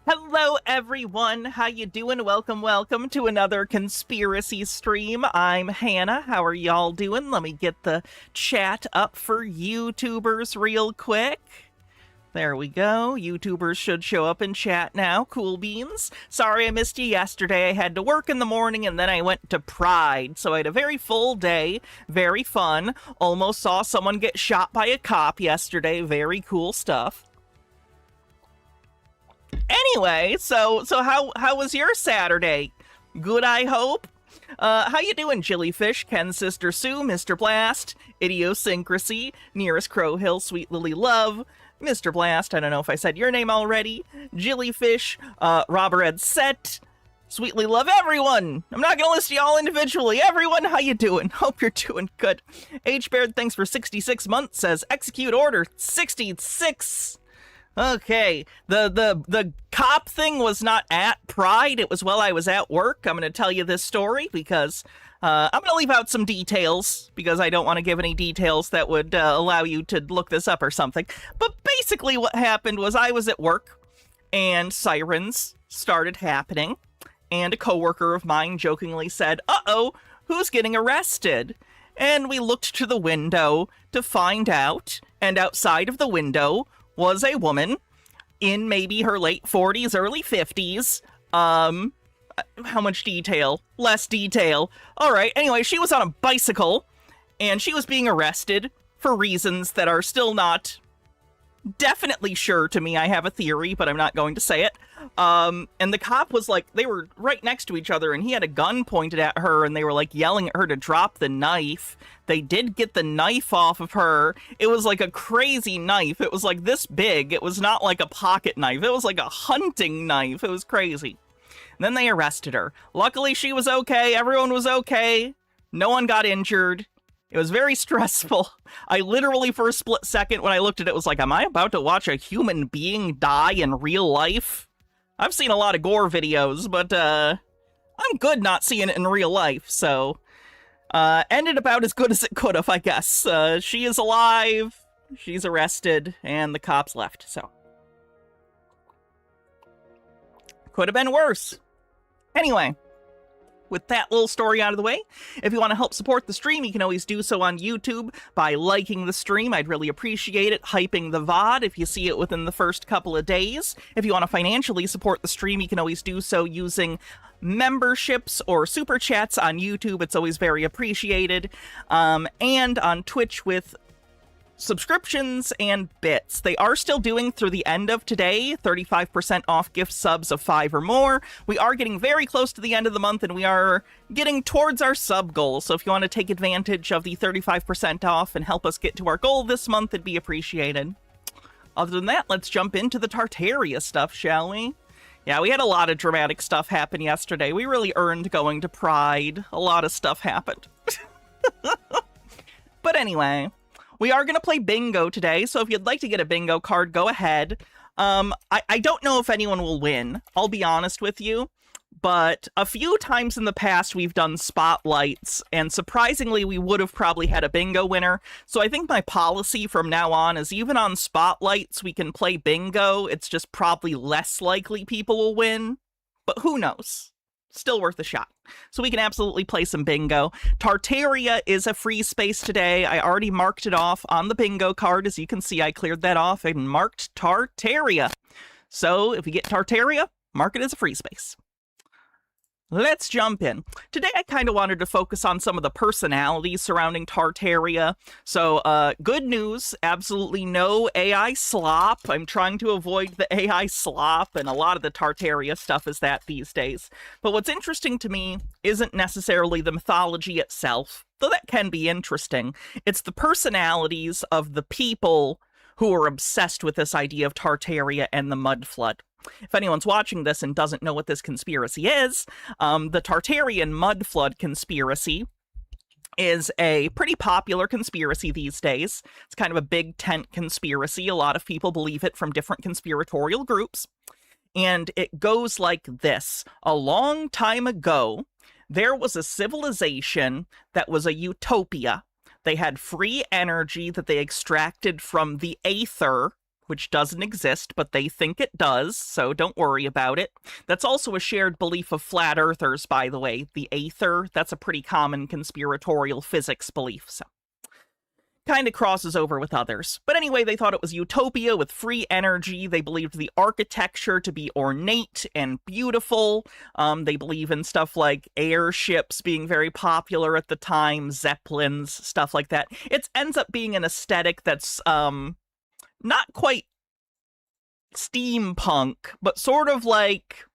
Hello everyone, how you doing? Welcome to another conspiracy stream. I'm Hannah. How are y'all doing? Let me get the chat up for YouTubers real quick. There we go. YouTubers should show up in chat now. Cool beans. Sorry I missed you yesterday. I had to work in the morning and then I went to Pride. So I had a very full day. Very fun. Almost saw someone get shot by a cop yesterday. Very cool stuff. Anyway, so how was your Saturday? Good, I hope. How you doing, Jellyfish, Ken Sister Sue, Mr. Blast, Idiosyncrasy, Nearest Crowhill, Sweet Lily Love, Mr. Blast, I don't know if I said your name already, Jellyfish, Robert Ed Set, Sweetly Love everyone! I'm not gonna list you all individually. Everyone, how you doing? Hope you're doing good. H. Baird, thanks for 66 months, says execute order 66. Okay, the cop thing was not at Pride, it was while I was at work. I'm going to tell you this story because I'm going to leave out some details because I don't want to give any details that would allow you to look this up or something. But basically what happened was I was at work and sirens started happening and a coworker of mine jokingly said, "Uh-oh, who's getting arrested?" And we looked to the window to find out, and outside of the window was a woman in maybe her late 40s, early 50s. How much detail? Less detail. All right, anyway, she was on a bicycle, and she was being arrested for reasons that are still not definitely sure to me. I have a theory, but I'm not going to say it. And the cop was like, they were right next to each other, and he had a gun pointed at her, and they were like yelling at her to drop the knife. They did get the knife off of her. It was like a crazy knife. It was like this big. It was not like a pocket knife. It was like a hunting knife. It was crazy. And then they arrested her. Luckily, she was okay. Everyone was okay. No one got injured. It was very stressful. I literally, for a split second, when I looked at it, was like, am I about to watch a human being die in real life? I've seen a lot of gore videos, but I'm good not seeing it in real life, so ended about as good as it could have, I guess. She is alive, she's arrested, and the cops left, so. Could have been worse. Anyway. With that little story out of the way, if you want to help support the stream, you can always do so on YouTube by liking the stream. I'd really appreciate it. Hyping the VOD if you see it within the first couple of days. If you want to financially support the stream, you can always do so using memberships or super chats on YouTube. It's always very appreciated. And on Twitch with subscriptions and bits. They are still doing through the end of today 35% off gift subs of 5 or more. We are getting very close to the end of the month and we are getting towards our sub goal. So if you want to take advantage of the 35% off and help us get to our goal this month, it'd be appreciated. Other than that, let's jump into the Tartaria stuff, shall we? Yeah, we had a lot of dramatic stuff happen yesterday. We really earned going to Pride. A lot of stuff happened. But anyway, we are going to play bingo today, so if you'd like to get a bingo card, go ahead. I don't know if anyone will win, I'll be honest with you, but a few times in the past we've done spotlights, and surprisingly we would have probably had a bingo winner, so I think my policy from now on is even on spotlights we can play bingo. It's just probably less likely people will win, but who knows? Still worth a shot. So we can absolutely play some bingo. Tartaria is a free space today. I already marked it off on the bingo card. As you can see, I cleared that off and marked Tartaria. So if you get Tartaria, mark it as a free space. Let's jump in. Today I kind of wanted to focus on some of the personalities surrounding Tartaria. So good news, absolutely no AI slop. I'm trying to avoid the AI slop, and a lot of the Tartaria stuff is that these days. But what's interesting to me isn't necessarily the mythology itself, though that can be interesting. It's the personalities of the people who are obsessed with this idea of Tartaria and the Mud Flood. If anyone's watching this and doesn't know what this conspiracy is, the Tartarian Mud Flood conspiracy is a pretty popular conspiracy these days. It's kind of a big tent conspiracy. A lot of people believe it from different conspiratorial groups. And it goes like this. A long time ago, there was a civilization that was a utopia. They had free energy that they extracted from the aether, which doesn't exist, but they think it does, so don't worry about it. That's also a shared belief of flat earthers, by the way. The aether, that's a pretty common conspiratorial physics belief, so kind of crosses over with others. But anyway, they thought it was utopia with free energy. They believed the architecture to be ornate and beautiful. They believe in stuff like airships being very popular at the time, zeppelins, stuff like that. It ends up being an aesthetic that's not quite steampunk, but sort of like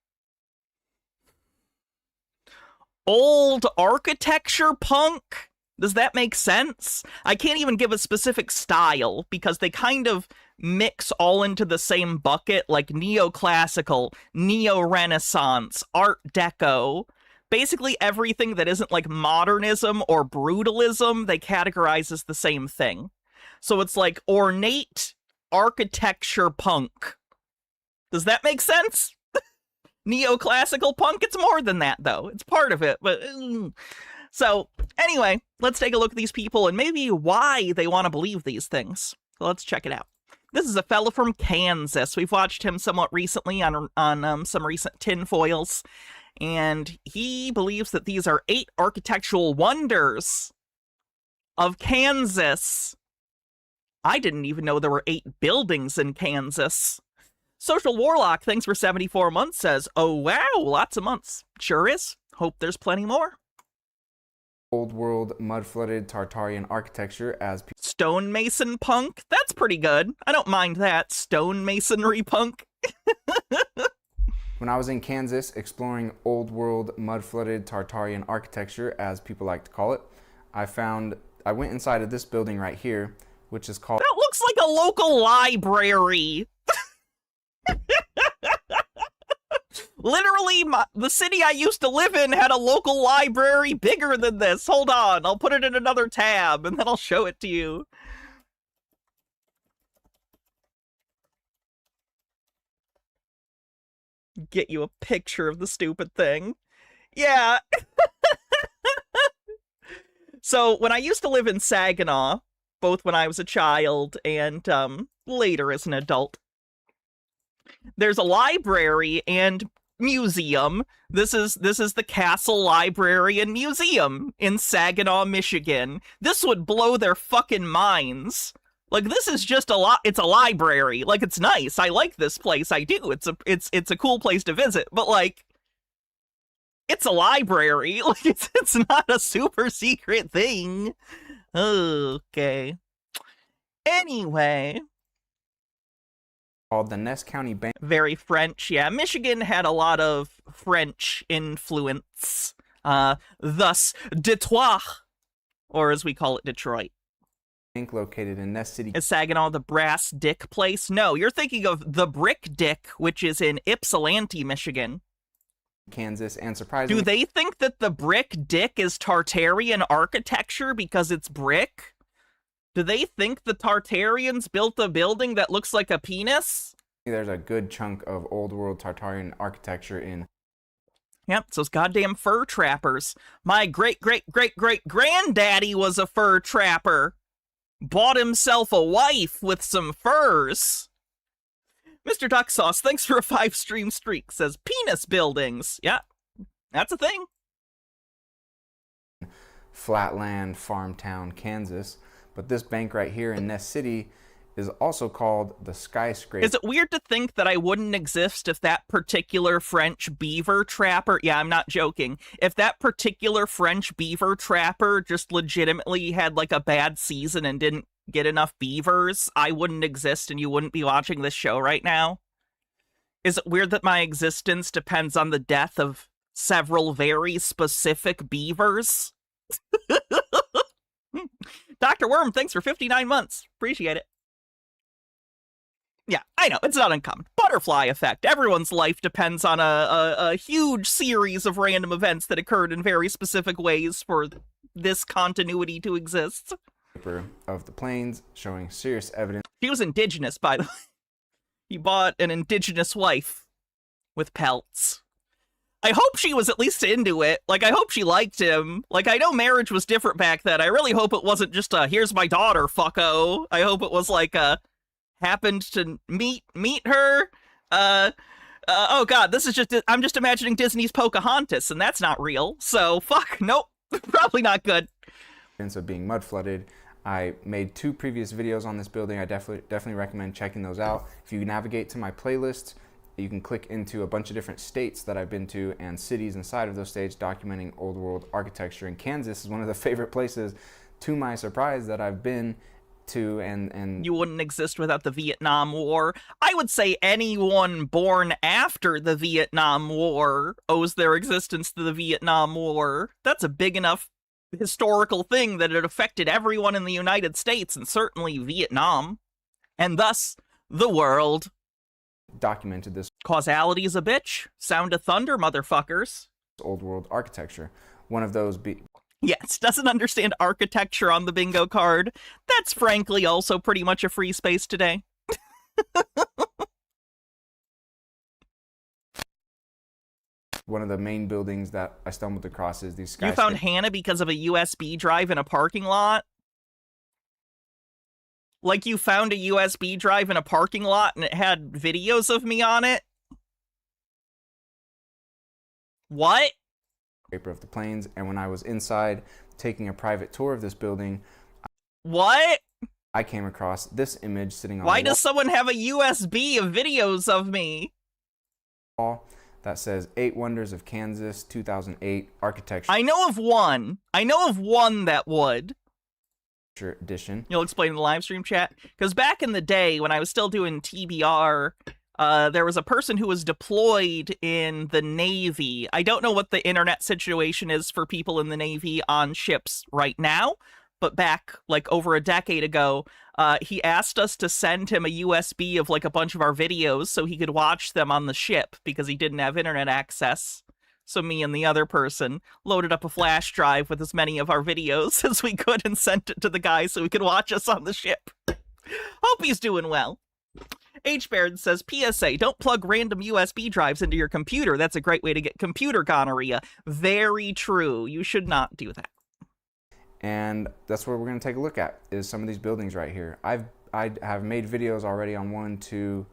old architecture punk. Does that make sense? I can't even give a specific style because they kind of mix all into the same bucket, like neoclassical, neo-renaissance, art deco. Basically everything that isn't like modernism or brutalism, they categorize as the same thing. So it's like ornate architecture punk. Does that make sense? Neoclassical punk? It's more than that, though. It's part of it, but... So, anyway, let's take a look at these people and maybe why they want to believe these things. So let's check it out. This is a fella from Kansas. We've watched him somewhat recently on some recent Tinfoils, and he believes that these are 8 architectural wonders of Kansas. I didn't even know there were 8 buildings in Kansas. Social Warlock, thanks for 74 months, says, oh wow, lots of months. Sure is. Hope there's plenty more. Old world mud-flooded Tartarian architecture as stonemason punk? That's pretty good. I don't mind that. Stonemasonry punk. When I was in Kansas exploring old world mud-flooded Tartarian architecture, as people like to call it, I went inside of this building right here, which is called... That looks like a local library. Literally, the city I used to live in had a local library bigger than this. Hold on, I'll put it in another tab, and then I'll show it to you. Get you a picture of the stupid thing. Yeah. So, when I used to live in Saginaw, both when I was a child and later as an adult, there's a library and museum. This is the Castle Library and Museum in Saginaw, Michigan. This would blow their fucking minds. Like, this is just it's a library. Like, it's nice. I like this place. I do. It's a cool place to visit. But like, it's a library. Like, it's not a super secret thing. Okay. Anyway, called the Ness County Bank. Very French, yeah. Michigan had a lot of French influence. Thus, Detroit, or as we call it, Detroit. Bank located in Ness City. Is Saginaw the Brass Dick place? No, you're thinking of the Brick Dick, which is in Ypsilanti, Michigan. Kansas, and surprisingly... Do they think that the Brick Dick is Tartarian architecture because it's brick? Do they think the Tartarians built a building that looks like a penis? There's a good chunk of old world Tartarian architecture in... Yep, it's those goddamn fur trappers. My great-great-great-great-granddaddy was a fur trapper. Bought himself a wife with some furs. Mr. Duck Sauce, thanks for a 5-stream streak, says penis buildings. Yeah, that's a thing. Flatland, farm town, Kansas. But this bank right here in Ness City is also called the Skyscraper. Is it weird to think that I wouldn't exist if that particular French beaver trapper... Yeah, I'm not joking. If that particular French beaver trapper just legitimately had like a bad season and didn't get enough beavers, I wouldn't exist and you wouldn't be watching this show right now? Is it weird that my existence depends on the death of several very specific beavers? Dr. Worm, thanks for 59 months. Appreciate it. Yeah, I know, it's not uncommon. Butterfly effect. Everyone's life depends on a huge series of random events that occurred in very specific ways for this continuity to exist. Of the plains, showing serious evidence. She was indigenous, by the way. He bought an indigenous wife with pelts. I hope she was at least into it. Like, I hope she liked him. Like, I know marriage was different back then. I really hope it wasn't just a, here's my daughter, fucko. I hope it was like a, happened to meet her. Oh god, this is just, I'm just imagining Disney's Pocahontas, and that's not real. So fuck, nope, probably not good. Of being mud flooded. I made 2 previous videos on this building. I definitely recommend checking those out. If you navigate to my playlist, you can click into a bunch of different states that I've been to and cities inside of those states documenting old world architecture. And Kansas is one of the favorite places, to my surprise, that I've been to. And you wouldn't exist without the Vietnam War. I would say anyone born after the Vietnam War owes their existence to the Vietnam War. That's a big enough historical thing that it affected everyone in the United States, and certainly Vietnam, and thus the world. Documented this Causality is a bitch. Sound of thunder, motherfuckers. old world architecture. One of those Yes, doesn't understand architecture on the bingo card. That's frankly also pretty much a free space today. One of the main buildings that I stumbled across is these skyscrapers. You found Hannah because of a USB drive in a parking lot? Like you found a USB drive in a parking lot and it had videos of me on it? What? Of the planes, and when I was inside taking a private tour of this building, what? I came across this image sitting on Why the wall. Does someone have a USB of videos of me? That says 8 Wonders of Kansas 2008 Architecture. I know of one. I know of one that would. Edition. You'll explain in the live stream chat? Because back in the day, when I was still doing TBR, there was a person who was deployed in the Navy. I don't know what the internet situation is for people in the Navy on ships right now, but back, like, over a decade ago, he asked us to send him a USB of, like, a bunch of our videos so he could watch them on the ship because he didn't have internet access. So me and the other person loaded up a flash drive with as many of our videos as we could and sent it to the guy so he could watch us on the ship. Hope he's doing well. H. Baird says, PSA, don't plug random USB drives into your computer. That's a great way to get computer gonorrhea. Very true. You should not do that. And that's what we're going to take a look at, is some of these buildings right here. I have made videos already on 1, 2,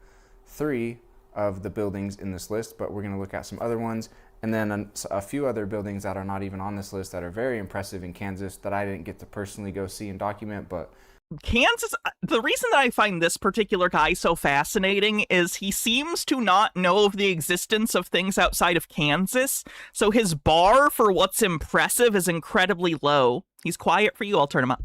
3 of the buildings in this list, but we're going to look at some other ones, and then a few other buildings that are not even on this list that are very impressive in Kansas that I didn't get to personally go see and document, but Kansas, the reason that I find this particular guy so fascinating is he seems to not know of the existence of things outside of Kansas, so his bar for what's impressive is incredibly low. He's quiet for you, I'll turn him up.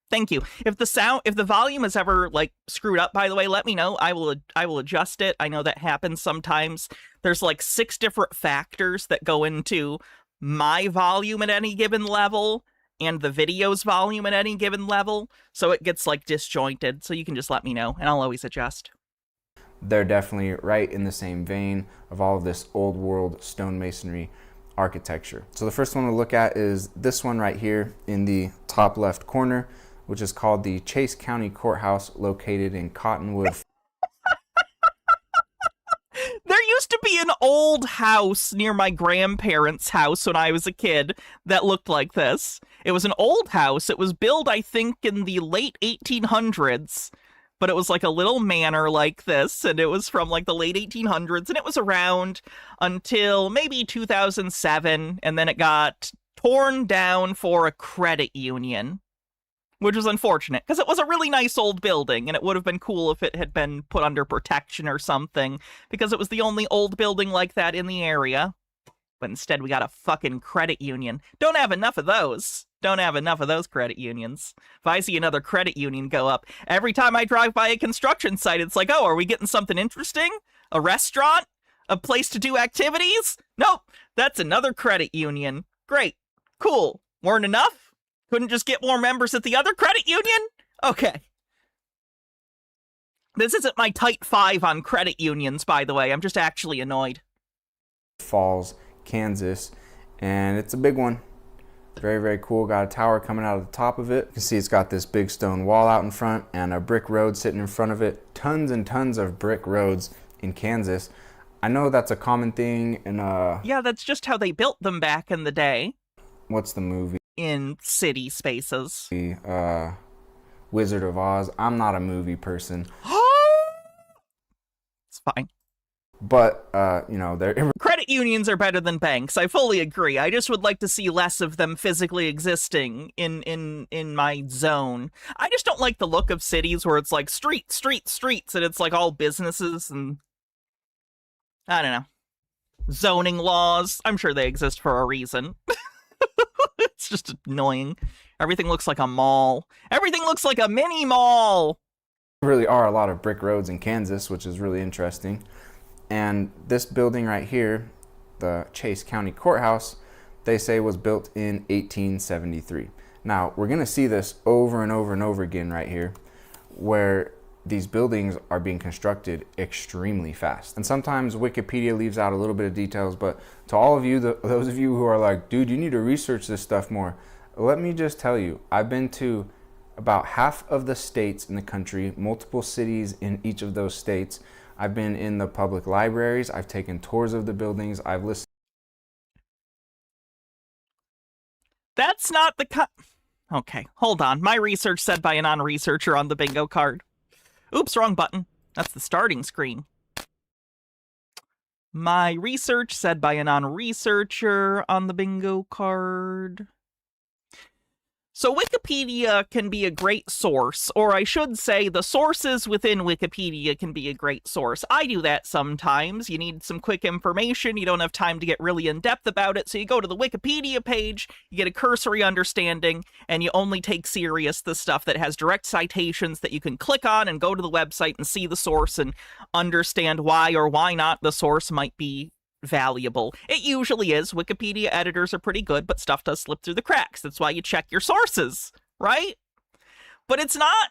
Thank you. If the volume is ever, like, screwed up, by the way, let me know. I will adjust it. I know that happens sometimes. There's, like, 6 different factors that go into my volume at any given level and the video's volume at any given level, so it gets, like, disjointed. So you can just let me know, and I'll always adjust. They're definitely right in the same vein of all of this old world stonemasonry architecture. So the first one we'll look at is this one right here in the top left corner, which is called the Chase County Courthouse, located in Cottonwood. There used to be an old house near my grandparents' house when I was a kid that looked like this. It was an old house. It was built, I think, in the late 1800s, but it was like a little manor like this, and it was from like the late 1800s, and it was around until maybe 2007, and then it got torn down for a credit union, which was unfortunate, because it was a really nice old building, and it would have been cool if it had been put under protection or something, because it was the only old building like that in the area. But instead, we got a fucking credit union. Don't have enough of those. Don't have enough of those credit unions. If I see another credit union go up, every time I drive by a construction site, it's like, oh, are we getting something interesting? A restaurant? A place to do activities? Nope, that's another credit union. Great. Cool. Weren't enough? Couldn't just get more members at the other credit union? Okay. This isn't my tight 5 on credit unions, by the way. I'm just actually annoyed. Falls, Kansas, and it's a big one. Very, very cool. Got a tower coming out of the top of it. You can see it's got this big stone wall out in front and a brick road sitting in front of it. Tons and tons of brick roads in Kansas. I know that's a common thing in Yeah, that's just how they built them back in the day. What's the movie? In city spaces. Wizard of Oz. I'm not a movie person. It's fine. But, you know, they're... Credit unions are better than banks. I fully agree. I just would like to see less of them physically existing in my zone. I just don't like the look of cities where it's like streets, and it's like all businesses and... I don't know. Zoning laws. I'm sure they exist for a reason. It's just annoying. Everything looks like a mall. Everything looks like a mini mall! really are a lot of brick roads in Kansas, which is really interesting. And this building right here, the Chase County Courthouse, they say was built in 1873. Now, we're going to see this over and over and over again right here, where these buildings are being constructed extremely fast. And sometimes Wikipedia leaves out a little bit of details, but to all of you, those of you who are like, dude, you need to research this stuff more, let me just tell you, I've been to about half of the states in the country, multiple cities in each of those states. I've been in the public libraries, I've taken tours of the buildings, I've listened. That's not the Okay, hold on. My research said by a non-researcher on the bingo card. Oops, wrong button. That's the starting screen. My research said by a non-researcher on the bingo card. So Wikipedia can be a great source, or I should say the sources within Wikipedia can be a great source. I do that sometimes. You need some quick information, you don't have time to get really in-depth about it, so you go to the Wikipedia page, you get a cursory understanding, and you only take serious the stuff that has direct citations that you can click on and go to the website and see the source and understand why or why not the source might be valuable. It usually is. Wikipedia editors are pretty good, but stuff does slip through the cracks. That's why you check your sources, right? But it's not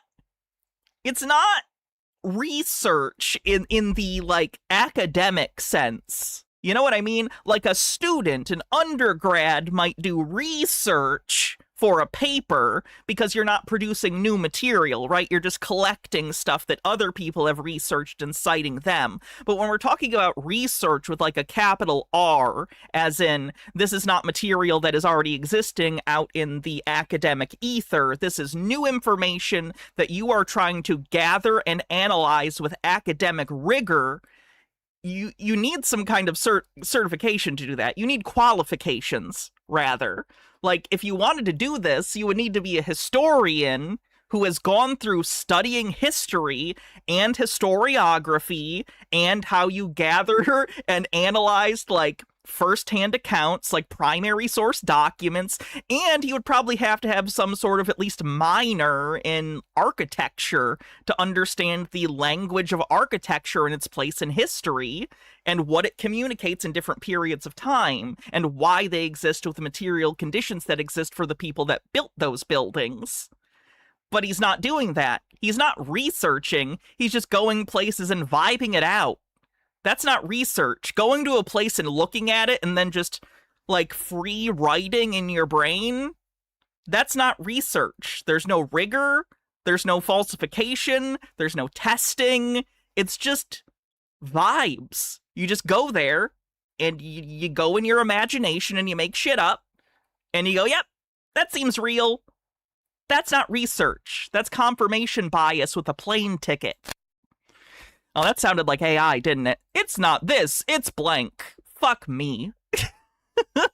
research in the like academic sense. You know what I mean? Like a student, an undergrad might do research for a paper because you're not producing new material, right? You're just collecting stuff that other people have researched and citing them. But when we're talking about research with like a capital R, as in this is not material that is already existing out in the academic ether, this is new information that you are trying to gather and analyze with academic rigor, you need some kind of certification to do that. You need qualifications, rather. Like, if you wanted to do this, you would need to be a historian who has gone through studying history and historiography and how you gather and analyze, like, first-hand accounts, like primary source documents, and you would probably have to have some sort of at least minor in architecture to understand the language of architecture and its place in history, and what it communicates in different periods of time, and why they exist with the material conditions that exist for the people that built those buildings. But he's not doing that. He's not researching. He's just going places and vibing it out. That's not research. Going to a place and looking at it and then just, like, free writing in your brain, that's not research. There's no rigor. There's no falsification. There's no testing. It's just vibes. You just go there, and you go in your imagination and you make shit up, and you go, yep, that seems real. That's not research. That's confirmation bias with a plane ticket. Oh, that sounded like AI, didn't it? It's not this, it's blank. Fuck me. What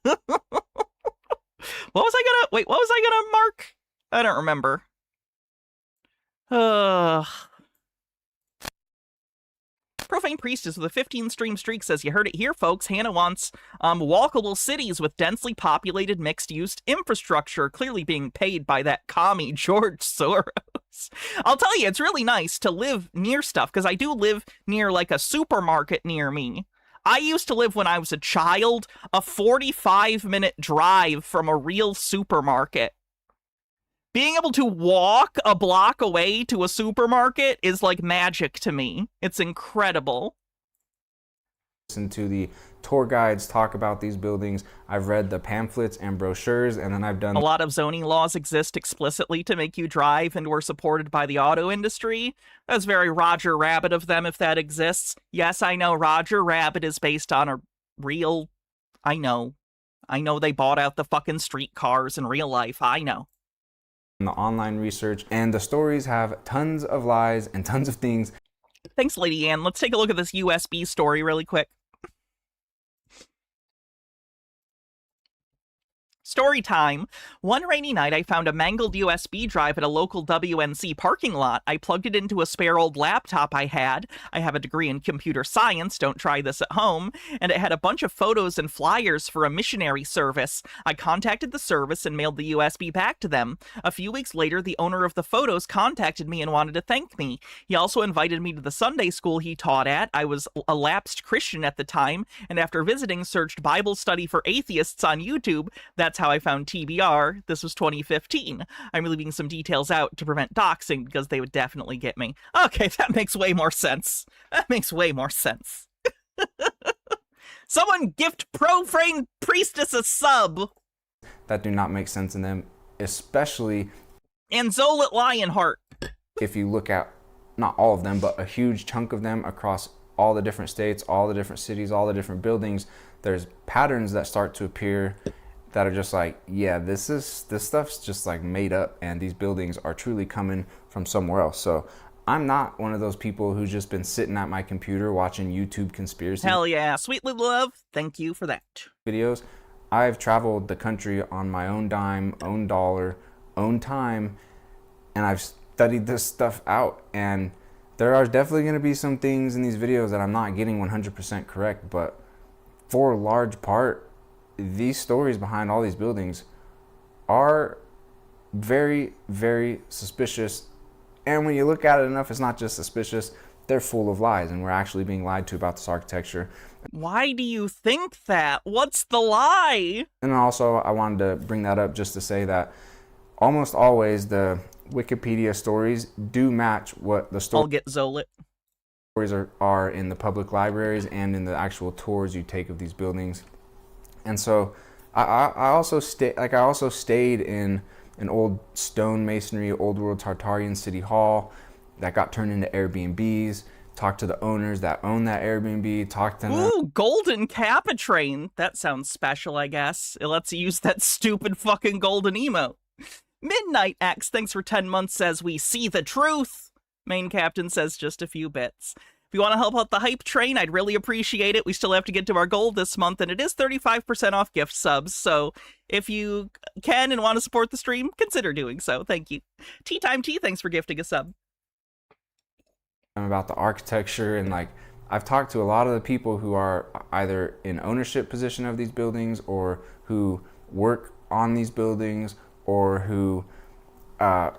was I gonna mark? I don't remember. Profane Priestess with a 15-stream streak says, you heard it here, folks. Hannah wants walkable cities with densely populated mixed-use infrastructure, clearly being paid by that commie George Soros. I'll tell you, it's really nice to live near stuff, because I do live near, like, a supermarket near me. I used to live, when I was a child, a 45-minute drive from a real supermarket. Being able to walk a block away to a supermarket is like magic to me. It's incredible. Listen to the tour guides talk about these buildings. I've read the pamphlets and brochures, and then I've done... A lot of zoning laws exist explicitly to make you drive and were supported by the auto industry. That's very Roger Rabbit of them, if that exists. Yes, I know Roger Rabbit is based on a real... I know they bought out the fucking streetcars in real life. I know. the online research, and the stories have tons of lies and tons of things. Thanks, Lady Ann. Let's take a look at this USB story really quick. Story time. One rainy night, I found a mangled USB drive at a local WNC parking lot. I plugged it into a spare old laptop I had. I have a degree in computer science, don't try this at home, and it had a bunch of photos and flyers for a missionary service. I contacted the service and mailed the USB back to them. A few weeks later, the owner of the photos contacted me and wanted to thank me. He also invited me to the Sunday school he taught at. I was a lapsed Christian at the time, and after visiting, searched Bible study for atheists on YouTube. That's how I found TBR. This was 2015. I'm leaving some details out to prevent doxing because they would definitely get me. Okay, that makes way more sense. That makes way more sense. Someone gift Profane Priestess a sub. That do not make sense in them, especially... And Zolit Lionheart. If you look at, not all of them, but a huge chunk of them across all the different states, all the different cities, all the different buildings, there's patterns that start to appear that are just like, yeah, this stuff's just like made up, and these buildings are truly coming from somewhere else. So I'm not one of those people who's just been sitting at my computer watching YouTube conspiracy. Hell yeah, sweetly love. Thank you for that. Videos. I've traveled the country on my own dime, own dollar, own time, and I've studied this stuff out. And there are definitely going to be some things in these videos that I'm not getting 100% correct, but for a large part, these stories behind all these buildings are very, very suspicious. And when you look at it enough, it's not just suspicious, they're full of lies, and we're actually being lied to about this architecture. Why do you think that? What's the lie? And also, I wanted to bring that up just to say that almost always the Wikipedia stories do match what the I'll get Zolit. stories are in the public libraries and in the actual tours you take of these buildings. And so I also stayed in an old stone masonry, old world Tartarian city hall that got turned into Airbnbs, talked to the owners that own that Airbnb, talked to them. Ooh, golden Capitrain. That sounds special, I guess. It lets you use that stupid fucking golden emote. Midnight X, thanks for 10 months, says we see the truth. Main Captain says just a few bits. If you want to help out the hype train, I'd really appreciate it. We still have to get to our goal this month, and it is 35% off gift subs, so if you can and want to support the stream, consider doing so. Thank you. Tea Time Tea, thanks for gifting a sub. About the architecture, and like I've talked to a lot of the people who are either in ownership position of these buildings, or who work on these buildings, or who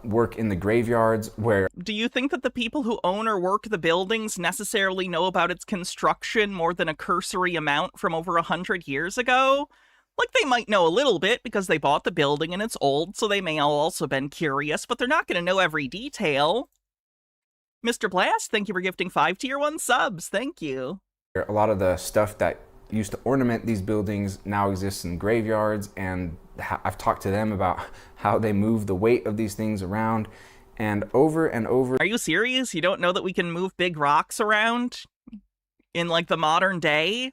work in the graveyards. Where do you think that the people who own or work the buildings necessarily know about its construction more than a cursory amount from over 100 years ago? Like, they might know a little bit because they bought the building and it's old, so they may have also been curious, but they're not going to know every detail. Mr. Blast, thank you for gifting 5 tier 1 subs. Thank you. a lot of the stuff that used to ornament these buildings now exists in graveyards, and I've talked to them about how they move the weight of these things around, and over. Are you serious? You don't know that we can move big rocks around in like the modern day?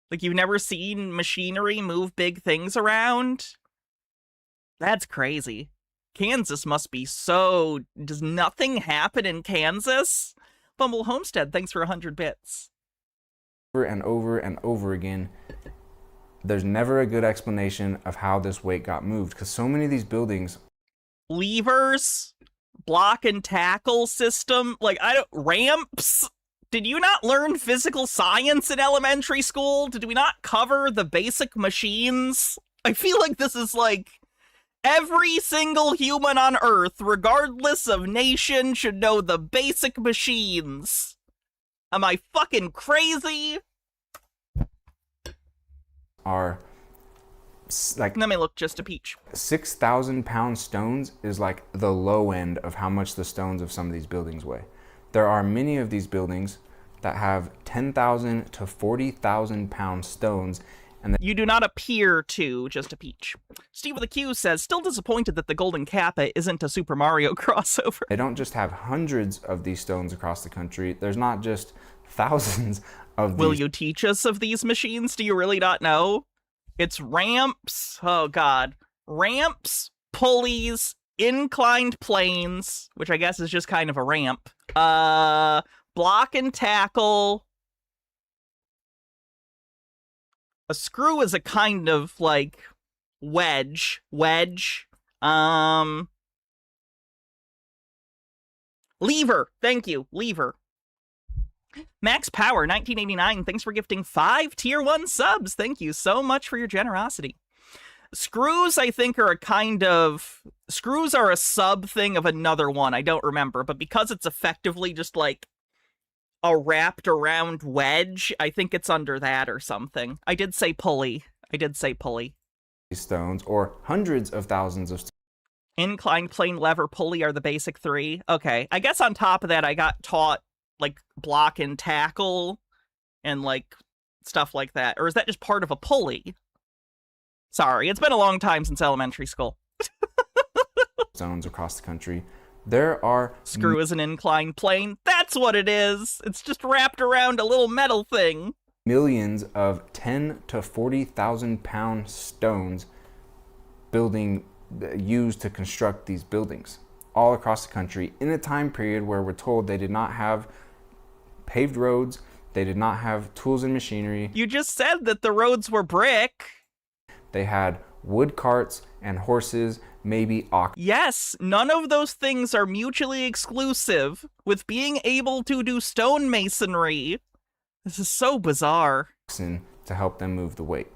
Like, you've never seen machinery move big things around? That's crazy. Kansas must be so... Does nothing happen in Kansas? Bumble Homestead, thanks for 100 bits. Over and over again, there's never a good explanation of how this weight got moved, because so many of these buildings... Levers? Block and tackle system? Like, ramps? Did you not learn physical science in elementary school? Did we not cover the basic machines? I feel like this is like... Every single human on Earth, regardless of nation, should know the basic machines. Am I fucking crazy? Are like... Let me look just a peach. 6,000 pound stones is like the low end of how much the stones of some of these buildings weigh. There are many of these buildings that have 10,000 to 40,000 pound stones. And you do not appear to just a peach. Steve with a Q says, still disappointed that the Golden Kappa isn't a Super Mario crossover. They don't just have hundreds of these stones across the country. There's not just thousands of these. Will you teach us of these machines? Do you really not know? It's ramps. Oh, God. Ramps, pulleys, inclined planes, which I guess is just kind of a ramp. Block and tackle. A screw is a kind of, like, wedge. Lever. Thank you. Lever. Max Power, 1989. Thanks for gifting 5 Tier 1 subs. Thank you so much for your generosity. Screws, I think, are a kind of... Screws are a sub thing of another one. I don't remember. But because it's effectively just, like, a wrapped around wedge, I think it's under that or something. I did say pulley. Stones, or hundreds of thousands of Inclined plane, lever, pulley are the basic 3. Okay. I guess on top of that, I got taught, like, block and tackle and, like, stuff like that. Or is that just part of a pulley? Sorry, it's been a long time since elementary school. zones across the country. There are... Screw is an inclined plane. That's what it is! It's just wrapped around a little metal thing. Millions of 10 to 40,000 pound stones used to construct these buildings all across the country in a time period where we're told they did not have paved roads, they did not have tools and machinery. You just said that the roads were brick. They had wood carts and horses, maybe oxen. Yes, none of those things are mutually exclusive with being able to do stonemasonry. This is so bizarre. To help them move the weight.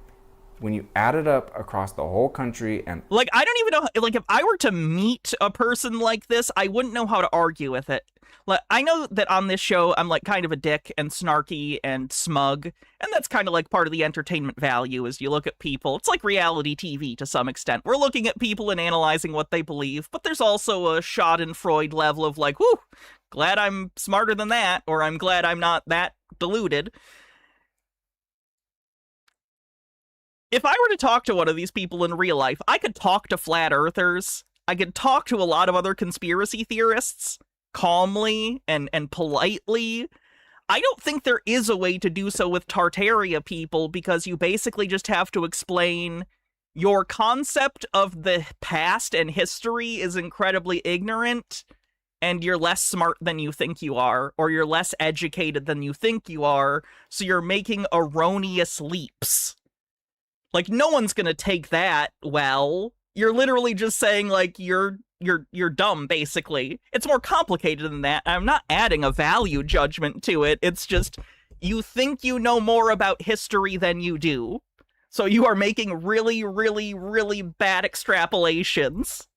When you add it up across the whole country and... Like, I don't even know, like, if I were to meet a person like this, I wouldn't know how to argue with it. Like, I know that on this show, I'm, like, kind of a dick and snarky and smug, and that's kind of, like, part of the entertainment value is you look at people. It's like reality TV to some extent. We're looking at people and analyzing what they believe, but there's also a Schadenfreude level of, like, whew, glad I'm smarter than that, or I'm glad I'm not that deluded. If I were to talk to one of these people in real life, I could talk to flat earthers. I could talk to a lot of other conspiracy theorists calmly and politely. I don't think there is a way to do so with Tartaria people because you basically just have to explain your concept of the past and history is incredibly ignorant and you're less smart than you think you are, or you're less educated than you think you are, so you're making erroneous leaps. Like, no one's gonna take that well. You're literally just saying, like, you're dumb, basically. It's more complicated than that. I'm not adding a value judgment to it. It's just, you think you know more about history than you do. So you are making really, really, really bad extrapolations.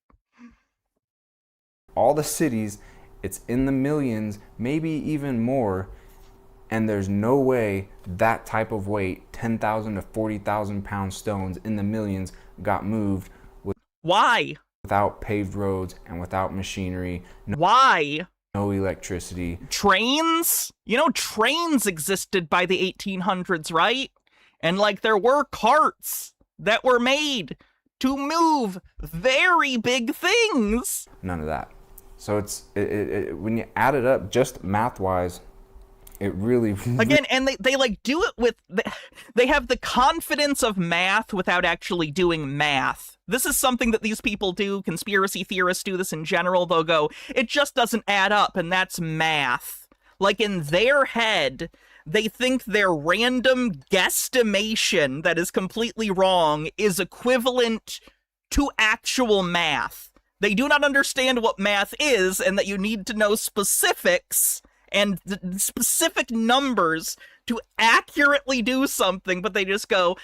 All the cities, it's in the millions, maybe even more. And there's no way that type of weight, 10,000 to 40,000 pound stones in the millions, got moved. Why? Without paved roads and without machinery. Why? No electricity. Trains? You know, trains existed by the 1800s, right? And, like, there were carts that were made to move very big things. None of that. So it's when you add it up, just math-wise, it really... Again, and they like, do it with... They have the confidence of math without actually doing math. This is something that these people do. Conspiracy theorists do this in general. They'll go, it just doesn't add up, and that's math. Like, in their head, they think their random guesstimation that is completely wrong is equivalent to actual math. They do not understand what math is, and that you need to know specifics and the specific numbers to accurately do something, but they just go,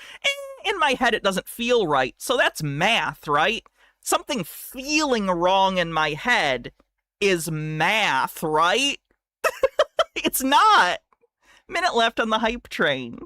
in my head it doesn't feel right, so that's math, right? Something feeling wrong in my head is math, right? It's not! Minute left on the hype train.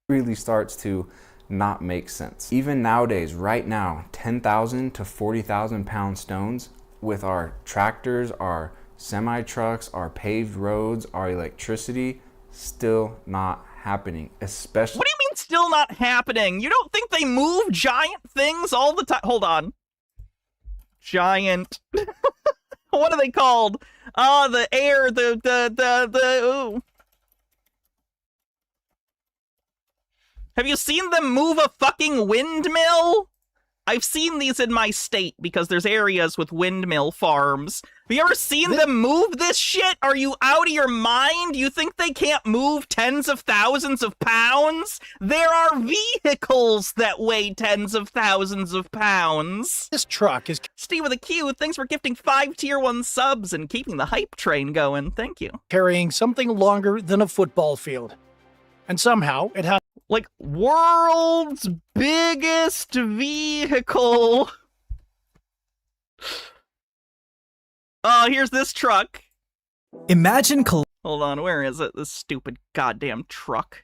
Really starts to not make sense. Even nowadays, right now, 10,000 to 40,000 pound stones with our tractors, our semi-trucks, our paved roads, our electricity, still not happening, especially... What do you mean still not happening? You don't think they move giant things all the time? Hold on. Giant... What are they called? The air, ooh. Have you seen them move a fucking windmill? I've seen these in my state because there's areas with windmill farms. Have you ever seen them move this shit? Are you out of your mind? You think they can't move tens of thousands of pounds? There are vehicles that weigh tens of thousands of pounds. This truck is Steve with a Q, thanks for gifting 5 tier 1 subs and keeping the hype train going. Thank you. carrying something longer than a football field. And somehow it has Like, world's biggest vehicle. Oh, here's this truck. Imagine Hold on, where is it? This stupid goddamn truck.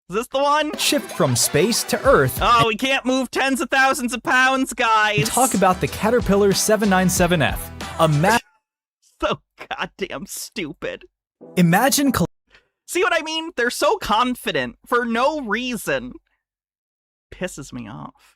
Is this the one? shift from space to Earth. Oh, we can't move tens of thousands of pounds, guys. We talk about the Caterpillar 797F. So goddamn stupid. Imagine See what I mean? They're so confident for no reason. Pisses me off.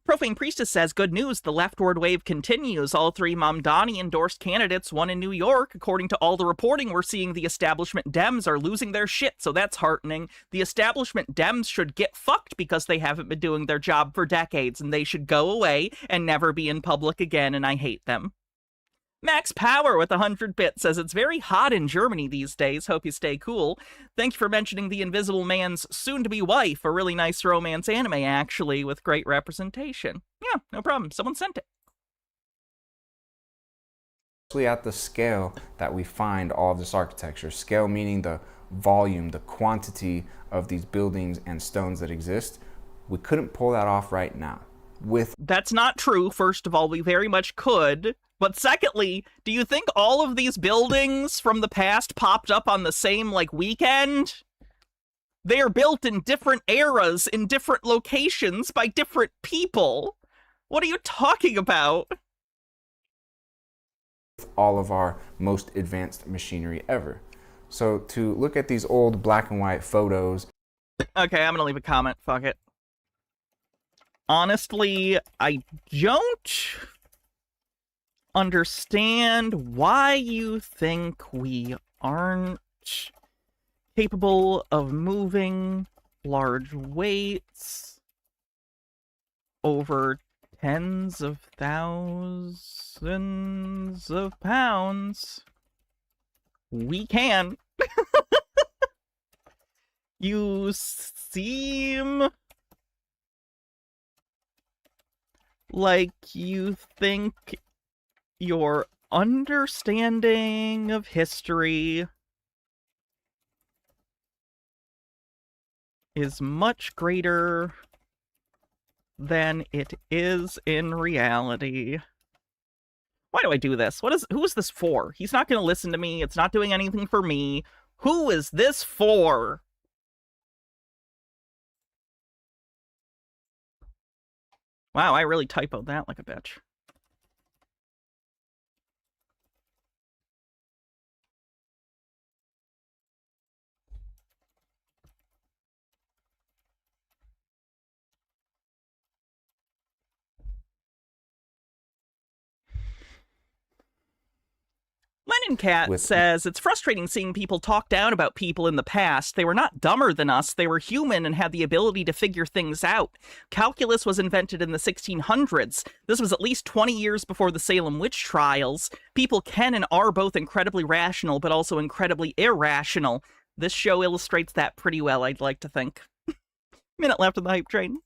Profane Priestess says, good news, the leftward wave continues. All 3 Mamdani-endorsed candidates won in New York. According to all the reporting, we're seeing the establishment Dems are losing their shit, so that's heartening. The establishment Dems should get fucked because they haven't been doing their job for decades, and they should go away and never be in public again, and I hate them. Max Power with 100 bits says, it's very hot in Germany these days. Hope you stay cool. Thank you for mentioning The Invisible Man's soon-to-be wife. A really nice romance anime, actually, with great representation. Yeah, no problem. Someone sent it. Especially at the scale that we find all of this architecture. Scale meaning the volume, the quantity of these buildings and stones that exist. We couldn't pull that off right now. That's not true. First of all, we very much could. But secondly, do you think all of these buildings from the past popped up on the same, weekend? They are built in different eras, in different locations, by different people. What are you talking about? All of our most advanced machinery ever. So to look at these old black and white photos. Okay, I'm gonna leave a comment. Fuck it. Honestly, I don't understand why you think we aren't capable of moving large weights over tens of thousands of pounds. We can. You seem like you think your understanding of history is much greater than it is in reality. Why do I do this? Who is this for? He's not going to listen to me. It's not doing anything for me. Who is this for? Wow, I really typoed that like a bitch. Lennon Cat says, it's frustrating seeing people talk down about people in the past. They were not dumber than us. They were human and had the ability to figure things out. Calculus was invented in the 1600s. This was at least 20 years before the Salem witch trials. People can and are both incredibly rational, but also incredibly irrational. This show illustrates that pretty well, I'd like to think. Minute left of the hype train.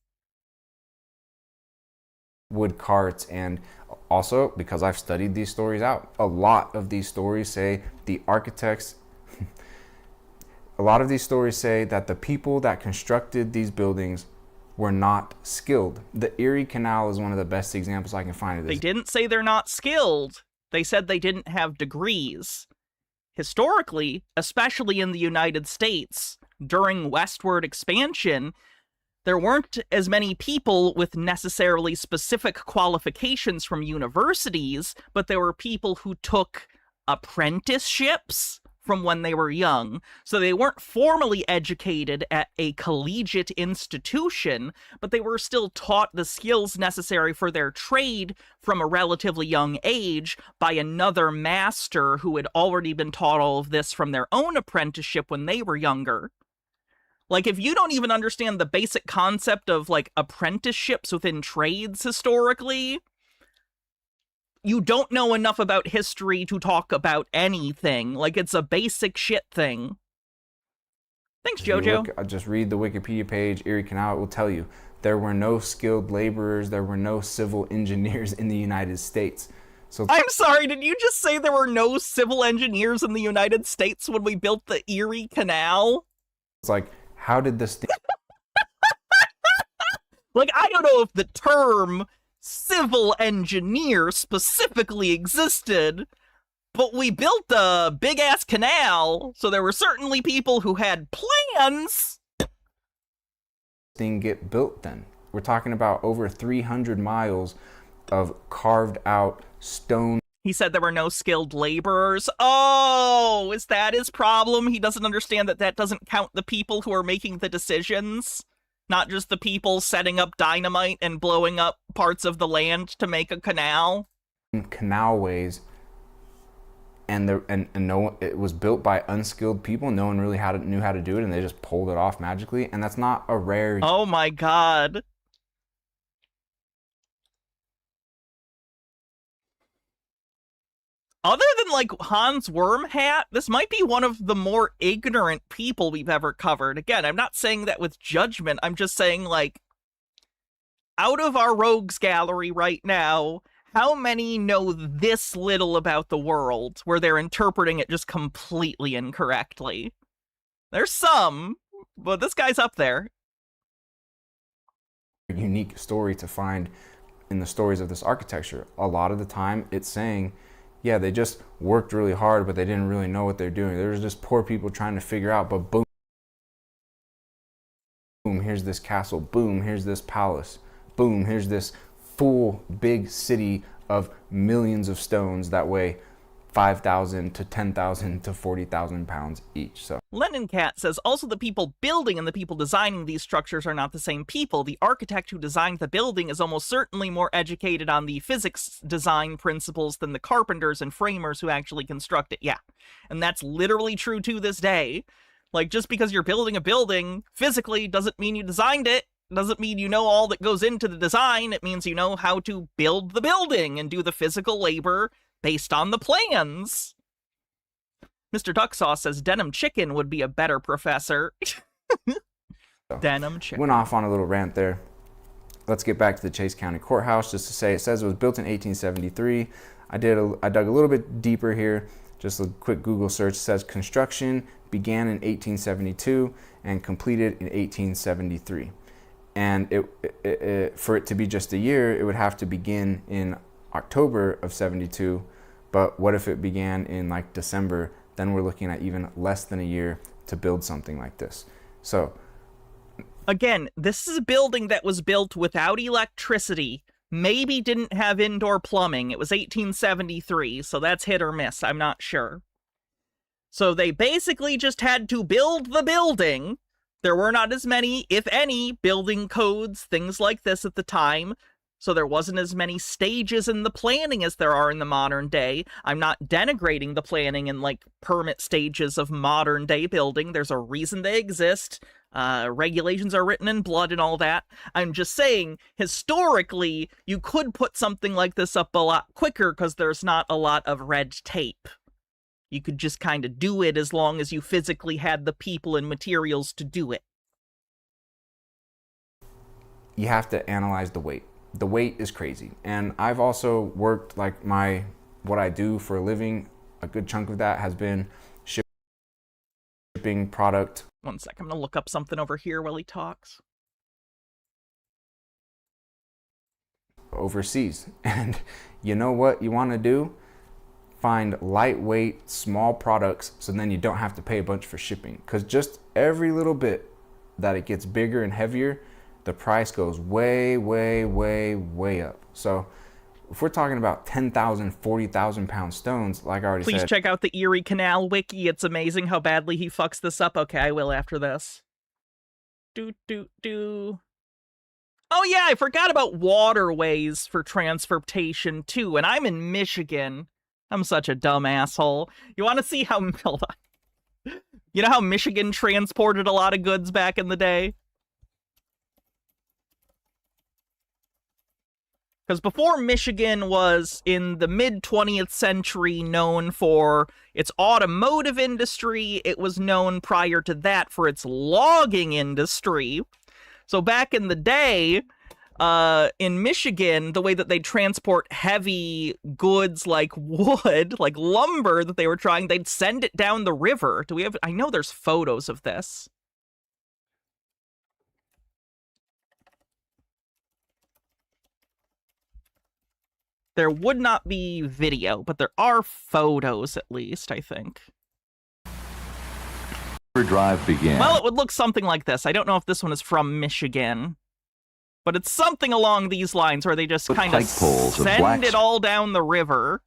Wood carts, and also because I've studied these stories out, a lot of these stories say the architects a lot of these stories say that the people that constructed these buildings were not skilled. The Erie Canal is one of the best examples I can find of this. They didn't say they're not skilled. They said they didn't have degrees. Historically, especially in the United States, during westward expansion, there weren't as many people with necessarily specific qualifications from universities, but there were people who took apprenticeships from when they were young. So they weren't formally educated at a collegiate institution, but they were still taught the skills necessary for their trade from a relatively young age by another master who had already been taught all of this from their own apprenticeship when they were younger. Like, if you don't even understand the basic concept of, like, apprenticeships within trades historically, you don't know enough about history to talk about anything. Like, it's a basic shit thing. Thanks, Jojo. Just read the Wikipedia page, Erie Canal, it will tell you. There were no skilled laborers, there were no civil engineers in the United States. So I'm sorry, did you just say there were no civil engineers in the United States when we built the Erie Canal? it's like, how did this thing... Like, I don't know if the term civil engineer specifically existed, but we built a big-ass canal, so there were certainly people who had plans. thing get built then? We're talking about over 300 miles of carved out stone. He said there were no skilled laborers. Oh, is that his problem? He doesn't understand that that doesn't count the people who are making the decisions, not just the people setting up dynamite and blowing up parts of the land to make a canal. Canalways, and it was built by unskilled people. No one really knew how to do it, and they just pulled it off magically. And that's not a rare. Oh my god. Other than, like, Hans Wormhat, this might be one of the more ignorant people we've ever covered. Again, I'm not saying that with judgment. I'm just saying, like, out of our rogues gallery right now, how many know this little about the world where they're interpreting it just completely incorrectly? There's some, but this guy's up there. Unique story to find in the stories of this architecture. A lot of the time it's saying, yeah, they just worked really hard, but they didn't really know what they're doing. There's just poor people trying to figure out, but boom, here's this castle. Boom, here's this palace. Boom, here's this full big city of millions of stones that weigh 5,000 to 10,000 to 40,000 pounds each. So Lennon Cat says, also the people building and the people designing these structures are not the same people. The architect who designed the building is almost certainly more educated on the physics design principles than the carpenters and framers who actually construct it. Yeah, and that's literally true to this day. Like, just because you're building a building physically doesn't mean you designed it. Doesn't mean you know all that goes into the design. It means you know how to build the building and do the physical labor based on the plans. Mr. Duck Sauce says Denim Chicken would be a better professor. Denim Chicken. Went off on a little rant there. Let's get back to the Chase County Courthouse just to say it says it was built in 1873. I dug a little bit deeper here. Just a quick Google search. It says construction began in 1872 and completed in 1873. And for it to be just a year, it would have to begin in October of 72. But what if it began in like December? Then we're looking at even less than a year to build something like this. So again, this is a building that was built without electricity, maybe didn't have indoor plumbing. It was 1873, so that's hit or miss. I'm not sure. So they basically just had to build the building. There were not as many, if any, building codes, things like this at the time. So there wasn't as many stages in the planning as there are in the modern day. I'm not denigrating the planning and, like, permit stages of modern day building. There's a reason they exist. Regulations are written in blood and all that. I'm just saying, historically, you could put something like this up a lot quicker because there's not a lot of red tape. You could just kind of do it as long as you physically had the people and materials to do it. You have to analyze the weight. The weight is crazy. And I've also worked, like, what I do for a living, a good chunk of that has been shipping product. One sec, I'm gonna look up something over here while he talks. Overseas. And you know what you want to do? Find lightweight, small products so then you don't have to pay a bunch for shipping. Because just every little bit that it gets bigger and heavier, the price goes way, way, way, way up. So if we're talking about 10,000, 40,000 pound stones, like I already said. Please check out the Erie Canal wiki. It's amazing how badly he fucks this up. Okay, I will after this. Oh yeah, I forgot about waterways for transportation too, and I'm in Michigan. I'm such a dumb asshole. You want to see how... Hold on. You know how Michigan transported a lot of goods back in the day? Because before Michigan was, in the mid-20th century, known for its automotive industry, it was known prior to that for its logging industry. So back in the day, in Michigan, the way that they transport heavy goods like wood, like lumber that they were trying, they'd send it down the river. I know there's photos of this. There would not be video, but there are photos at least, I think. Drive began. Well, it would look something like this. I don't know if this one is from Michigan, but it's something along these lines where they just kind of send it all down the river.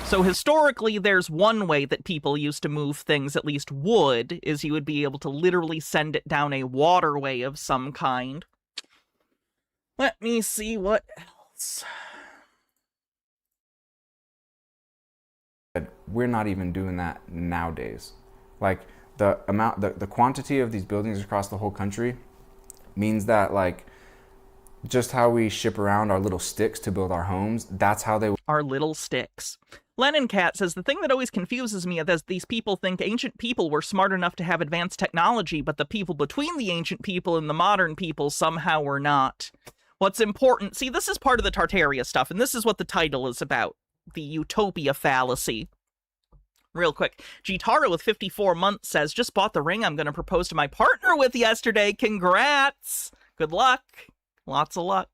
So historically, there's one way that people used to move things, at least wood, is you would be able to literally send it down a waterway of some kind. Let me see what else. We're not even doing that nowadays. Like, the quantity of these buildings across the whole country means that, like, just how we ship around our little sticks to build our homes, that's how they... Our little sticks. Lennon Cat says, the thing that always confuses me is these people think ancient people were smart enough to have advanced technology, but the people between the ancient people and the modern people somehow were not. What's important... See, this is part of the Tartaria stuff, and this is what the title is about. The Utopia Fallacy. Real quick, Gitara with 54 months says, just bought the ring I'm going to propose to my partner with yesterday. Congrats! Good luck. Lots of luck.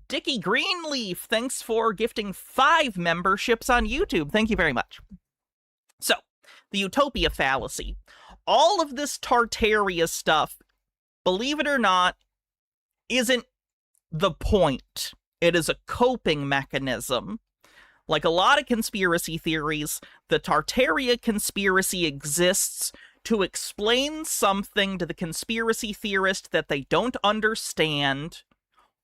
Dickie Greenleaf, thanks for gifting 5 memberships on YouTube. Thank you very much. So, the Utopia Fallacy. All of this Tartaria stuff, believe it or not, isn't the point. It is a coping mechanism. Like a lot of conspiracy theories, the Tartaria conspiracy exists to explain something to the conspiracy theorist that they don't understand,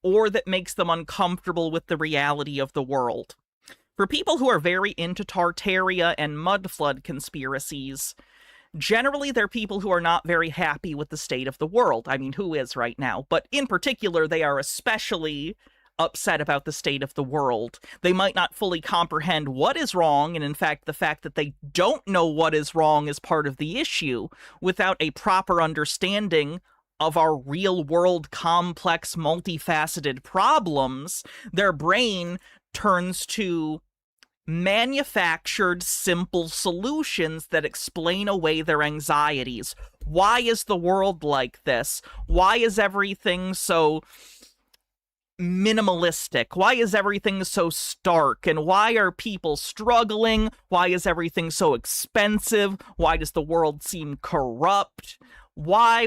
or that makes them uncomfortable with the reality of the world. For people who are very into Tartaria and mudflood conspiracies, generally they're people who are not very happy with the state of the world. I mean, who is right now? But in particular, they are especially upset about the state of the world. They might not fully comprehend what is wrong, and in fact, the fact that they don't know what is wrong is part of the issue. Without a proper understanding of our real-world, complex, multifaceted problems, their brain turns to manufactured, simple solutions that explain away their anxieties. Why is the world like this? Why is everything so minimalistic? Why is everything so stark? And why are people struggling? Why is everything so expensive? Why does the world seem corrupt? Why?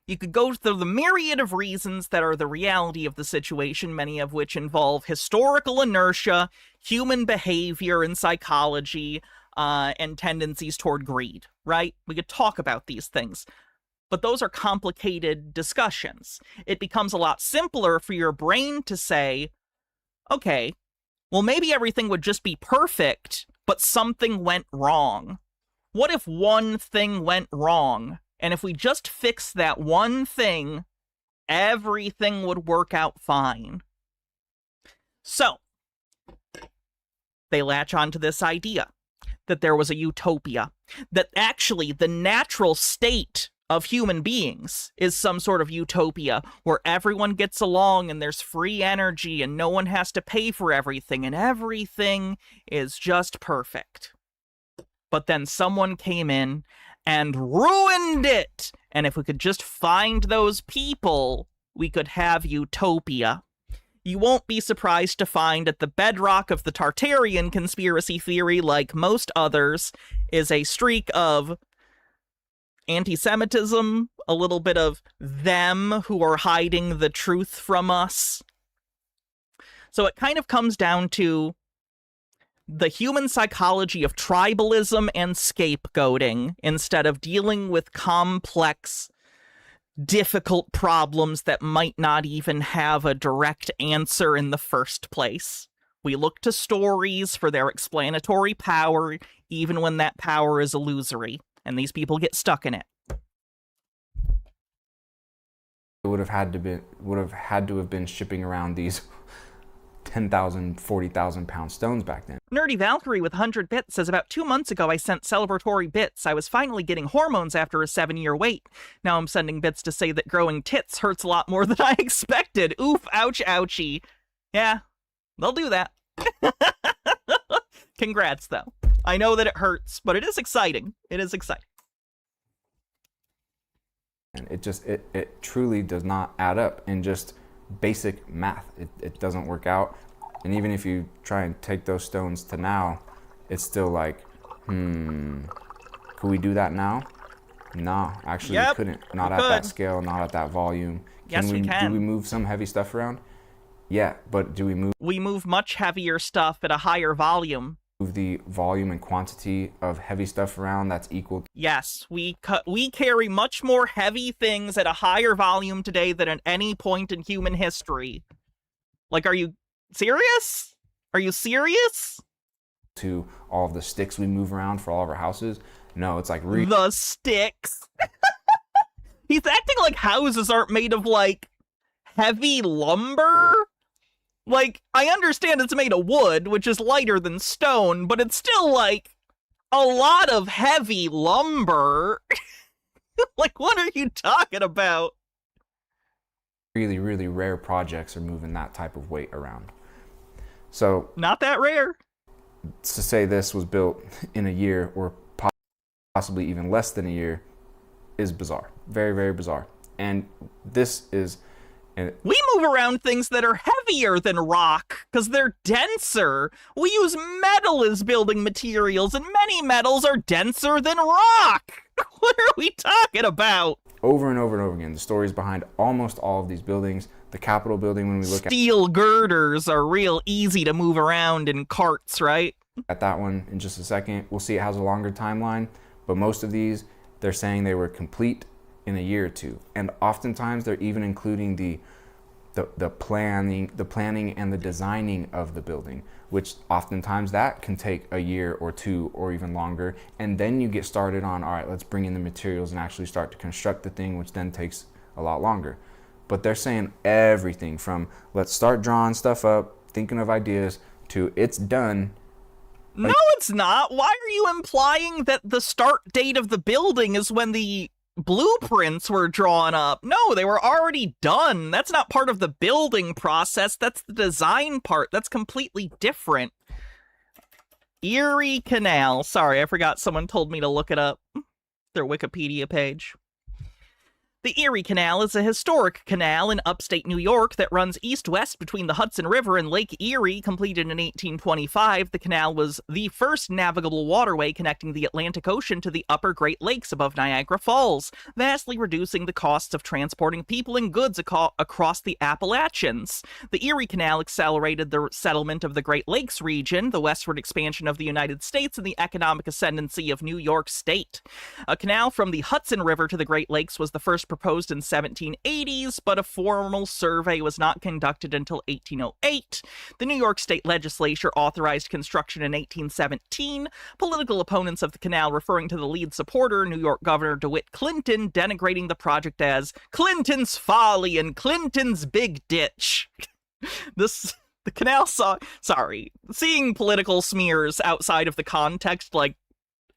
You could go through the myriad of reasons that are the reality of the situation, many of which involve historical inertia, human behavior and psychology, and tendencies toward greed, right? We could talk about these things. But those are complicated discussions. It becomes a lot simpler for your brain to say, okay, well, maybe everything would just be perfect, but something went wrong. What if one thing went wrong? And if we just fix that one thing, everything would work out fine. So, they latch onto this idea that there was a utopia, that actually the natural state of human beings is some sort of utopia where everyone gets along and there's free energy and no one has to pay for everything and everything is just perfect. But then someone came in and ruined it. And if we could just find those people, we could have utopia. You won't be surprised to find at the bedrock of the Tartarian conspiracy theory, like most others, is a streak of anti-Semitism, a little bit of them who are hiding the truth from us. So it kind of comes down to the human psychology of tribalism and scapegoating instead of dealing with complex, difficult problems that might not even have a direct answer in the first place. We look to stories for their explanatory power, even when that power is illusory, and these people get stuck in it. It would have had to have been shipping around these 10,000, 40,000 pound stones back then. Nerdy Valkyrie with 100 bits says, about 2 months ago I sent celebratory bits. I was finally getting hormones after a 7-year wait. Now I'm sending bits to say that growing tits hurts a lot more than I expected. Oof, ouch, ouchie. Yeah, they'll do that. Congrats, though. I know that it hurts, but it is exciting. It is exciting. And it truly does not add up in just basic math. It doesn't work out. And even if you try and take those stones to now, it's still like, could we do that now? No, actually we couldn't. Not at that scale, not at that volume. Yes, we can. Do we move some heavy stuff around? Yeah, but do we move? We move much heavier stuff at a higher volume. The volume and quantity of heavy stuff around that's equal. Yes, we carry much more heavy things at a higher volume today than at any point in human history. Like, are you serious? Are you serious? To all of the sticks we move around for all of our houses. No, it's like the sticks. He's acting like houses aren't made of, like, heavy lumber. Like, I understand it's made of wood, which is lighter than stone, but it's still, like, a lot of heavy lumber. Like, what are you talking about? Really, really rare projects are moving that type of weight around. So, not that rare. To say this was built in a year or possibly even less than a year is bizarre. Very, very bizarre. And this is... We move around things that are heavier than rock, because they're denser. We use metal as building materials, and many metals are denser than rock. What are we talking about? Over and over and over again, the stories behind almost all of these buildings. The Capitol building, when we look at... Steel girders are real easy to move around in carts, right? At that one in just a second. We'll see it has a longer timeline, but most of these, they're saying they were complete in a year or two, and oftentimes they're even including the planning and the designing of the building, which oftentimes that can take a year or two or even longer, and then you get started on, all right, let's bring in the materials and actually start to construct the thing, which then takes a lot longer. But they're saying everything from let's start drawing stuff up, thinking of ideas, to it's done. No, it's not. Why are you implying that the start date of the building is when the blueprints were drawn up? No, they were already done. That's not part of the building process. That's the design part. That's completely different. Erie Canal. Sorry, I forgot someone told me to look it up. Their Wikipedia page. The Erie Canal is a historic canal in upstate New York that runs east-west between the Hudson River and Lake Erie. Completed in 1825, the canal was the first navigable waterway connecting the Atlantic Ocean to the upper Great Lakes above Niagara Falls, vastly reducing the costs of transporting people and goods across the Appalachians. The Erie Canal accelerated the settlement of the Great Lakes region, the westward expansion of the United States, and the economic ascendancy of New York State. A canal from the Hudson River to the Great Lakes was the first proposed in 1780s, but a formal survey was not conducted until 1808. The New York State Legislature authorized construction in 1817. Political opponents of the canal referring to the lead supporter, New York Governor DeWitt Clinton, denigrating the project as Clinton's folly and Clinton's big ditch. The canal seeing political smears outside of the context, like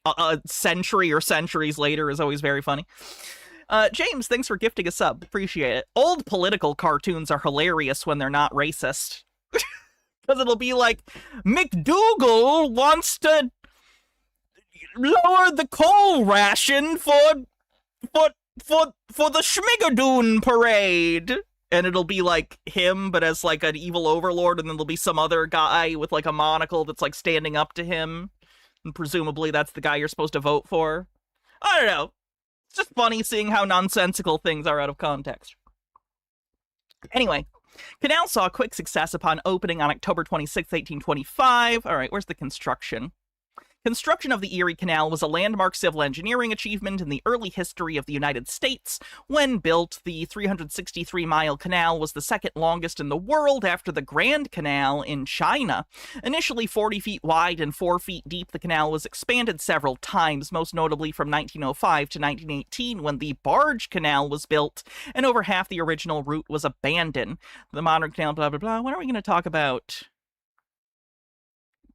a century or centuries later, is always very funny. James, thanks for gifting a sub. Appreciate it. Old political cartoons are hilarious when they're not racist. Because it'll be like, McDougal wants to lower the coal ration for the Schmigadoon parade. And it'll be like him, but as like an evil overlord, and then there'll be some other guy with like a monocle that's like standing up to him. And presumably that's the guy you're supposed to vote for. I don't know. It's just funny seeing how nonsensical things are out of context. Anyway, canal saw quick success upon opening on October 26, 1825. All right, where's the construction? Construction of the Erie Canal was a landmark civil engineering achievement in the early history of the United States. When built, the 363-mile canal was the second longest in the world after the Grand Canal in China. Initially 40 feet wide and 4 feet deep, the canal was expanded several times, most notably from 1905 to 1918 when the Barge Canal was built, and over half the original route was abandoned. The modern canal, blah, blah, blah. When are we going to talk about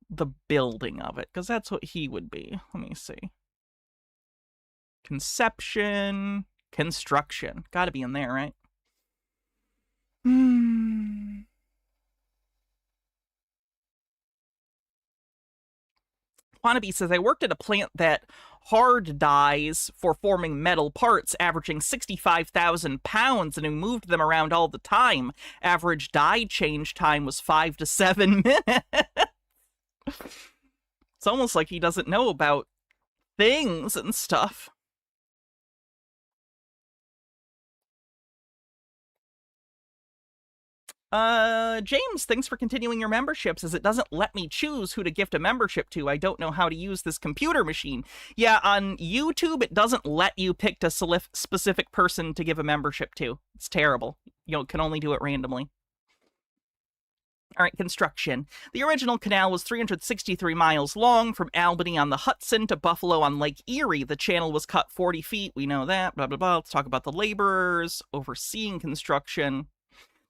the building of it? Because that's what he would be. Let me see. Conception, construction. Got to be in there, right? Wannabe says, I worked at a plant that hard dies for forming metal parts, averaging 65,000 pounds, and who moved them around all the time. Average die change time was 5 to 7 minutes. It's almost like he doesn't know about things and stuff. James, thanks for continuing your memberships, as it doesn't let me choose who to gift a membership to. I don't know how to use this computer machine. Yeah, on YouTube, it doesn't let you pick a specific person to give a membership to. It's terrible. You can only do it randomly. All right, construction. The original canal was 363 miles long from Albany on the Hudson to Buffalo on Lake Erie. The channel was cut 40 feet. We know that. Blah, blah, blah. Let's talk about the laborers overseeing construction.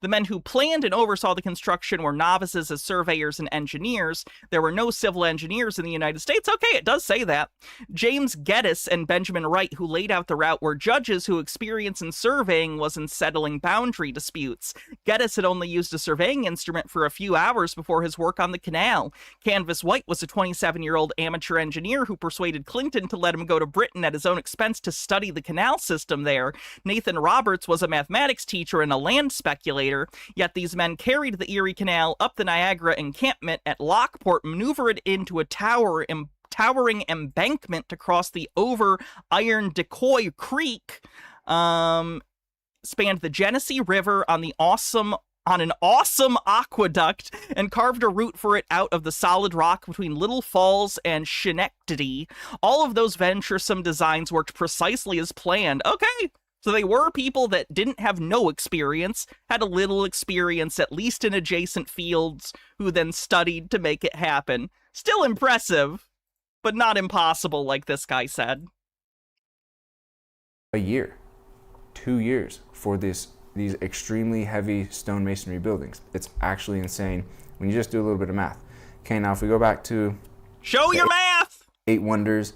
The men who planned and oversaw the construction were novices as surveyors and engineers. There were no civil engineers in the United States. Okay, it does say that. James Geddes and Benjamin Wright, who laid out the route, were judges whose experience in surveying was in settling boundary disputes. Geddes had only used a surveying instrument for a few hours before his work on the canal. Canvas White was a 27-year-old amateur engineer who persuaded Clinton to let him go to Britain at his own expense to study the canal system there. Nathan Roberts was a mathematics teacher and a land speculator. Yet these men carried the Erie Canal up the Niagara encampment at Lockport, maneuvered it into a towering embankment to cross the over Iron Decoy Creek, spanned the Genesee River on an awesome aqueduct, and carved a route for it out of the solid rock between Little Falls and Schenectady. All of those venturesome designs worked precisely as planned. Okay. So they were people that didn't have no experience, had a little experience, at least in adjacent fields, who then studied to make it happen. Still impressive, but not impossible, like this guy said. A year, 2 years for these extremely heavy stone masonry buildings. It's actually insane when you just do a little bit of math. Okay, now if we go back to... Show your math! 8 wonders.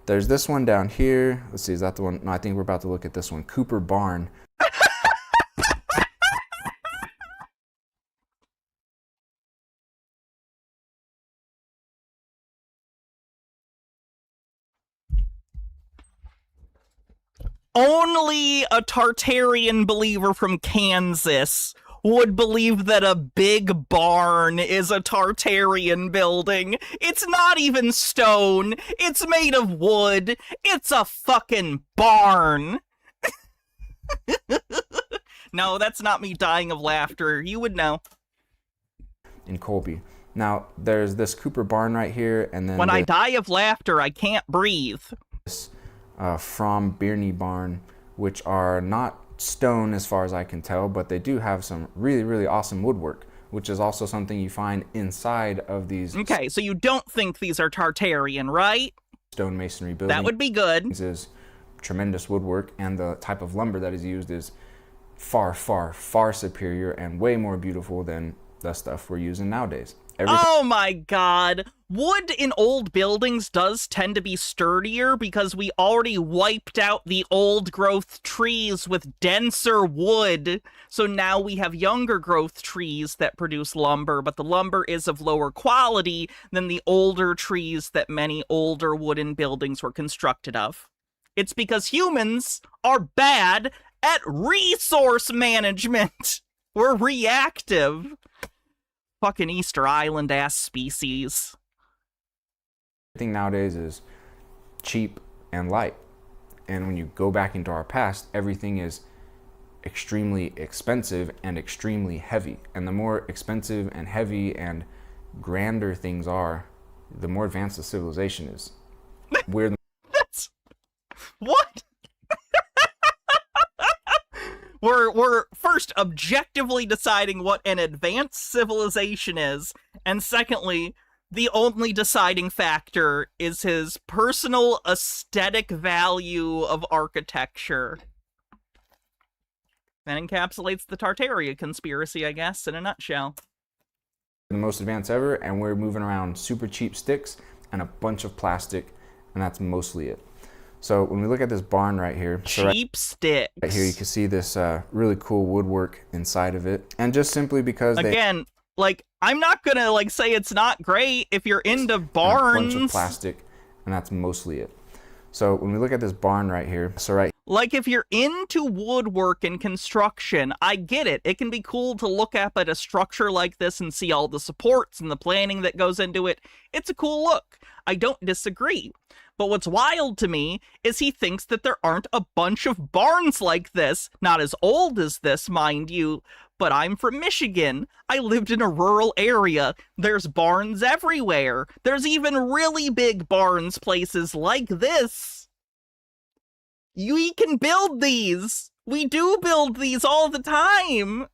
There's this one down here. Let's see, is that the one? No, I think we're about to look at this one. Cooper Barn. Only a Tartarian believer from Kansas would believe that a big barn is a Tartarian building. It's not even stone. It's made of wood. It's a fucking barn. No, that's not me dying of laughter. You would know. In Colby. Now, there's this Cooper Barn right here, and then... When I die of laughter, I can't breathe. This From Birney Barn, which are not stone as far as I can tell, but they do have some really, really awesome woodwork, which is also something you find inside of these... Okay, so you don't think these are Tartarian, right? Stone masonry buildings. That would be good. This is tremendous woodwork, and the type of lumber that is used is far, far, far superior and way more beautiful than the stuff we're using nowadays. Oh my god. Wood in old buildings does tend to be sturdier because we already wiped out the old growth trees with denser wood. So now we have younger growth trees that produce lumber, but the lumber is of lower quality than the older trees that many older wooden buildings were constructed of. It's because humans are bad at resource management. We're reactive. Fucking Easter Island ass species. Everything nowadays is cheap and light. And when you go back into our past, everything is extremely expensive and extremely heavy. And the more expensive and heavy and grander things are, the more advanced the civilization is. We're That's what? We're first objectively deciding what an advanced civilization is, and secondly, the only deciding factor is his personal aesthetic value of architecture. That encapsulates the Tartaria conspiracy, I guess, in a nutshell. the most advanced ever, and we're moving around super cheap sticks and a bunch of plastic, and that's mostly it. So when we look at this barn right here, Cheap sticks. right here you can see this really cool woodwork inside of it, and just simply because Again, like, I'm not gonna like say it's not great if you're into and a barns. bunch of plastic, and that's mostly it. So when we look at this barn right here, Like, if you're into woodwork and construction, I get it. It can be cool to look up at a structure like this and see all the supports and the planning that goes into it. It's a cool look. I don't disagree. But what's wild to me is he thinks that there aren't a bunch of barns like this. Not as old as this, mind you, but I'm from Michigan. I lived in a rural area. There's barns everywhere. There's even really big barns places like this. We can build these. We do build these all the time.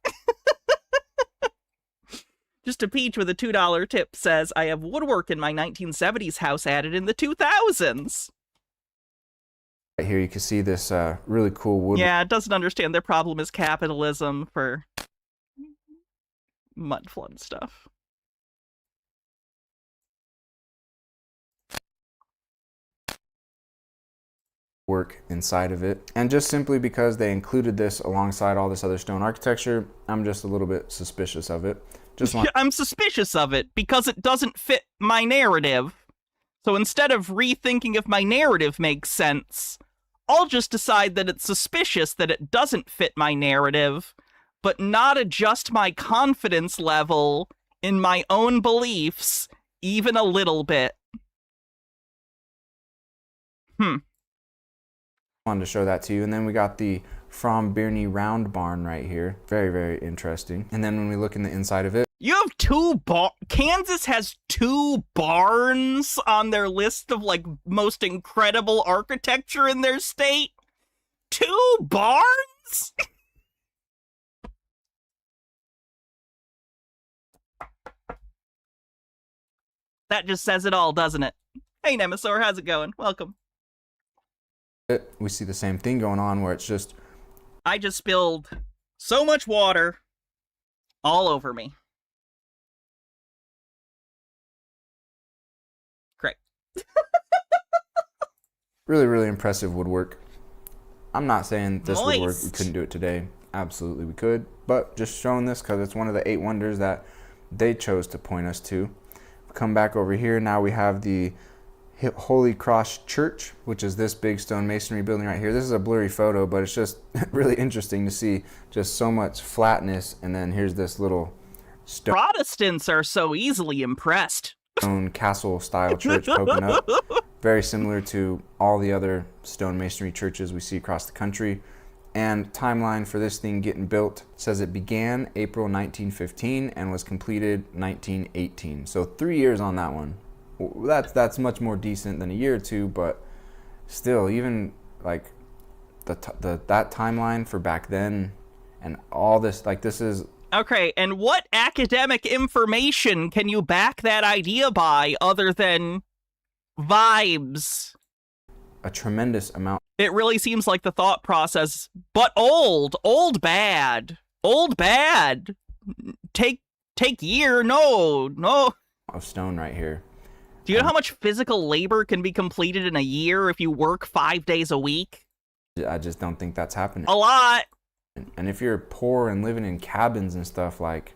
Just a Peach with a $2 tip says, I have woodwork in my 1970s house added in the 2000s. right here you can see this really cool wood. Yeah, it doesn't understand their problem is capitalism for mud flood stuff. Work inside of it, and just simply because they included this alongside all this other stone architecture, I'm just a little bit suspicious of it. Just want I'm suspicious of it because it doesn't fit my narrative. So instead of rethinking if my narrative makes sense, I'll just decide that it's suspicious that it doesn't fit my narrative, but not adjust my confidence level in my own beliefs even a little bit. wanted to show that to you. And then we got the From Birney round barn right here. Very, very interesting. And then when we look in the inside of it, You have Kansas has 2 barns on their list of, like, most incredible architecture in their state? 2 barns? That just says it all, doesn't it? Hey, Nemesaur, how's it going? Welcome. we see the same thing going on where it's just I just spilled so much water all over me. Great. really, really impressive woodwork. I'm not saying this woodwork, we Moist. couldn't do it today. Absolutely we could, but just showing this because it's one of the 8 wonders that they chose to point us to. Come back over here, now we have the Holy Cross Church, which is this big stone masonry building right here. This is a blurry photo, but it's just really interesting to see just so much flatness, and then here's this little Protestants are so easily impressed. stone castle style church poking up. Very similar to all the other stone masonry churches we see across the country. And timeline for this thing getting built says it began April 1915 and was completed 1918. So 3 years on that one. That's much more decent than a year or two, but still, even like that timeline for back then and all this, like, this is Okay, and what academic information can you back that idea by other than vibes? a tremendous amount. It really seems like the thought process, but old bad. Take year, no. Of stone right here. Do you know how much physical labor can be completed in a year if you work 5 days a week? I just don't think that's happening. A lot. And if you're poor and living in cabins and stuff, like,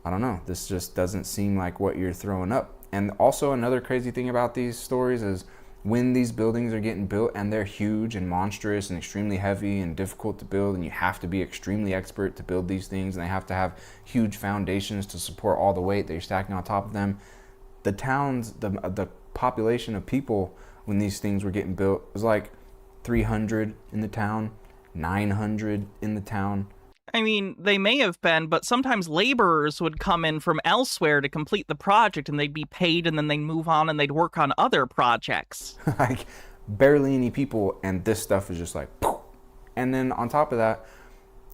I don't know, this just doesn't seem like what you're throwing up. And also another crazy thing about these stories is when these buildings are getting built and they're huge and monstrous and extremely heavy and difficult to build, and you have to be extremely expert to build these things, and they have to have huge foundations to support all the weight that you're stacking on top of them. The towns, the population of people when these things were getting built was like 300 in the town, 900 in the town. I mean, they may have been, but sometimes laborers would come in from elsewhere to complete the project, and they'd be paid, and then they'd move on and they'd work on other projects. Like, barely any people, and this stuff is just like, poof. And then on top of that,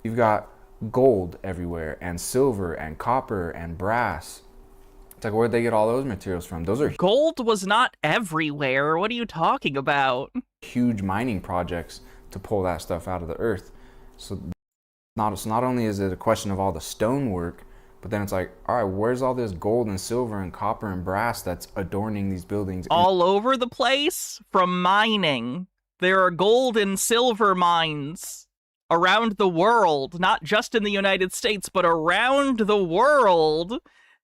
you've got gold everywhere, and silver, and copper, and brass. It's like, where'd they get all those materials from? Those are Gold was not everywhere. What are you talking about? huge mining projects to pull that stuff out of the earth. So not only is it a question of all the stonework, but then it's like, all right, where's all this gold and silver and copper and brass that's adorning these buildings? All over the place from mining. There are gold and silver mines around the world, not just in the United States, but around the world.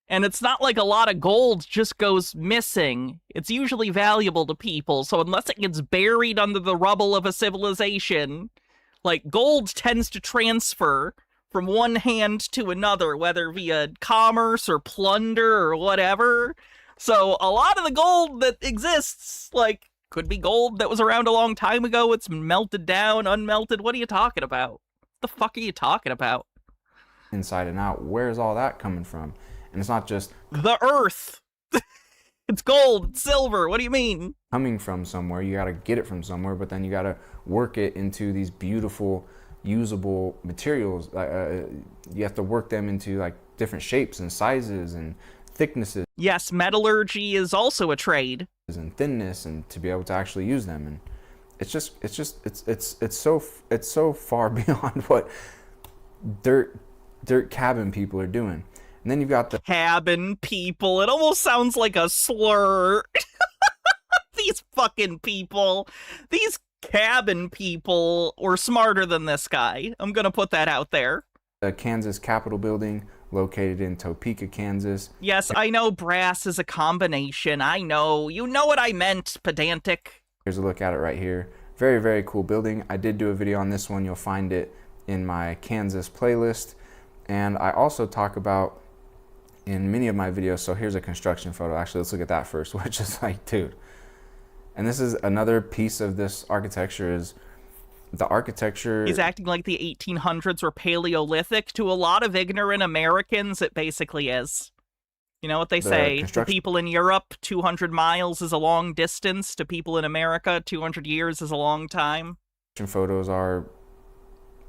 And it's not like a lot of gold just goes missing. It's usually valuable to people, so unless it gets buried under the rubble of a civilization, like, gold tends to transfer from one hand to another, whether via commerce or plunder or whatever. So a lot of the gold that exists, like, could be gold that was around a long time ago. It's melted down, unmelted. What are you talking about? What the fuck are you talking about? Inside and out, where's all that coming from? And it's not just the earth. It's gold, it's silver. What do you mean? Coming from somewhere. You got to get it from somewhere, but then you got to work it into these beautiful, usable materials. You have to work them into like different shapes and sizes and thicknesses. Yes, metallurgy is also a trade. And thinness, and to be able to actually use them. And it's so far beyond what dirt cabin people are doing. And then you've got the cabin people. It almost sounds like a slur. These fucking people. These cabin people were smarter than this guy. I'm gonna put that out there. The Kansas Capitol building, located in Topeka, Kansas. Yes, I know brass is a combination. I know. You know what I meant, pedantic. Here's a look at it right here. Very, very cool building. I did do a video on this one. You'll find it in my Kansas playlist. And I also talk about in many of my videos, so here's a construction photo. Actually, let's look at that first, which is like, dude. And this is another piece of this architecture is the architecture. He's acting like the 1800s were Paleolithic. To a lot of ignorant Americans, it basically is. You know what they say? To people in Europe, 200 miles is a long distance. To people in America, 200 years is a long time. Photos are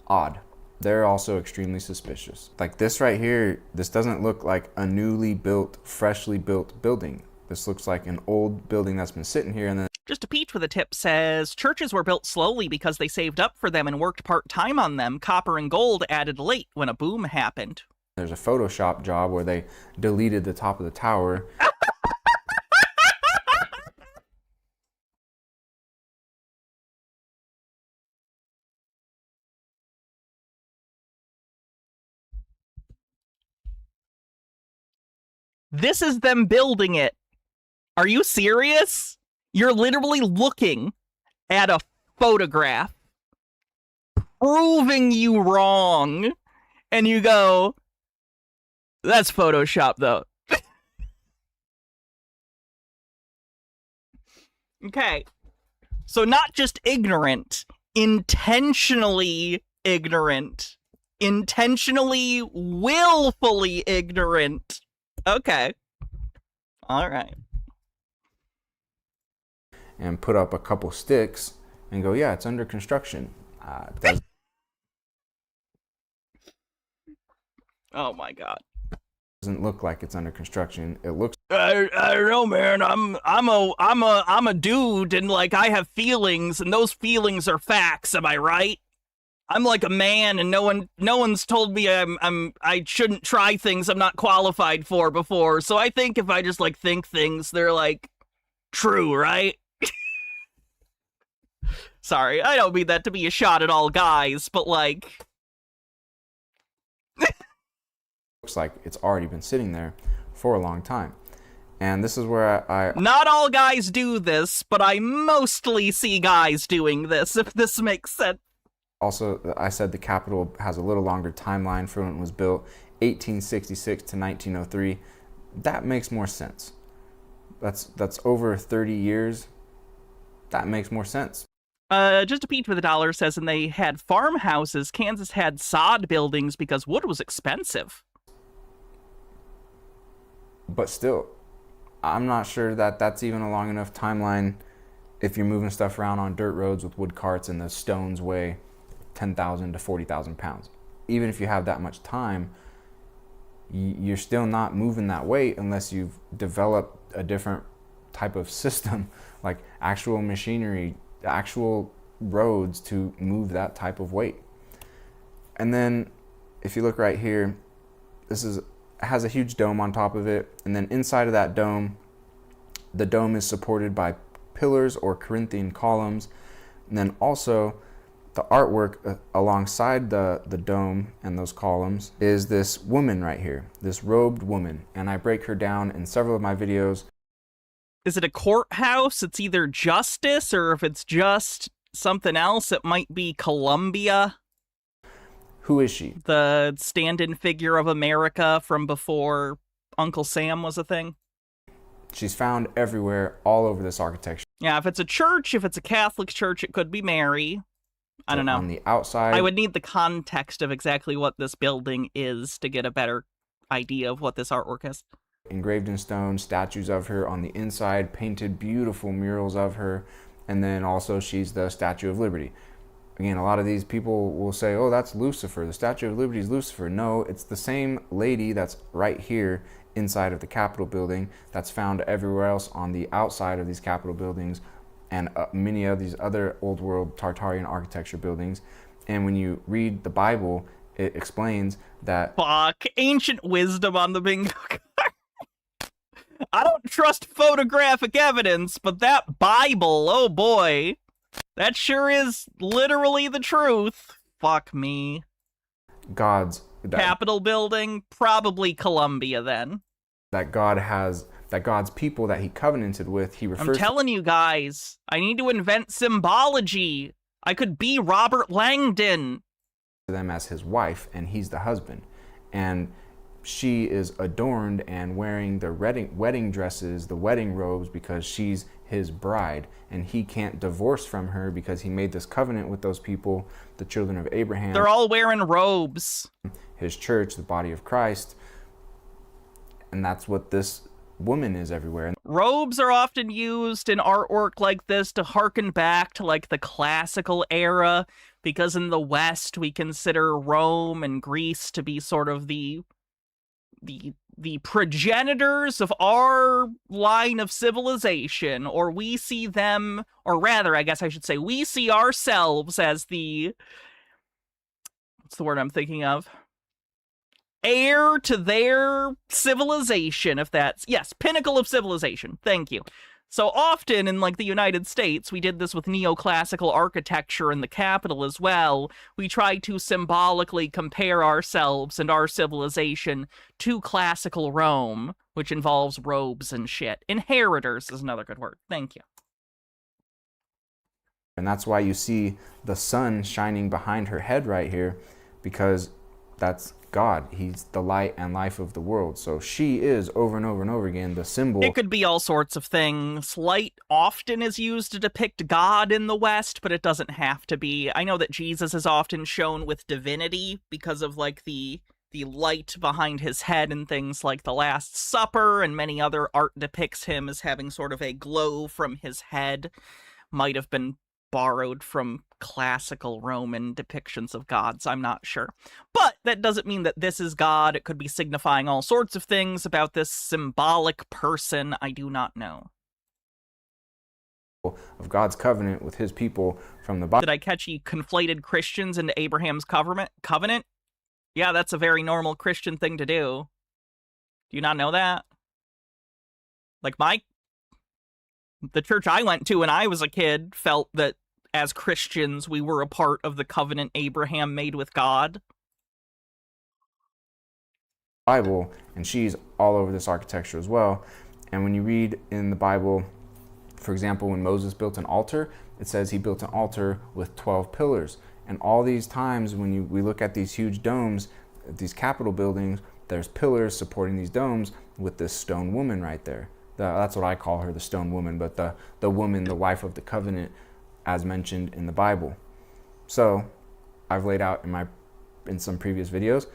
odd. They're also extremely suspicious. Like this right here, this doesn't look like a newly built, freshly built building. This looks like an old building that's been sitting here and then... Just a Peach with a tip says, churches were built slowly because they saved up for them and worked part-time on them. Copper and gold added late when a boom happened. There's a Photoshop job where they deleted the top of the tower. This is them building it. Are you serious? You're literally looking at a photograph proving you wrong, and you go, that's Photoshop, though. Okay. So not just ignorant, intentionally ignorant. Intentionally, willfully ignorant. Okay. All right. And put up a couple sticks and go, yeah, it's under construction. Oh my God. Doesn't look like it's under construction. It looks. I don't know, man. I'm a dude, and like I have feelings, and those feelings are facts. Am I right? I'm like a man, and no one's told me I shouldn't try things I'm not qualified for before. So I think if I just like think things, they're like true, right? Sorry, I don't mean that to be a shot at all guys, but like looks like it's already been sitting there for a long time. And this is where I not all guys do this, but I mostly see guys doing this, if this makes sense. Also, I said the Capitol has a little longer timeline for when it was built, 1866 to 1903. That makes more sense. That's over 30 years. That makes more sense. Just a peach with a dollar says, and they had farmhouses. Kansas had sod buildings because wood was expensive. But still, I'm not sure that that's even a long enough timeline if you're moving stuff around on dirt roads with wood carts and the stones weigh 10,000 to 40,000 pounds. Even if you have that much time, you're still not moving that weight unless you've developed a different type of system, like actual machinery, actual roads to move that type of weight. And then if you look right here, has a huge dome on top of it, and then inside of that dome, the dome is supported by pillars or Corinthian columns. And then also the artwork alongside the dome and those columns is this woman right here, this robed woman, and I break her down in several of my videos. Is it a courthouse? It's either justice, or if it's just something else, it might be Columbia. Who is she? The stand-in figure of America from before Uncle Sam was a thing. She's found everywhere, all over this architecture. Yeah, if it's a church, if it's a Catholic church, it could be Mary. I don't know. On the outside, I would need the context of exactly what this building is to get a better idea of what this artwork is. Engraved in stone, statues of her on the inside, painted beautiful murals of her, and then also she's the Statue of Liberty. Again, a lot of these people will say, oh, that's Lucifer. The Statue of Liberty is Lucifer. No, it's the same lady that's right here inside of the Capitol building that's found everywhere else on the outside of these Capitol buildings and many of these other old world Tartarian architecture buildings. And when you read the Bible, it explains that... Fuck, ancient wisdom on the bingo card. I don't trust photographic evidence, but that Bible, oh boy, that sure is literally the truth. Fuck me. God's Capitol building, probably Columbia then. That God's people that he covenanted with, he refers I'm telling you guys, I need to invent symbology. I could be Robert Langdon. To them as his wife, and he's the husband. And she is adorned and wearing the wedding dresses, the wedding robes, because she's his bride, and he can't divorce from her because he made this covenant with those people, the children of Abraham. They're all wearing robes. His church, the body of Christ. And that's what this woman is everywhere. Robes are often used in artwork like this to harken back to like the classical era, because in the West we consider Rome and Greece to be sort of the progenitors of our line of civilization, or we see them, or rather, I guess I should say, we see ourselves as the, what's the word I'm thinking of? Heir to their civilization, if that's, yes, pinnacle of civilization. Thank you. So often in like the United States, we did this with neoclassical architecture in the Capitol as well. We try to symbolically compare ourselves and our civilization to classical Rome, which involves robes and shit. Inheritors is another good word. Thank you. And that's why you see the sun shining behind her head right here, because that's God. He's the light and life of the world. So she is, over and over and over again, the symbol. It could be all sorts of things. Light often is used to depict God in the West, but it doesn't have to be. I know that Jesus is often shown with divinity because of like the light behind his head and things like the Last Supper, and many other art depicts him as having sort of a glow from his head. Might have been borrowed from classical Roman depictions of gods, I'm not sure. But that doesn't mean that this is God. It could be signifying all sorts of things about this symbolic person. I do not know. Of God's covenant with his people from the Bible. Did I catch he conflated Christians into Abraham's covenant? Yeah, that's a very normal Christian thing to do. Do you not know that? Like the church I went to when I was a kid felt that as Christians, we were a part of the covenant Abraham made with God. Bible, and she's all over this architecture as well. And when you read in the Bible, for example, when Moses built an altar, it says he built an altar with 12 pillars. And all these times when we look at these huge domes, these Capitol buildings, there's pillars supporting these domes with this stone woman right there. That's what I call her, the stone woman, but the woman, the wife of the covenant, as mentioned in the Bible. So I've laid out in some previous videos,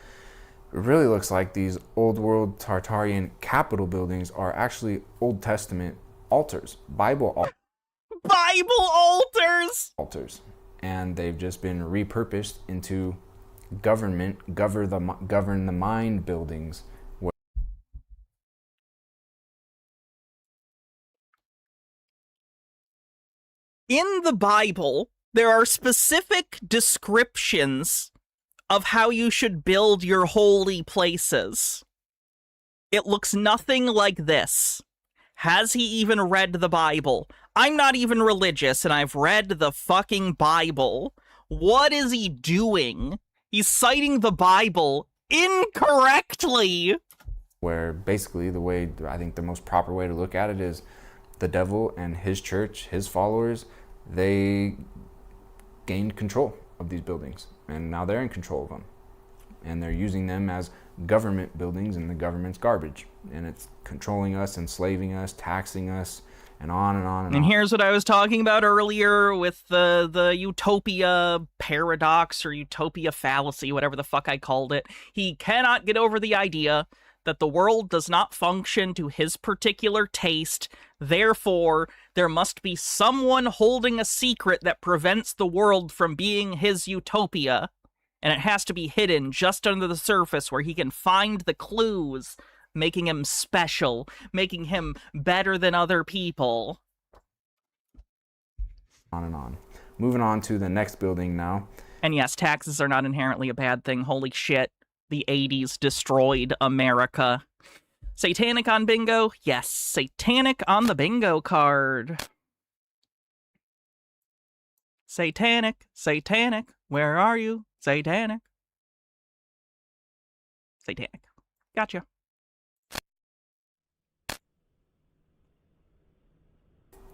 it really looks like these old world Tartarian Capitol buildings are actually Old Testament altars, Bible altars, and they've just been repurposed into govern the mind buildings. In the Bible, there are specific descriptions of how you should build your holy places. It looks nothing like this. Has he even read the Bible? I'm not even religious, and I've read the fucking Bible. What is he doing? He's citing the Bible incorrectly. Where basically the way, I think the most proper way to look at it is the devil and his church, his followers, they gained control of these buildings, and now they're in control of them, and they're using them as government buildings, and the government's garbage, and it's controlling us, enslaving us, taxing us, and on and on and on. And here's what I was talking about earlier with the Utopia paradox or Utopia fallacy, whatever the fuck I called it. He cannot get over the idea that the world does not function to his particular taste. Therefore, there must be someone holding a secret that prevents the world from being his utopia, and it has to be hidden just under the surface where he can find the clues, making him special, making him better than other people. On and on. Moving on to the next building now. And yes, taxes are not inherently a bad thing. Holy shit. The 80s destroyed America. Satanic on bingo? Yes, satanic on the bingo card. Satanic, satanic, where are you? Satanic. Satanic. Gotcha.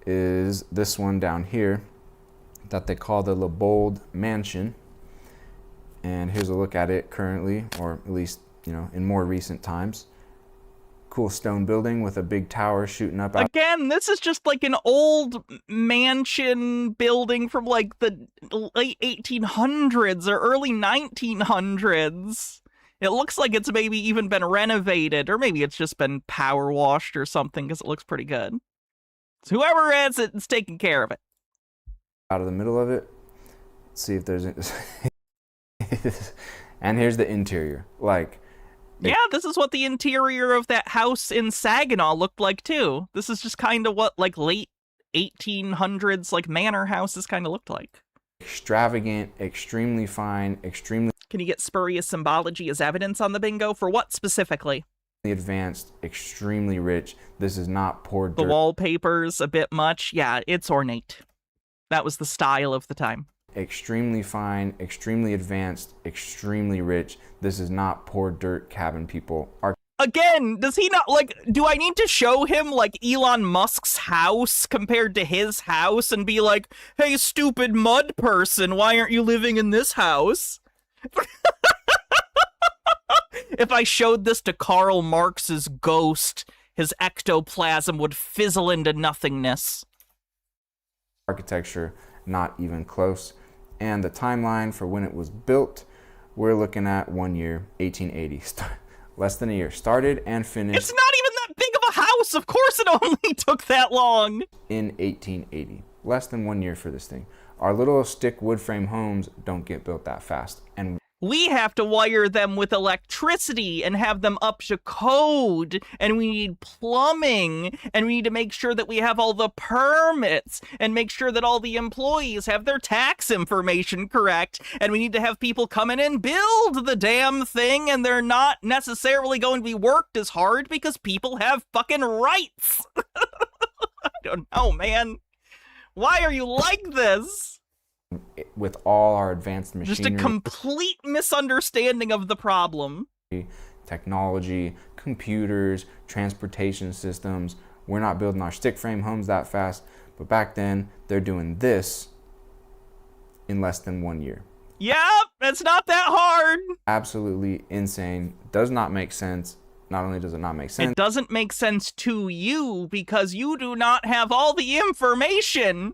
Is this one down here that they call the LeBold Mansion. And here's a look at it currently, or at least, you know, in more recent times. Cool stone building with a big tower shooting up out. Again, this is just like an old mansion building from like the late 1800s or early 1900s. It looks like it's maybe even been renovated, or maybe it's just been power washed or something, because it looks pretty good. So whoever has it is taking care of it. Out of the middle of it. Let's see if there's... And here's the interior. Like... Yeah, this is what the interior of that house in Saginaw looked like, too. This is just kind of what, like, late 1800s, like, manor houses kind of looked like. Extravagant, extremely fine, extremely... Can you get spurious symbology as evidence on the bingo? For what specifically? Advanced, extremely rich. This is not poor dirt. The wallpaper's a bit much. Yeah, it's ornate. That was the style of the time. Extremely fine, extremely advanced, extremely rich. This is not poor dirt cabin people. Again, does he not, like, do I need to show him, like, Elon Musk's house compared to his house and be like, hey, stupid mud person, why aren't you living in this house? If I showed this to Karl Marx's ghost, his ectoplasm would fizzle into nothingness. Architecture, not even close. And the timeline for when it was built, we're looking at 1 year, 1880. Less than a year. Started and finished. It's not even that big of a house! Of course it only took that long! In 1880. Less than 1 year for this thing. Our little stick wood frame homes don't get built that fast. And we have to wire them with electricity and have them up to code, and we need plumbing, and we need to make sure that we have all the permits, and make sure that all the employees have their tax information correct, and we need to have people come in and build the damn thing, and they're not necessarily going to be worked as hard because people have fucking rights. I don't know, man. Why are you like this? With all our advanced machinery, just a complete misunderstanding of the problem. Technology, computers, transportation systems. We're not building our stick frame homes that fast, but back then they're doing this in less than 1 year. Yep, it's not that hard. Absolutely insane. Does not make sense. Not only does it not make sense, it doesn't make sense to you because you do not have all the information.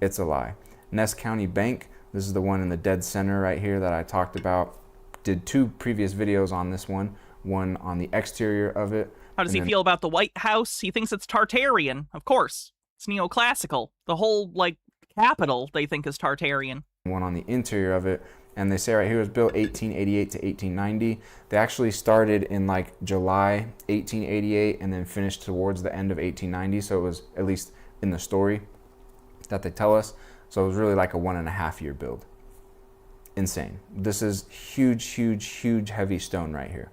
It's a lie. Ness County Bank, this is the one in the dead center right here that I talked about. Did 2 previous videos on this one on the exterior of it. How does he feel about the White House? He thinks it's Tartarian, of course. It's neoclassical. The whole, like, capital they think is Tartarian. One on the interior of it, and they say right here it was built 1888 to 1890. They actually started in like July 1888 and then finished towards the end of 1890, so it was, at least in the story that they tell us, so it was really like a 1.5 year build. Insane. This is huge heavy stone right here.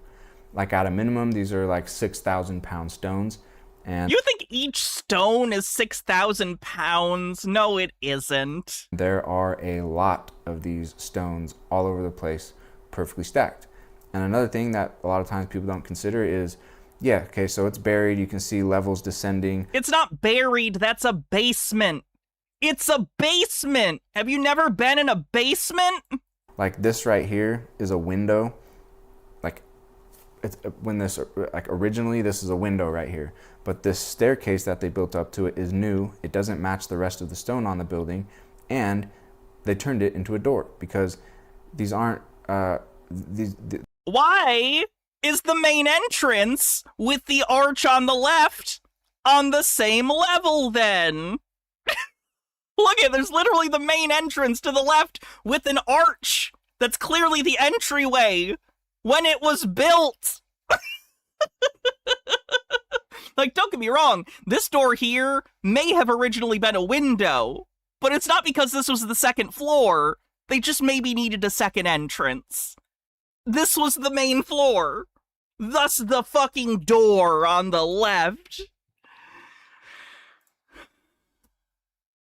Like at a minimum, these are like 6,000 pound stones. And you think each stone is 6,000 pounds? No, it isn't. There are a lot of these stones all over the place, perfectly stacked. And another thing that a lot of times people don't consider is, yeah, okay, so it's buried. You can see levels descending. It's not buried. That's a basement. It's a basement. Have you never been in a basement? Like this right here is a window. Like it's when this, like originally this is a window right here, but this staircase that they built up to it is new. It doesn't match the rest of the stone on the building, and they turned it into a door because these aren't Why is the main entrance with the arch on the left on the same level then? Look at, there's literally the main entrance to the left with an arch that's clearly the entryway when it was built. Like, don't get me wrong, this door here may have originally been a window, but it's not because this was the second floor. They just maybe needed a second entrance. This was the main floor. Thus the fucking door on the left.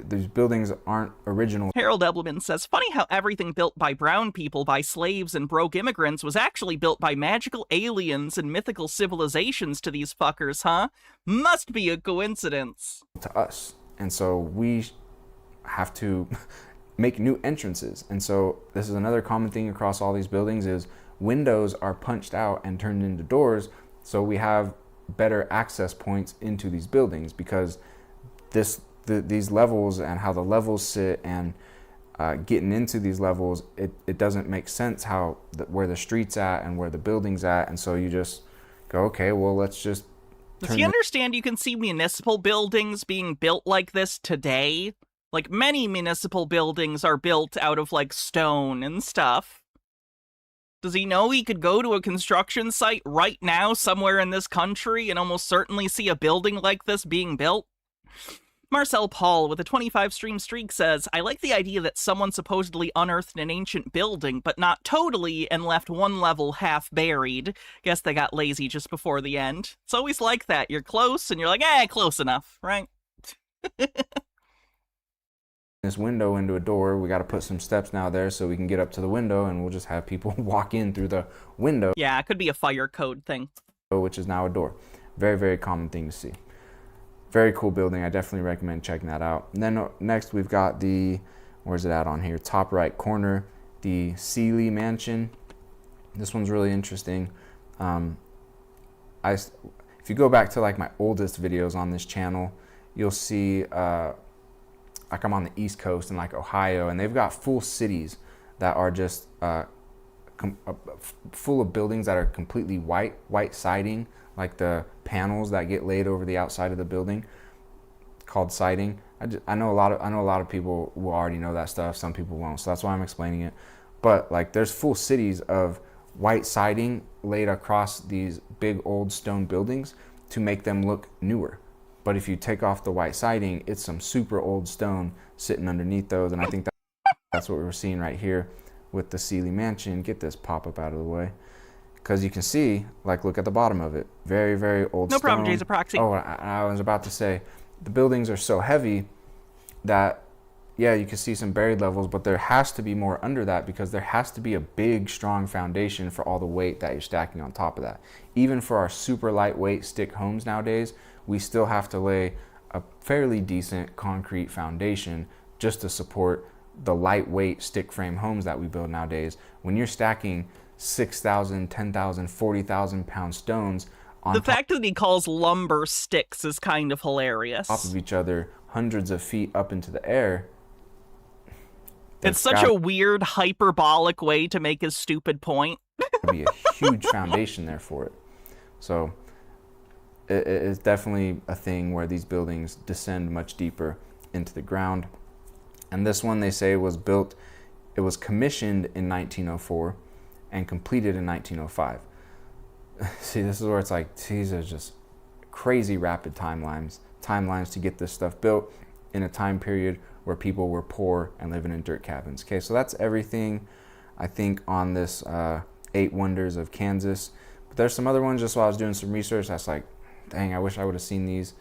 These buildings aren't original. Harold Ebleman says, funny how everything built by brown people, by slaves and broke immigrants was actually built by magical aliens and mythical civilizations to these fuckers, huh? Must be a coincidence. To us. And so we have to make new entrances. And so this is another common thing across all these buildings is windows are punched out and turned into doors, so we have better access points into these buildings because these levels and how the levels sit and getting into these levels, it doesn't make sense how where the street's at and where the building's at, and so you just go, okay, well, let's just Does he understand you can see municipal buildings being built like this today? Like, many municipal buildings are built out of, like, stone and stuff. Does he know he could go to a construction site right now somewhere in this country and almost certainly see a building like this being built? Marcel Paul with a 25 stream streak says, I like the idea that someone supposedly unearthed an ancient building, but not totally, and left one level half buried. Guess they got lazy just before the end. It's always like that. You're close, and you're like, close enough, right? this window into a door. We got to put some steps now there so we can get up to the window, and we'll just have people walk in through the window. Yeah, it could be a fire code thing. Which is now a door. Very, very common thing to see. Very cool building. I definitely recommend checking that out. And then next we've got the, where's it at on here? Top right corner, the Seeley Mansion. This one's really interesting. If you go back to like my oldest videos on this channel, you'll see like I'm on the East Coast in like Ohio, and they've got full cities that are just full of buildings that are completely white siding, like the panels that get laid over the outside of the building, called siding. I know a lot of people will already know that stuff. Some people won't, so that's why I'm explaining it. But like, there's full cities of white siding laid across these big old stone buildings to make them look newer. But if you take off the white siding, it's some super old stone sitting underneath those, and I think that's what we're seeing right here with the Seeley Mansion. Get this pop-up out of the way, because you can see, like, look at the bottom of it. Very, very old stone. No problem, Jay's a proxy. Oh, I was about to say, the buildings are so heavy that, yeah, you can see some buried levels, but there has to be more under that, because there has to be a big, strong foundation for all the weight that you're stacking on top of that. Even for our super lightweight stick homes nowadays, we still have to lay a fairly decent concrete foundation just to support the lightweight stick frame homes that we build nowadays. When you're stacking 6,000, 10,000, 40,000 pound stones on the fact that he calls lumber sticks is kind of hilarious. top of each other, hundreds of feet up into the air, It's such a weird, hyperbolic way to make his stupid point. Be a huge foundation there for it. So it's definitely a thing where these buildings descend much deeper into the ground. And this one, they say, was built, it was commissioned in 1904 and completed in 1905. See, this is where it's like, these are just crazy rapid timelines to get this stuff built in a time period where people were poor and living in dirt cabins. Okay, so that's everything, I think, on this 8 Wonders of Kansas. But there's some other ones, just while I was doing some research, I was like, dang, I wish I would have seen these.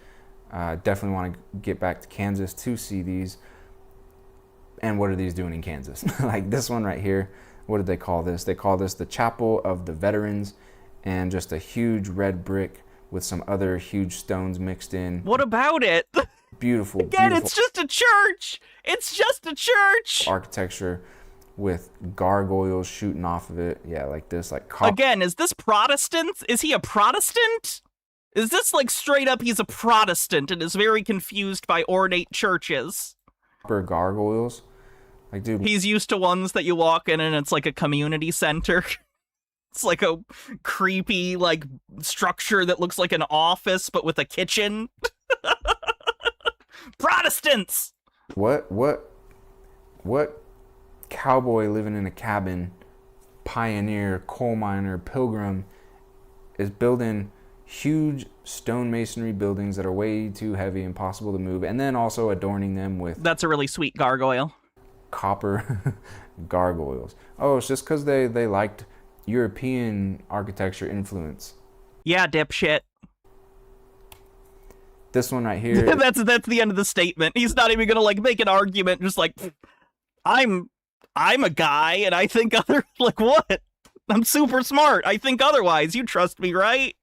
Definitely want to get back to Kansas to see these. And what are these doing in Kansas? Like this one right here, what did they call this? They call this the Chapel of the Veterans, and just a huge red brick with some other huge stones mixed in. What about it? Beautiful. Again, beautiful. it's just a church. It's just a church. Architecture with gargoyles shooting off of it. Yeah, like this, like Again, is this Protestant? Is he a Protestant? Is this like straight up he's a Protestant and is very confused by ornate churches? Gargoyles. Like, dude, he's used to ones that you walk in and it's like a community center. It's like a creepy like structure that looks like an office but with a kitchen. Protestants. What cowboy living in a cabin, pioneer, coal miner, pilgrim is building huge stonemasonry buildings that are way too heavy, impossible to move, and then also adorning them with... That's a really sweet gargoyle. Copper gargoyles. Oh, it's just because they liked European architecture influence. Yeah, dipshit. This one right here... that's the end of the statement. He's not even gonna like make an argument, just like, I'm a guy and I think other... Like, what? I'm super smart. I think otherwise. You trust me, right?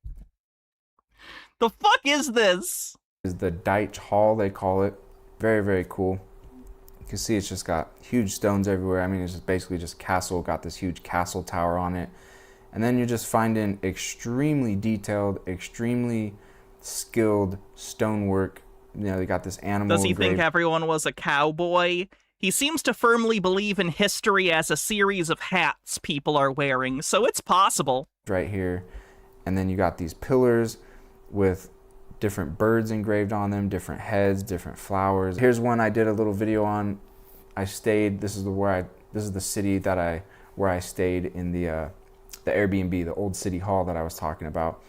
The fuck is this? Is the Deitch Hall, they call it. Very, very cool. You can see it's just got huge stones everywhere. I mean, it's just basically just castle, got this huge castle tower on it. And then you're just finding extremely detailed, extremely skilled stonework. You know, they got this animal. Does he think everyone was a cowboy? He seems to firmly believe in history as a series of hats people are wearing, so it's possible. Right here. And then you got these pillars with different birds engraved on them, different heads, different flowers. Here's one I did a little video on. I stayed, this is the city that where I stayed in the Airbnb, the old city hall that I was talking about.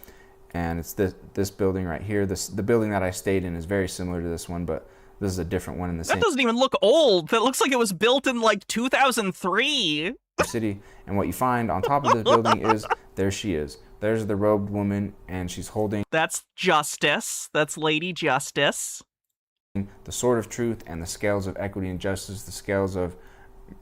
And it's this building right here. The building that I stayed in is very similar to this one, but this is a different one in the same. That doesn't even look old. That looks like it was built in like 2003. City. And what you find on top of this building is, there she is. There's the robed woman, and she's holding... That's Justice. That's Lady Justice. The sword of truth and the scales of equity and justice, the scales of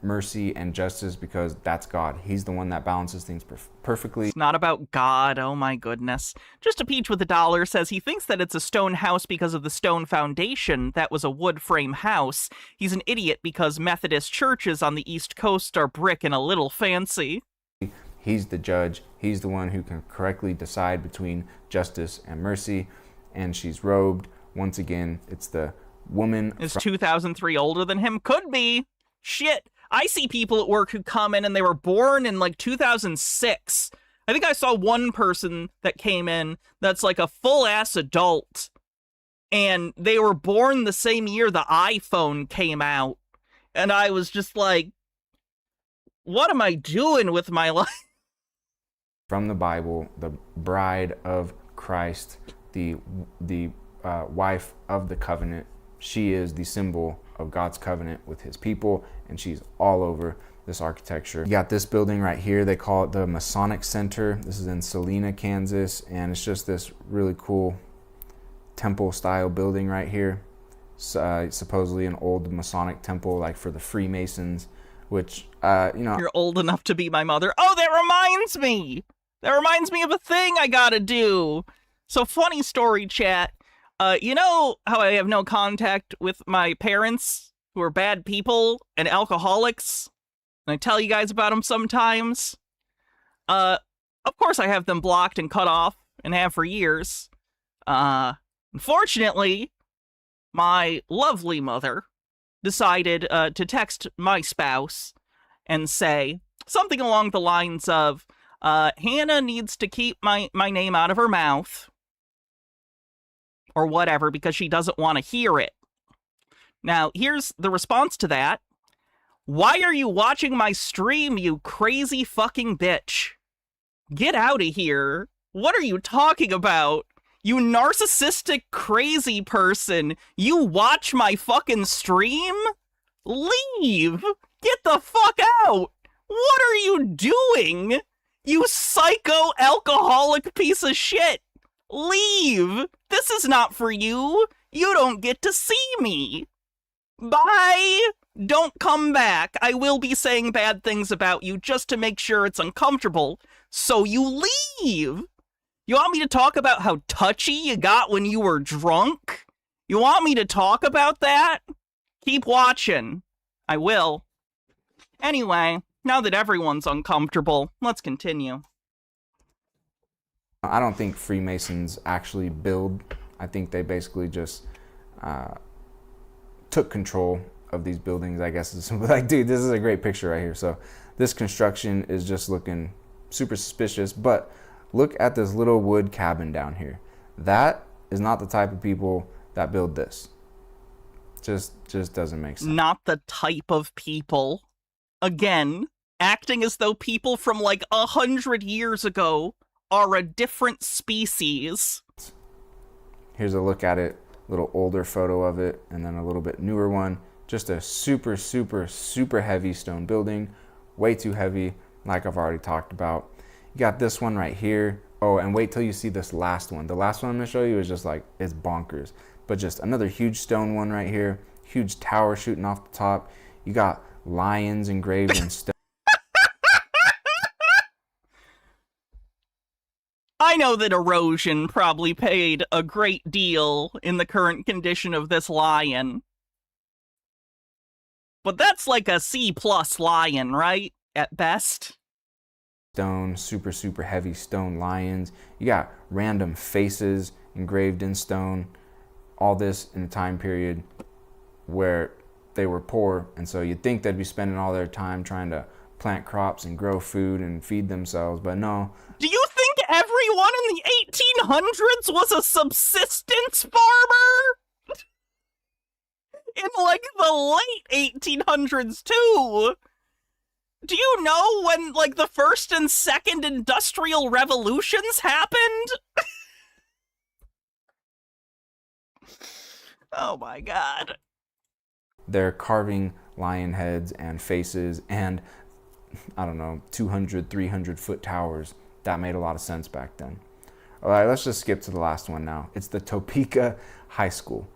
mercy and justice, because that's God. He's the one that balances things perfectly. It's not about God. Oh my goodness. Just a Peach with a dollar says he thinks that it's a stone house because of the stone foundation. That was a wood frame house. He's an idiot because Methodist churches on the East Coast are brick and a little fancy. He's the judge. He's the one who can correctly decide between justice and mercy. And she's robed. Once again, it's the woman. Is 2003 older than him? Could be. Shit. I see people at work who come in and they were born in like 2006. I think I saw one person that came in that's like a full-ass adult. And they were born the same year the iPhone came out. And I was just like, what am I doing with my life? From the Bible, the bride of Christ, the wife of the covenant. She is the symbol of God's covenant with his people, and she's all over this architecture. You got this building right here. They call it the Masonic Center. This is in Salina, Kansas, and it's just this really cool temple-style building right here. Supposedly an old Masonic temple, like for the Freemasons, which, you know... You're old enough to be my mother. Oh, that reminds me! That reminds me of a thing I gotta do. So, funny story, chat. You know how I have no contact with my parents, who are bad people and alcoholics? And I tell you guys about them sometimes? Of course I have them blocked and cut off, and have for years. Unfortunately, my lovely mother decided to text my spouse and say something along the lines of, Hannah needs to keep my name out of her mouth, or whatever, because she doesn't want to hear it. Now, here's the response to that. Why are you watching my stream, you crazy fucking bitch? Get out of here. What are you talking about? You narcissistic crazy person. You watch my fucking stream? Leave! Get the fuck out! What are you doing? You psycho alcoholic piece of shit! Leave! This is not for you! You don't get to see me! Bye! Don't come back. I will be saying bad things about you just to make sure it's uncomfortable, so you leave! You want me to talk about how touchy you got when you were drunk? You want me to talk about that? Keep watching. I will. Anyway, now that everyone's uncomfortable, let's continue. I don't think Freemasons actually build. I think they basically just took control of these buildings, I guess. It's like, dude, this is a great picture right here. So this construction is just looking super suspicious, but look at this little wood cabin down here. That is not the type of people that build this. Just doesn't make sense. Not the type of people. Again, acting as though people from like 100 years ago are a different species. Here's a look at it, a little older photo of it, and then a little bit newer one. Just a super, super, super heavy stone building. Way too heavy, like I've already talked about. You got this one right here. Oh, and wait till you see this last one. The last one I'm gonna show you is just like, it's bonkers. But just another huge stone one right here. Huge tower shooting off the top. You got lions engraved in stone. I know that erosion probably played a great deal in the current condition of this lion. But that's like a C+ lion, right? At best. Stone, super, super heavy stone lions. You got random faces engraved in stone. All this in a time period where they were poor, and so you'd think they'd be spending all their time trying to plant crops and grow food and feed themselves, but no. Do you think everyone in the 1800s was a subsistence farmer? In like the late 1800s too? Do you know when like the first and second industrial revolutions happened? Oh my god. They're carving lion heads and faces and, I don't know, 200, 300 foot towers. That made a lot of sense back then. All right, let's just skip to the last one now. It's the Topeka High School.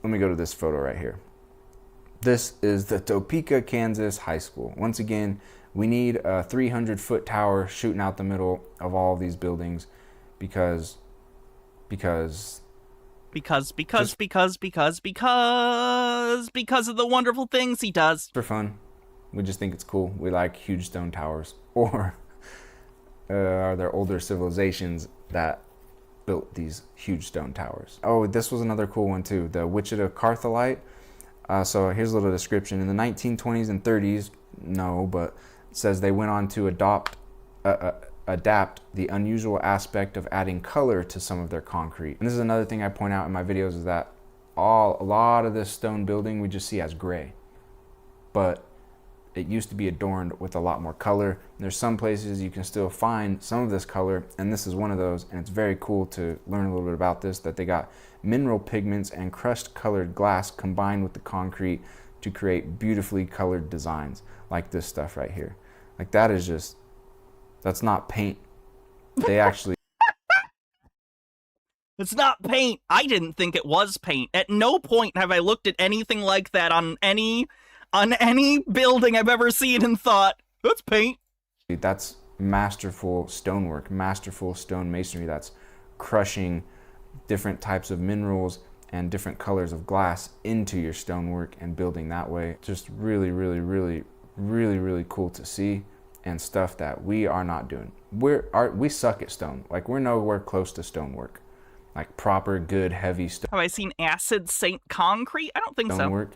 Let me go to this photo right here. This is the Topeka, Kansas High School. Once again, we need a 300 foot tower shooting out the middle of all of these buildings because of the wonderful things he does. For fun. We just think it's cool. We like huge stone towers. Or are there older civilizations that built these huge stone towers? Oh, this was another cool one too. The Wichita Cartholite. So here's a little description. In the 1920s and 30s, no, but it says they went on to adapt the unusual aspect of adding color to some of their concrete. And this is another thing I point out in my videos, is that a lot of this stone building we just see as gray, but it used to be adorned with a lot more color. And there's some places you can still find some of this color, and this is one of those, and it's very cool to learn a little bit about this, that they got mineral pigments and crushed colored glass combined with the concrete to create beautifully colored designs like this stuff right here. Like that is just, that's not paint. They actually It's not paint. I didn't think it was paint. At no point have I looked at anything like that on any building I've ever seen and thought, that's paint. That's masterful stonework, masterful stone masonry. That's crushing different types of minerals and different colors of glass into your stonework and building that way. Just really, really, really, really, really cool to see, and stuff that we are not doing. We suck at stone. Like, we're nowhere close to stonework. Like proper, good, heavy Have I seen acid Saint concrete? I don't think so. stonework.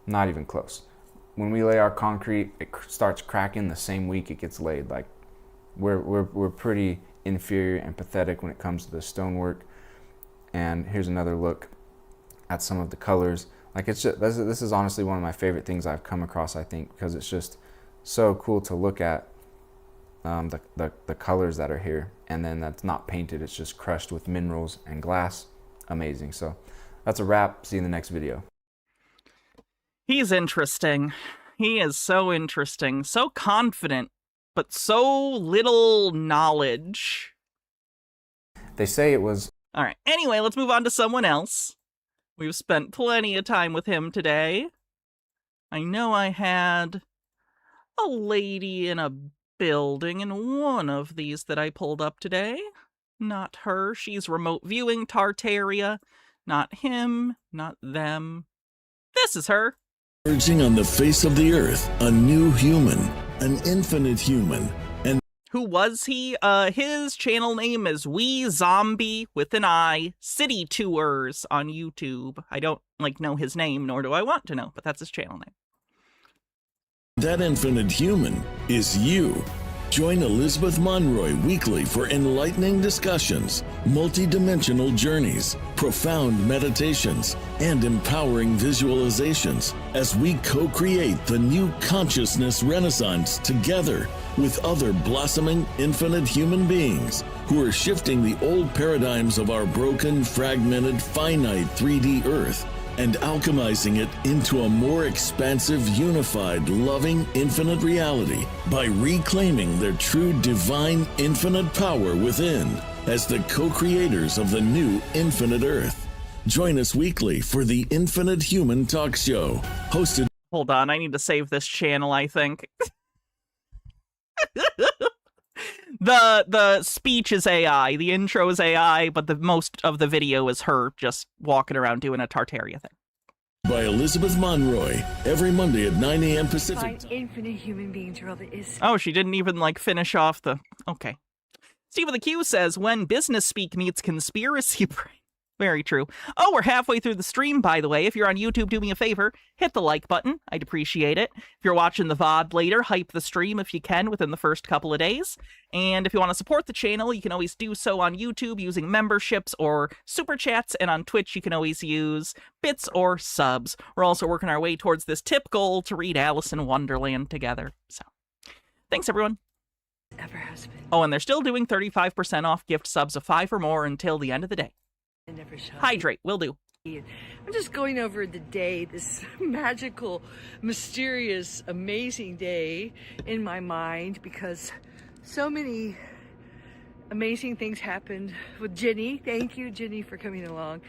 Not even close. When we lay our concrete, it starts cracking the same week it gets laid. Like, we're pretty inferior and pathetic when it comes to the stonework. And here's another look at some of the colors. Like, it's just, this is honestly one of my favorite things I've come across, I think, because it's just so cool to look at the colors that are here. And then that's not painted, it's just crushed with minerals and glass. Amazing. So that's a wrap. See you in the next video. He's interesting. He is so interesting, so confident, but so little knowledge. They say it was... All right, anyway, let's move on to someone else. We've spent plenty of time with him today. I know I had a lady in a building in one of these that I pulled up today. Not her. She's remote viewing Tartaria. Not him. Not them. This is her. Emerging on the face of the earth, a new human, an infinite human, and who was he? His channel name is We Zombie with an I City Tours on YouTube. I don't know his name, nor do I want to know, but that's his channel name. that infinite human is you. Join Elizabeth Monroy weekly for enlightening discussions, multi-dimensional journeys, profound meditations, and empowering visualizations as we co-create the new consciousness renaissance together with other blossoming infinite human beings who are shifting the old paradigms of our broken, fragmented, finite 3D Earth and alchemizing it into a more expansive, unified, loving, infinite reality by reclaiming their true divine infinite power within as the co-creators of the new infinite Earth. Join us weekly for the Infinite Human Talk Show, hosted... Hold on, I need to save this channel, I think. The speech is AI, the intro is AI, but the most of the video is her just walking around doing a Tartaria thing. by Elizabeth Monroy, every Monday at 9 a.m. Pacific. Infinite human beings are all that is. Oh, she didn't even, finish off the... Okay. Steve with the Q says, when business speak meets conspiracy brain. Very true. Oh, we're halfway through the stream, by the way. If you're on YouTube, do me a favor. Hit the like button. I'd appreciate it. If you're watching the VOD later, hype the stream if you can within the first couple of days. And if you want to support the channel, you can always do so on YouTube using memberships or super chats. And on Twitch, you can always use bits or subs. We're also working our way towards this tip goal to read Alice in Wonderland together. So, thanks, everyone. Ever has been. Oh, and they're still doing 35% off gift subs of 5 or more until the end of the day. I never shall. Hydrate, will do. I'm just going over the day, this magical, mysterious, amazing day in my mind because so many amazing things happened with Jenny. Thank you, Jenny, for coming along.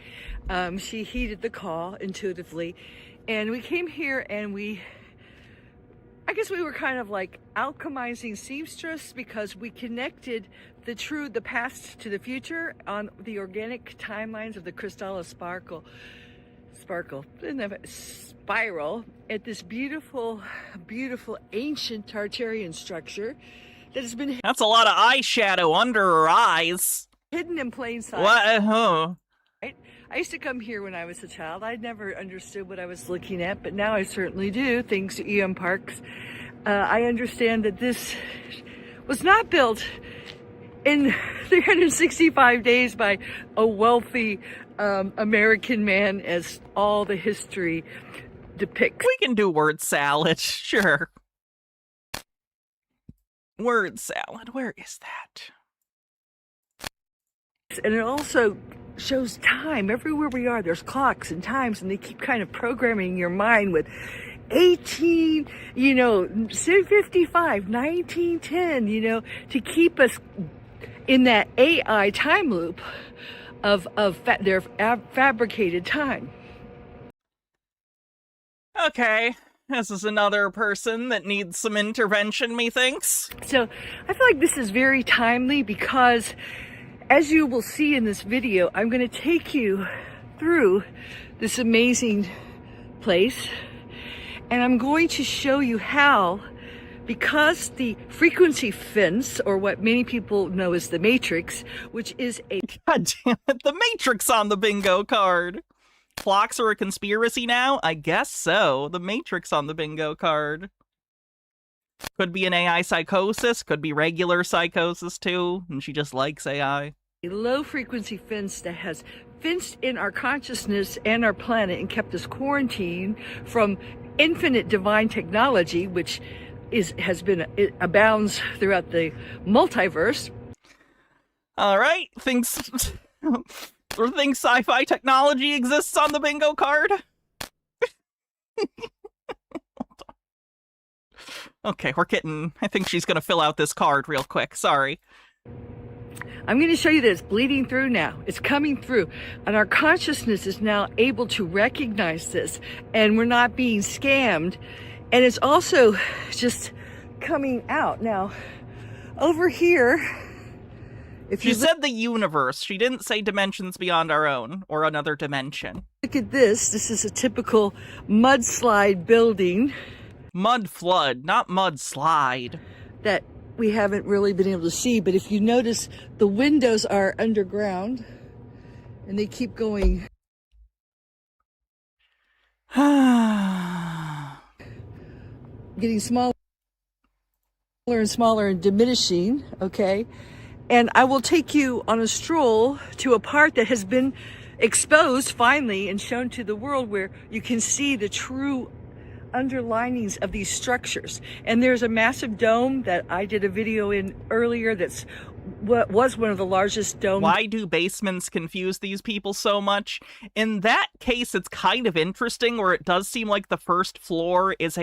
She heeded the call intuitively. And we came here and I guess we were kind of like alchemizing seamstress because we connected the past to the future on the organic timelines of the Crystal Spiral at this beautiful, beautiful ancient Tartarian structure that has been That's a lot of eyeshadow under her eyes. hidden in plain sight. What? Oh. I used to come here when I was a child. I never understood what I was looking at, but now I certainly do, thanks to E.M. Parks. I understand that this was not built in 365 days by a wealthy American man, as all the history depicts. We can do word salad, sure. Word salad, where is that? And it also shows time. Everywhere we are, there's clocks and times, and they keep kind of programming your mind with 755, 1910, to keep us in that AI time loop of their fabricated time. Okay, this is another person that needs some intervention, methinks. So I feel like this is very timely because, as you will see in this video, I'm going to take you through this amazing place, and I'm going to show you how, because the frequency fence, or what many people know as the Matrix, which is a... God damn it, the Matrix on the bingo card. clocks are a conspiracy now? I guess so. The Matrix on the bingo card. Could be an AI psychosis, could be regular psychosis too, and she just likes AI. A low-frequency fence that has fenced in our consciousness and our planet and kept us quarantined from infinite divine technology, which it abounds throughout the multiverse. All right, thinks sci-fi technology exists on the bingo card. Okay, I think she's gonna fill out this card real quick. Sorry. I'm going to show you that it's bleeding through now. It's coming through. And our consciousness is now able to recognize this. And we're not being scammed. And it's also just coming out. Now, over here, if you She said the universe. She didn't say dimensions beyond our own or another dimension. look at this, this is a typical mudslide building Mud flood, not mudslide. that we haven't really been able to see. But if you notice, the windows are underground and they keep going. Getting smaller and smaller and diminishing, okay? And I will take you on a stroll to a part that has been exposed finally and shown to the world, where you can see the true underlinings of these structures. And there's a massive dome that I did a video in earlier that's what was one of the largest domes. Why do basements confuse these people so much? In that case, it's kind of interesting, where it does seem like the first floor is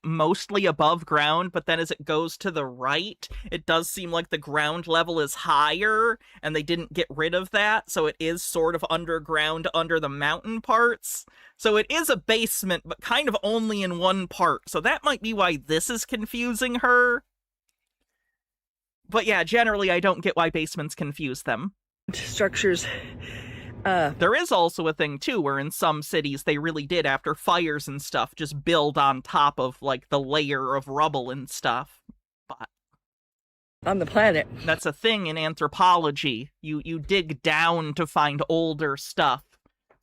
mostly above ground, but then as it goes to the right, it does seem like the ground level is higher, and they didn't get rid of that, so it is sort of underground under the mountain parts. So it is a basement, but kind of only in one part. So that might be why this is confusing her. But yeah, generally I don't get why basements confuse them. Structures. There is also a thing, too, where in some cities they really did, after fires and stuff, just build on top of, the layer of rubble and stuff. But On the planet. that's a thing in anthropology. You dig down to find older stuff.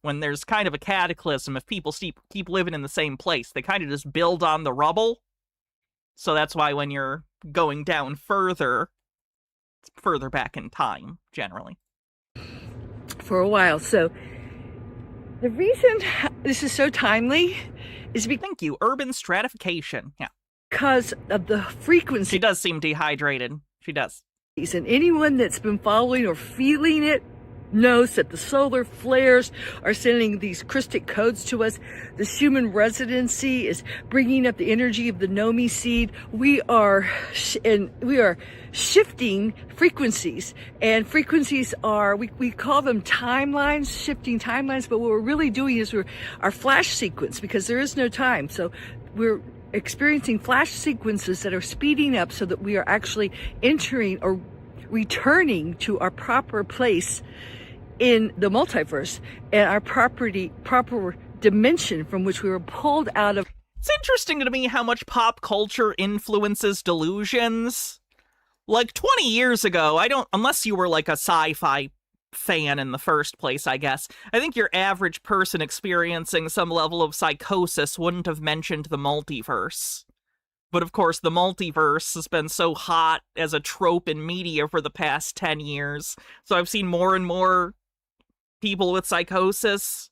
When there's kind of a cataclysm, if people keep living in the same place, they kind of just build on the rubble. So that's why when you're going down further, it's further back in time, generally. For a while. So the reason this is so timely is Thank you. Urban stratification. Yeah. because of the frequency. She does seem dehydrated. She does. And anyone that's been following or feeling it knows that the solar flares are sending these crystic codes to us. The human residency is bringing up the energy of the Nomi seed. We are shifting frequencies, and frequencies are, we call them timelines, shifting timelines, but what we're really doing is our flash sequence, because there is no time. So we're experiencing flash sequences that are speeding up so that we are actually entering or returning to our proper place in the multiverse and our proper dimension from which we were pulled out of. It's interesting to me how much pop culture influences delusions. 20 years ago, unless you were a sci-fi fan in the first place, I guess, I think your average person experiencing some level of psychosis wouldn't have mentioned the multiverse. But of course, the multiverse has been so hot as a trope in media for the past 10 years. So I've seen more and more people with psychosis,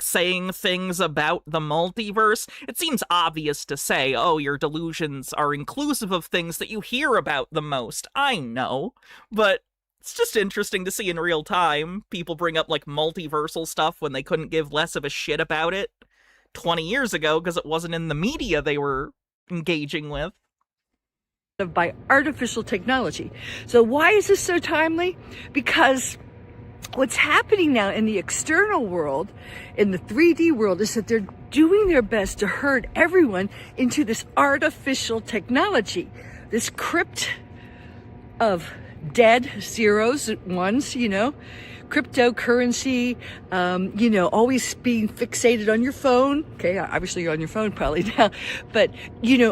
saying things about the multiverse. It seems obvious to say, oh, your delusions are inclusive of things that you hear about the most. I know, but it's just interesting to see in real time people bring up, multiversal stuff when they couldn't give less of a shit about it 20 years ago because it wasn't in the media they were engaging with. By artificial technology. So why is this so timely? Because what's happening now in the external world, in the 3D world, is that they're doing their best to herd everyone into this artificial technology, this crypt of dead zeros, ones, cryptocurrency, always being fixated on your phone. Okay, obviously you're on your phone probably now, but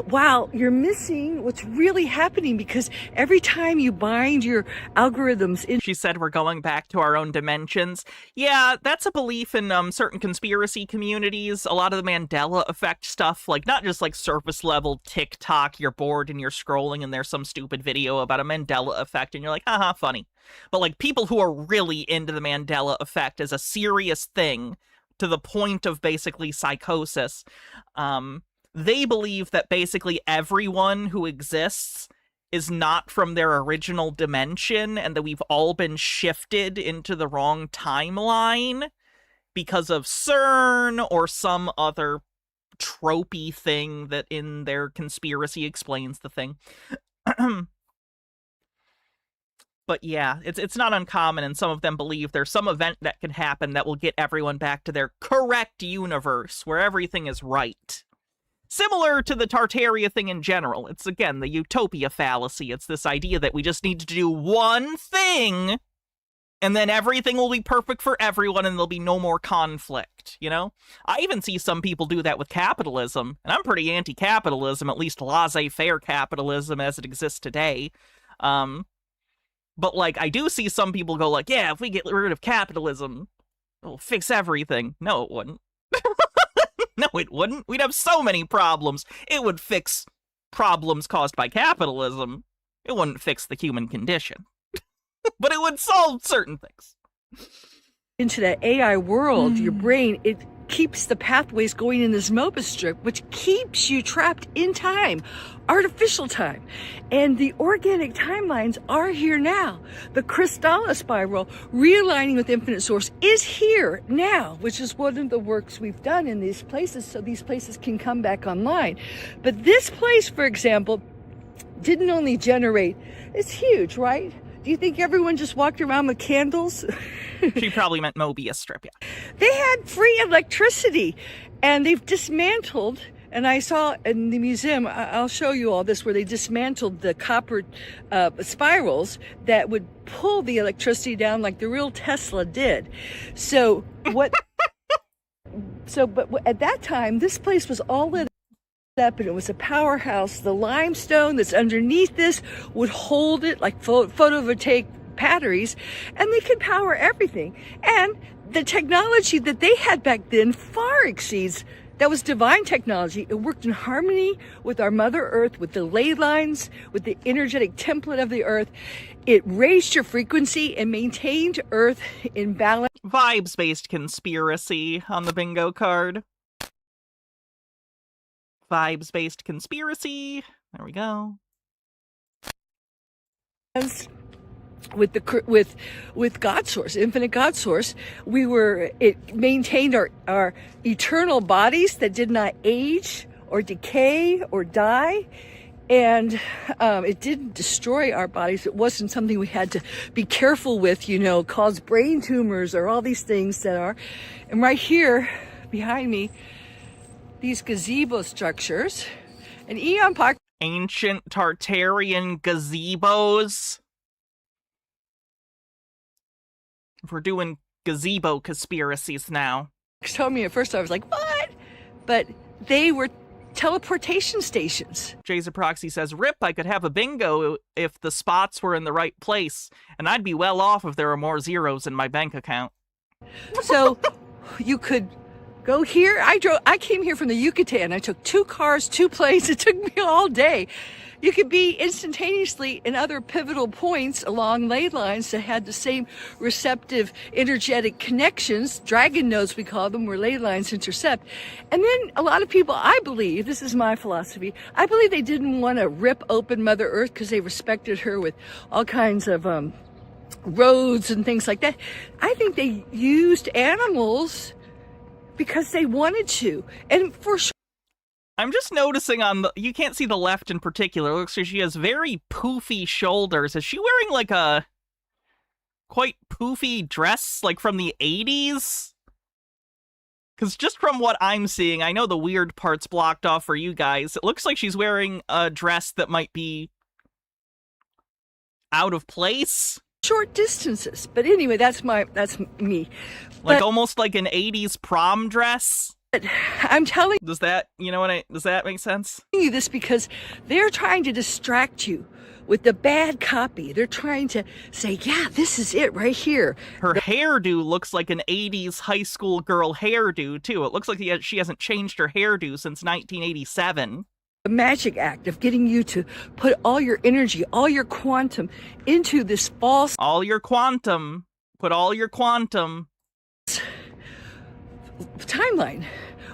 wow, you're missing what's really happening, because every time you bind your algorithms in. She said we're going back to our own dimensions. Yeah, that's a belief in certain conspiracy communities. A lot of the Mandela effect stuff, like not just like surface level TikTok, you're bored and you're scrolling and there's some stupid video about a Mandela effect and you're like, haha, funny. But like people who are really into the Mandela effect as a serious thing to the point of basically psychosis, they believe that basically everyone who exists is not from their original dimension and that we've all been shifted into the wrong timeline because of CERN or some other tropey thing that in their conspiracy explains the thing. But yeah, it's not uncommon, and some of them believe there's some event that can happen that will get everyone back to their correct universe, where everything is right. Similar to the Tartaria thing in general. It's, again, the Utopia fallacy. It's this idea that we just need to do one thing, and then everything will be perfect for everyone, and there'll be no more conflict, you know? I even see some people do that with capitalism, and I'm pretty anti-capitalism, at least laissez-faire capitalism as it exists today. But, like, I do see some people go like, yeah, if we get rid of capitalism, it'll fix everything. No, it wouldn't. No, it wouldn't. We'd have so many problems. It would fix problems caused by capitalism. It wouldn't fix the human condition. But it would solve certain things. Into that AI world, your brain, it keeps the pathways going in this Mobius strip, which keeps you trapped in time, artificial time. And the organic timelines are here now. The Kristalla spiral, realigning with infinite source, is here now, which is one of the works we've done in these places, so these places can come back online. But this place, for example, didn't only generate, it's huge, right? Do you think everyone just walked around with candles? She probably meant Mobius strip, yeah. They had free electricity, and they've dismantled, and I saw in the museum, I'll show you all this, where they dismantled the copper spirals that would pull the electricity down like the real Tesla did. So what? But at that time, this place was all lit up, and it was a powerhouse. The limestone that's underneath this would hold it like photovoltaic batteries, and they could power everything. And the technology that they had back then far exceeds, that was divine technology. It worked in harmony with our Mother Earth, with the ley lines, with the energetic template of the Earth. It raised your frequency and maintained Earth in balance. Vibes-based conspiracy on the bingo card. Vibes-based conspiracy. There we go. With God source, infinite God source, it maintained our eternal bodies that did not age or decay or die. And it didn't destroy our bodies. It wasn't something we had to be careful with, cause brain tumors or all these things that are. And right here behind me, these gazebo structures, and Eon Park. Ancient Tartarian gazebos. We're doing gazebo conspiracies now. Told me at first, I was like, what? But they were teleportation stations. Jason Proxy says, rip, I could have a bingo if the spots were in the right place, and I'd be well off if there were more zeros in my bank account. So you could go here. I came here from the Yucatan. I took 2 cars, 2 planes. It took me all day. You could be instantaneously in other pivotal points along ley lines that had the same receptive energetic connections, dragon nodes we call them, where ley lines intercept. And then a lot of people, I believe, this is my philosophy, I believe they didn't want to rip open Mother Earth because they respected her with all kinds of roads and things like that. I think they used animals because they wanted to. And for sure, I'm just noticing you can't see the left in particular. It looks like she has very poofy shoulders. Is she wearing like a quite poofy dress, like from the 80s? Because just from what I'm seeing, I know the weird part's blocked off for you guys. It looks like she's wearing a dress that might be out of place. short distances. But anyway, that's me. Like But almost like an 80s prom dress? I'm telling Does that, does that make sense? you this because they're trying to distract you with the bad copy. They're trying to say, yeah, this is it right here. Her hairdo looks like an 80s high school girl hairdo, too. It looks like she hasn't changed her hairdo since 1987. The magic act of getting you to put all your energy, all your quantum into this false All your quantum. Put all your quantum. timeline,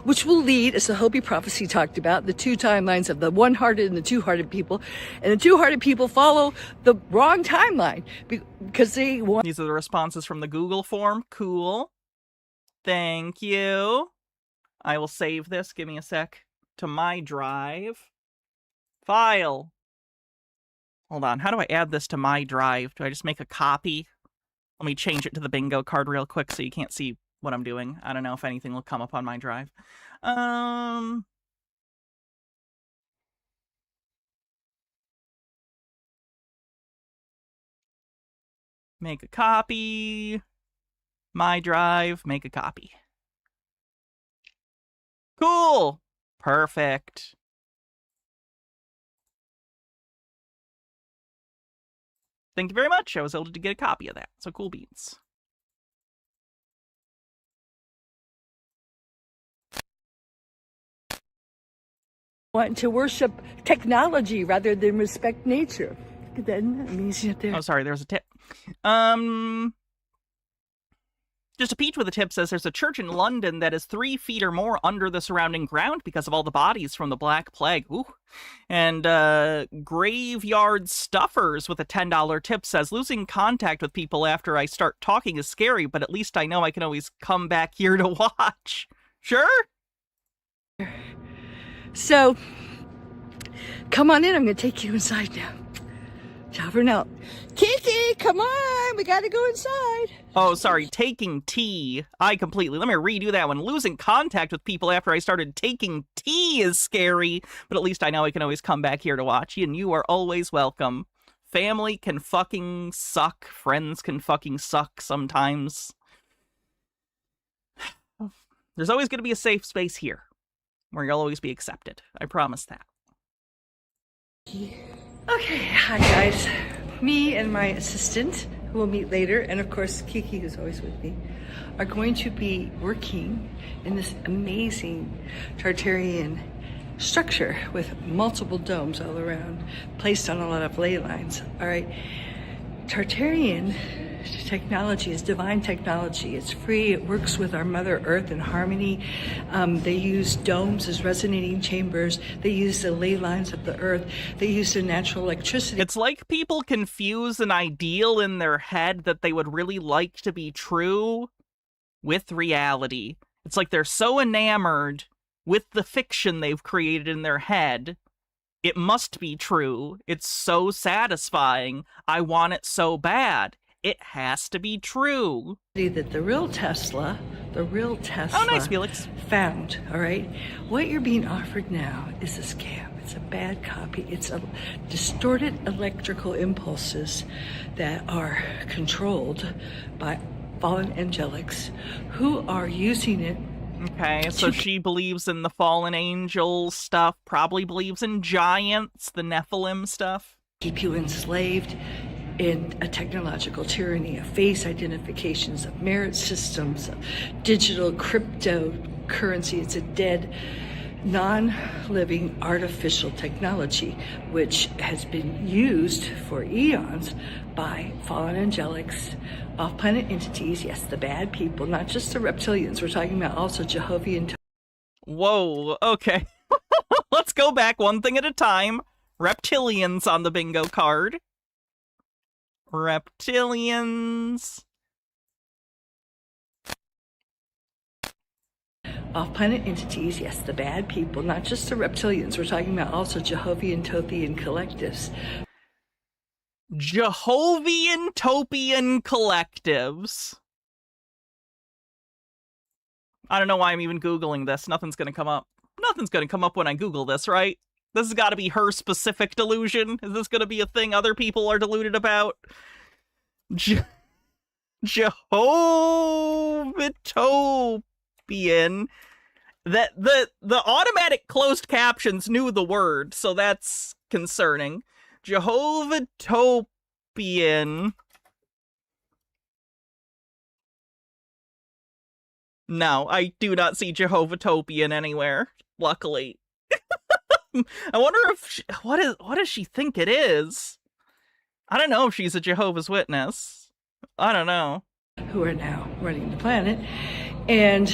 which will lead, as the Hopi prophecy talked about, the two timelines of the one-hearted and the two-hearted people. And the two-hearted people follow the wrong timeline because they want... These are the responses from the Google form. Cool. Thank you. I will save this. Give me a sec. To my drive. File. Hold on. How do I add this to my drive? Do I just make a copy? Let me change it to the bingo card real quick so you can't see what I'm doing. I don't know if anything will come up on my drive. Make a copy. My drive. Make a copy. Cool. Perfect. Thank you very much. I was able to get a copy of that. So cool beans. want to worship technology rather than respect nature. Look at that, isn't that amazing up there? Oh, sorry, there's a tip. Just a peach with a tip says there's a church in London that is 3 feet or more under the surrounding ground because of all the bodies from the Black Plague. Ooh. And Graveyard Stuffers with a $10 tip says losing contact with people after I start talking is scary, but at least I know I can always come back here to watch. Sure? So, come on in. I'm going to take you inside now. Ciao for now. Kiki, come on. We got to go inside. Oh, sorry. Taking tea. Let me redo that one. Losing contact with people after I started taking tea is scary, but at least I know I can always come back here to watch you, and you are always welcome. Family can fucking suck. Friends can fucking suck sometimes. There's always going to be a safe space here, where you'll always be accepted. I promise that. Okay, hi guys. Me and my assistant, who we'll meet later, and of course Kiki, who's always with me, are going to be working in this amazing Tartarian structure with multiple domes all around, placed on a lot of ley lines. All right, Tartarian technology is divine technology. It's free. It works with our Mother Earth in harmony. They use domes as resonating chambers. They use the ley lines of the earth. They use the natural electricity. It's like people confuse an ideal in their head that they would really like to be true with reality. It's like they're so enamored with the fiction they've created in their head. It must be true. It's so satisfying. I want it so bad. It has to be true. That the real Tesla Oh, nice, Felix. found, all right? What you're being offered now is a scam. It's a bad copy. It's a distorted electrical impulses that are controlled by fallen angelics who are using it. Okay, so she believes in the fallen angel stuff, probably believes in giants, the Nephilim stuff. Keep you enslaved in a technological tyranny of face identifications, of merit systems, of digital cryptocurrency. It's a dead, non-living artificial technology, which has been used for eons by fallen angelics, off-planet entities, yes, the bad people, not just the reptilians. We're talking about also Jehovah. Whoa, okay. Let's go back one thing at a time. Reptilians on the bingo card. Reptilians. Off-planet entities, yes, the bad people, not just the reptilians. We're talking about also Jehovian, Topian collectives. Jehovian Topian collectives. I don't know why I'm even Googling this. Nothing's gonna come up. Nothing's gonna come up when I Google this, right? This has gotta be her specific delusion. Is this gonna be a thing other people are deluded about? Jehovatopian. That the automatic closed captions knew the word, so that's concerning. Jehovatopian. No, I do not see Jehovatopian anywhere, luckily. I wonder if what does she think it is? I don't know if she's a Jehovah's Witness. I don't know. Who are now running the planet and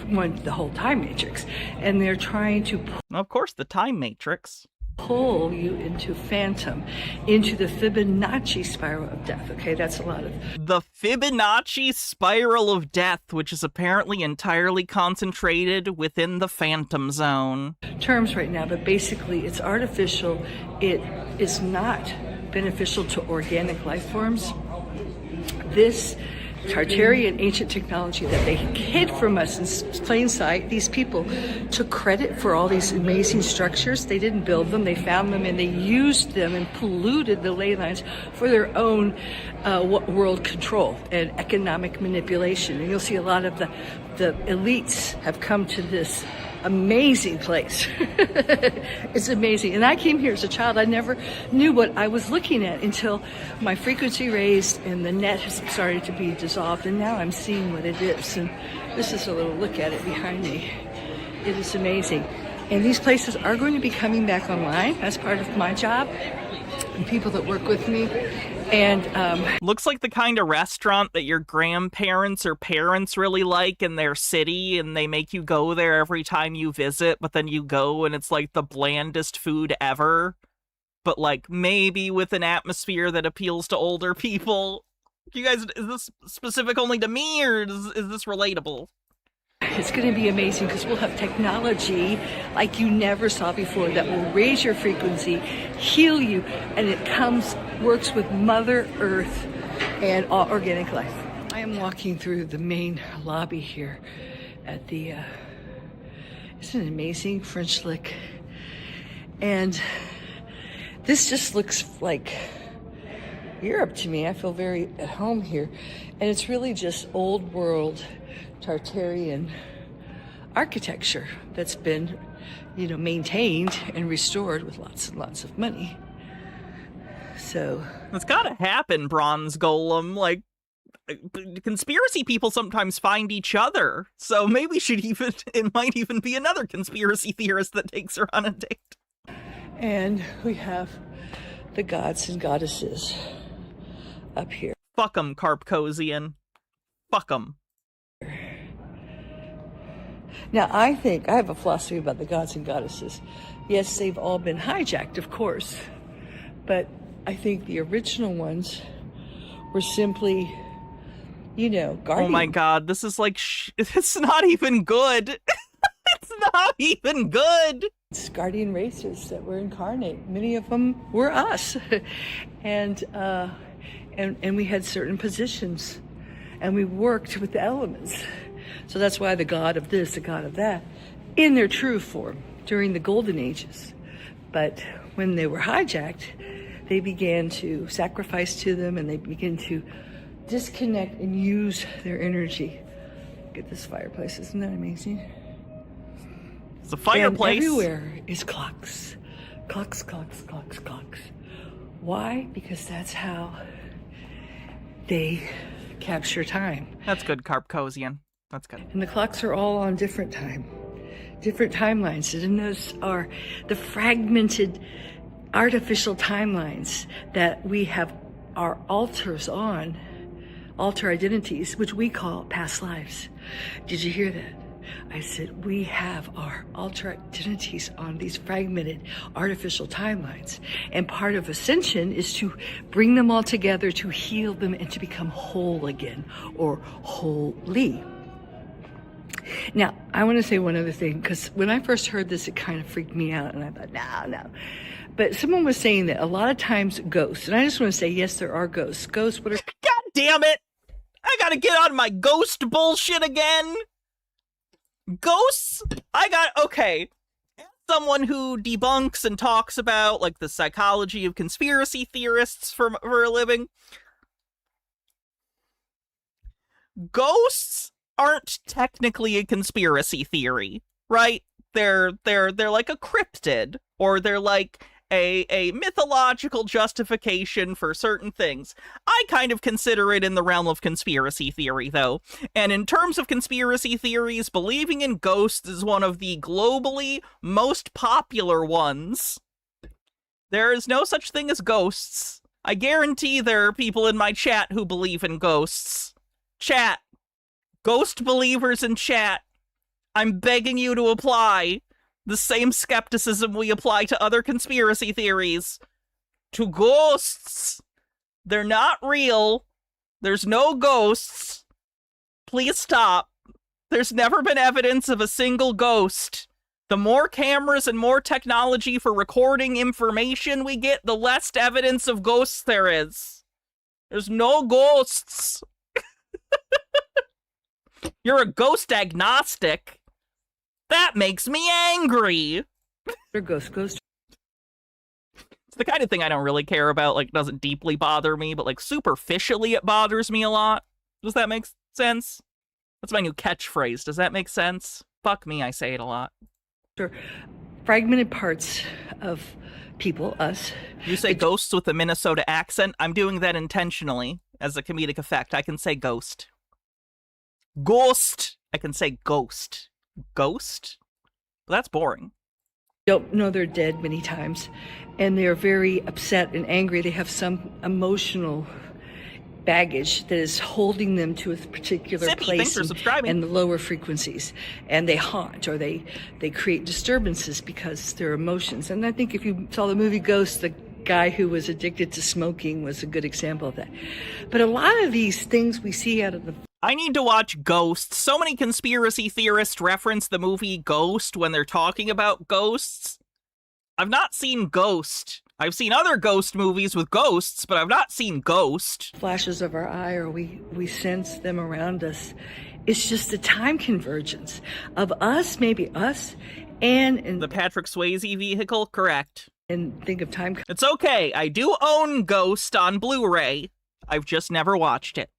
want the whole time matrix, and they're trying to Of course, the time matrix. pull you into phantom, into the Fibonacci spiral of death. Okay, that's a lot of The Fibonacci spiral of death, which is apparently entirely concentrated within the phantom zone. terms right now, but basically it's artificial. It is not beneficial to organic life forms. This Tartarian ancient technology that they hid from us in plain sight, these people took credit for all these amazing structures. They didn't build them, they found them, and they used them and polluted the ley lines for their own world control and economic manipulation. And you'll see a lot of the elites have come to this amazing place. It's amazing. And I came here as a child. I never knew what I was looking at until my frequency raised and the net has started to be dissolved. And now I'm seeing what it is. And this is a little look at it behind me. It is amazing. And these places are going to be coming back online as part of my job and people that work with me. And Looks like the kind of restaurant that your grandparents or parents really like in their city, and they make you go there every time you visit, but then you go and it's like the blandest food ever, but like maybe with an atmosphere that appeals to older people. You guys, is this specific only to me, or is this relatable? it's going to be amazing because we'll have technology like you never saw before that will raise your frequency, heal you, and it works with Mother Earth and all organic life. I am walking through the main lobby here at the, isn't it amazing? French Lick. And this just looks like Europe to me. I feel very at home here. And it's really just old world Tartarian architecture that's been, maintained and restored with lots and lots of money. So It's gotta happen, Bronze Golem. Like, conspiracy people sometimes find each other, so maybe it might even be another conspiracy theorist that takes her on a date. and we have the gods and goddesses up here. Fuck 'em, Carpcosian. Fuck 'em. Now, I think I have a philosophy about the gods and goddesses. Yes, they've all been hijacked, of course, but I think the original ones were simply, guardian. Oh my god, this is like, it's not even good. It's not even good. It's guardian races that were incarnate. Many of them were us, and we had certain positions, and we worked with the elements. So that's why the god of this, the god of that, in their true form during the golden ages. But when they were hijacked, they began to sacrifice to them, and they began to disconnect and use their energy. Look at this fireplace, isn't that amazing? It's a fireplace. And everywhere is clocks. Clocks, clocks, clocks, clocks. Why? Because that's how they capture time. That's good, Carpcosian. That's good. And the clocks are all on different timelines. And those are the fragmented artificial timelines that we have our altars on, alter identities, which we call past lives. Did you hear that? I said, we have our alter identities on these fragmented artificial timelines. And part of ascension is to bring them all together, to heal them, and to become whole again, or wholly. Now, I want to say one other thing, because when I first heard this, it kind of freaked me out, and I thought, no. But someone was saying that a lot of times ghosts, and I just want to say, yes, there are ghosts. Ghosts, what are... God damn it! I gotta get on my ghost bullshit again! Ghosts? Okay. As someone who debunks and talks about, like, the psychology of conspiracy theorists for a living, ghosts aren't technically a conspiracy theory, right? They're like a cryptid, or they're like a mythological justification for certain things. I kind of consider it in the realm of conspiracy theory, though. And in terms of conspiracy theories, believing in ghosts is one of the globally most popular ones. There is no such thing as ghosts. I guarantee there are people in my chat who believe in ghosts. Chat. Ghost believers in chat. I'm begging you to apply the same skepticism we apply to other conspiracy theories to ghosts. They're not real. There's no ghosts. Please stop. There's never been evidence of a single ghost. The more cameras and more technology for recording information we get, the less evidence of ghosts there is. There's no ghosts. You're a ghost agnostic. That makes me angry. Ghost. It's the kind of thing I don't really care about, like, doesn't deeply bother me, but, like, superficially it bothers me a lot. Does that make sense? That's my new catchphrase. Does that make sense? Fuck me, I say it a lot. Fragmented parts of people, us. You say ghosts with a Minnesota accent? I'm doing that intentionally as a comedic effect. I can say ghost. Ghost! I can say ghost. Ghost? Well, that's boring. Don't know they're dead many times, and they're very upset and angry. They have some emotional baggage that is holding them to a particular Sippy, place thanks for subscribing. and the lower frequencies, and they haunt or they create disturbances because their emotions. And I think if you saw the movie Ghost, the guy who was addicted to smoking was a good example of that. But a lot of these things we see out of the I need to watch Ghost. So many conspiracy theorists reference the movie Ghost when they're talking about ghosts. I've not seen Ghost. I've seen other ghost movies with ghosts, but I've not seen Ghost. flashes of our eye, or we sense them around us. It's just a time convergence of us, maybe us, and The Patrick Swayze vehicle? Correct. and think of time. It's okay. I do own Ghost on Blu-ray. I've just never watched it.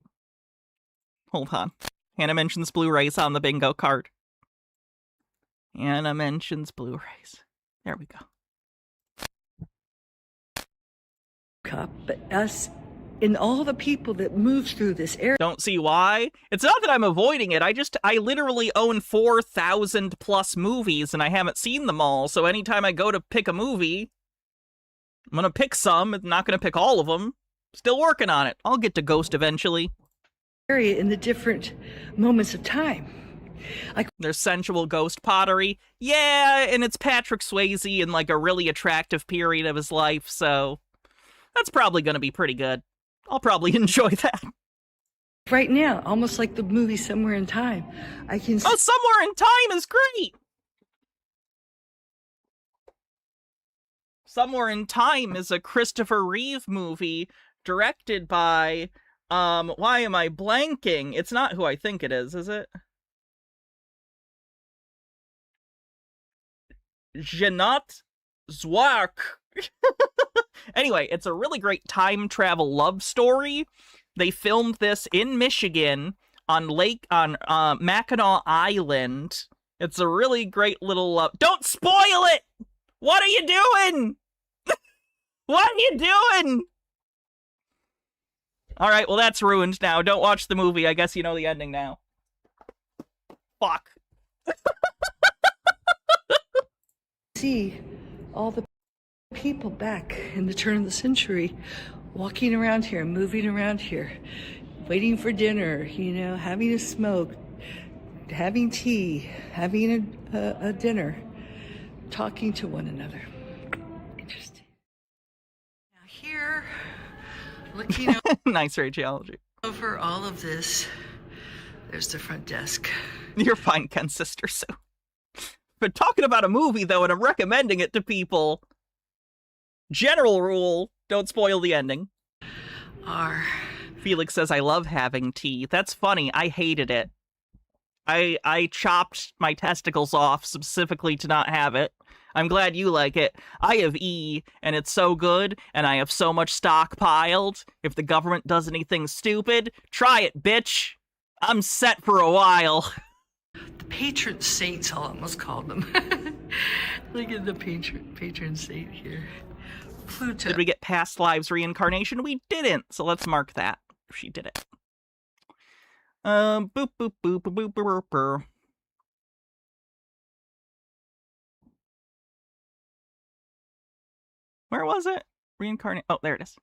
Hold on. Hannah mentions Blu-rays on the bingo card. Hannah mentions Blu-rays. There we go. Cup, but us and all the people that move through this area. Don't see why. It's not that I'm avoiding it. I literally own 4,000 plus movies and I haven't seen them all. So anytime I go to pick a movie, I'm going to pick some. I'm not going to pick all of them. Still working on it. I'll get to Ghost eventually. Area in the different moments of time. Like There's sensual ghost pottery. Yeah, and it's Patrick Swayze in like a really attractive period of his life, so that's probably going to be pretty good. I'll probably enjoy that. right now, almost like the movie Somewhere in Time. I can Oh, Somewhere in Time is great! Somewhere in Time is a Christopher Reeve movie directed by, why am I blanking? It's not who I think it is it? Janat Zwark. Anyway, it's a really great time travel love story. They filmed this in Michigan on Mackinac Island. It's a really great little Don't spoil it! What are you doing? What are you doing? All right, well, that's ruined now. Don't watch the movie. I guess you know the ending now. Fuck. see all the people back in the turn of the century walking around here, moving around here, waiting for dinner, having a smoke, having tea, having a dinner, talking to one another. Interesting. Now here, looking Nice radiology. over all of this, there's the front desk. You're fine, Ken Sister Sue. But talking about a movie, though, and I'm recommending it to people, general rule, don't spoil the ending. Felix says, I love having tea. That's funny. I hated it. I chopped my testicles off specifically to not have it. I'm glad you like it. I have E, and it's so good, and I have so much stockpiled. If the government does anything stupid, try it, bitch. I'm set for a while. The patron saints, I'll almost call them. Look at the patron saint here. Pluto. Did we get past lives reincarnation? We didn't, so let's mark that. She did it. Boop, boop, boop, boop, boop, boop, boop. Where was it? Reincarnate. Oh, there it is.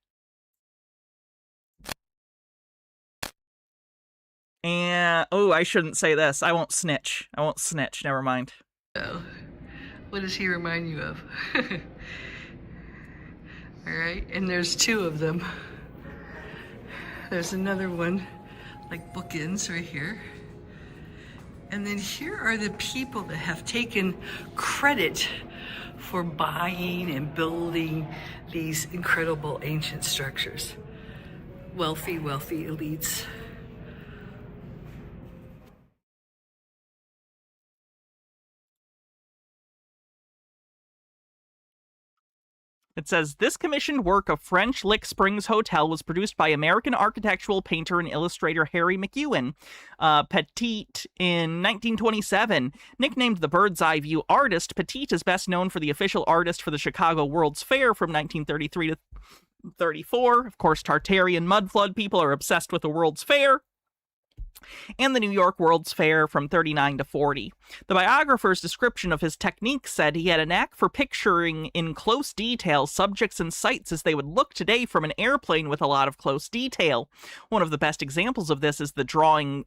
And, oh, I shouldn't say this. I won't snitch. I won't snitch. Never mind. Oh, what does he remind you of? All right, and there's two of them. There's another one, like bookends right here. And then here are the people that have taken credit for buying and building these incredible ancient structures. Wealthy elites. It says, this commissioned work of French Lick Springs Hotel was produced by American architectural painter and illustrator Harry McEwen Petit in 1927. Nicknamed the Bird's Eye View artist, Petit is best known for the official artist for the Chicago World's Fair from 1933 to 34. Of course, Tartaria and Mudflood people are obsessed with the World's Fair. And the New York World's Fair from 39 to 40. The biographer's description of his technique said he had a knack for picturing in close detail subjects and sights as they would look today from an airplane with a lot of close detail. One of the best examples of this is the drawing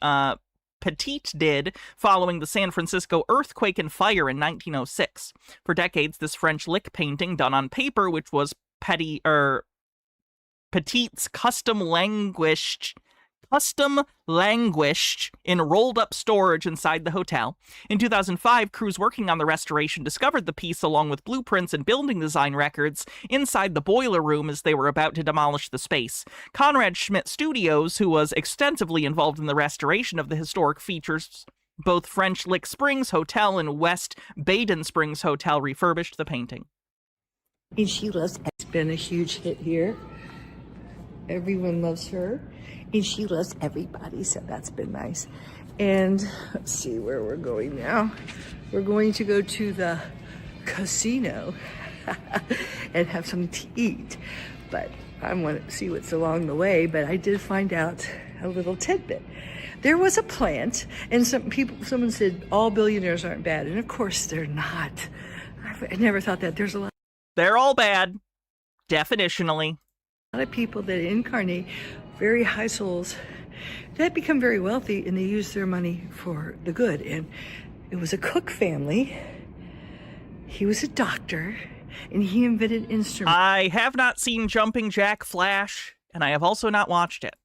Petit did following the San Francisco earthquake and fire in 1906. For decades, this French lick painting done on paper, which was Petit's custom languished in rolled-up storage inside the hotel. In 2005, crews working on the restoration discovered the piece along with blueprints and building design records inside the boiler room as they were about to demolish the space. Conrad Schmidt Studios, who was extensively involved in the restoration of the historic features, both French Lick Springs Hotel and West Baden Springs Hotel, refurbished the painting. And she loves, it's been a huge hit here. Everyone loves her. And she loves everybody, so that's been nice. And let's see where we're going now. We're going to go to the casino and have something to eat. But I want to see what's along the way. But I did find out a little tidbit. There was a plant, and someone said all billionaires aren't bad, and of course they're not. I never thought that. There's a lot. They're all bad, definitionally. A lot of people that incarnate very high souls that become very wealthy, and they use their money for the good. And it was a Cook family. He was a doctor, and he invented instruments. I have not seen Jumping Jack Flash, and I have also not watched it.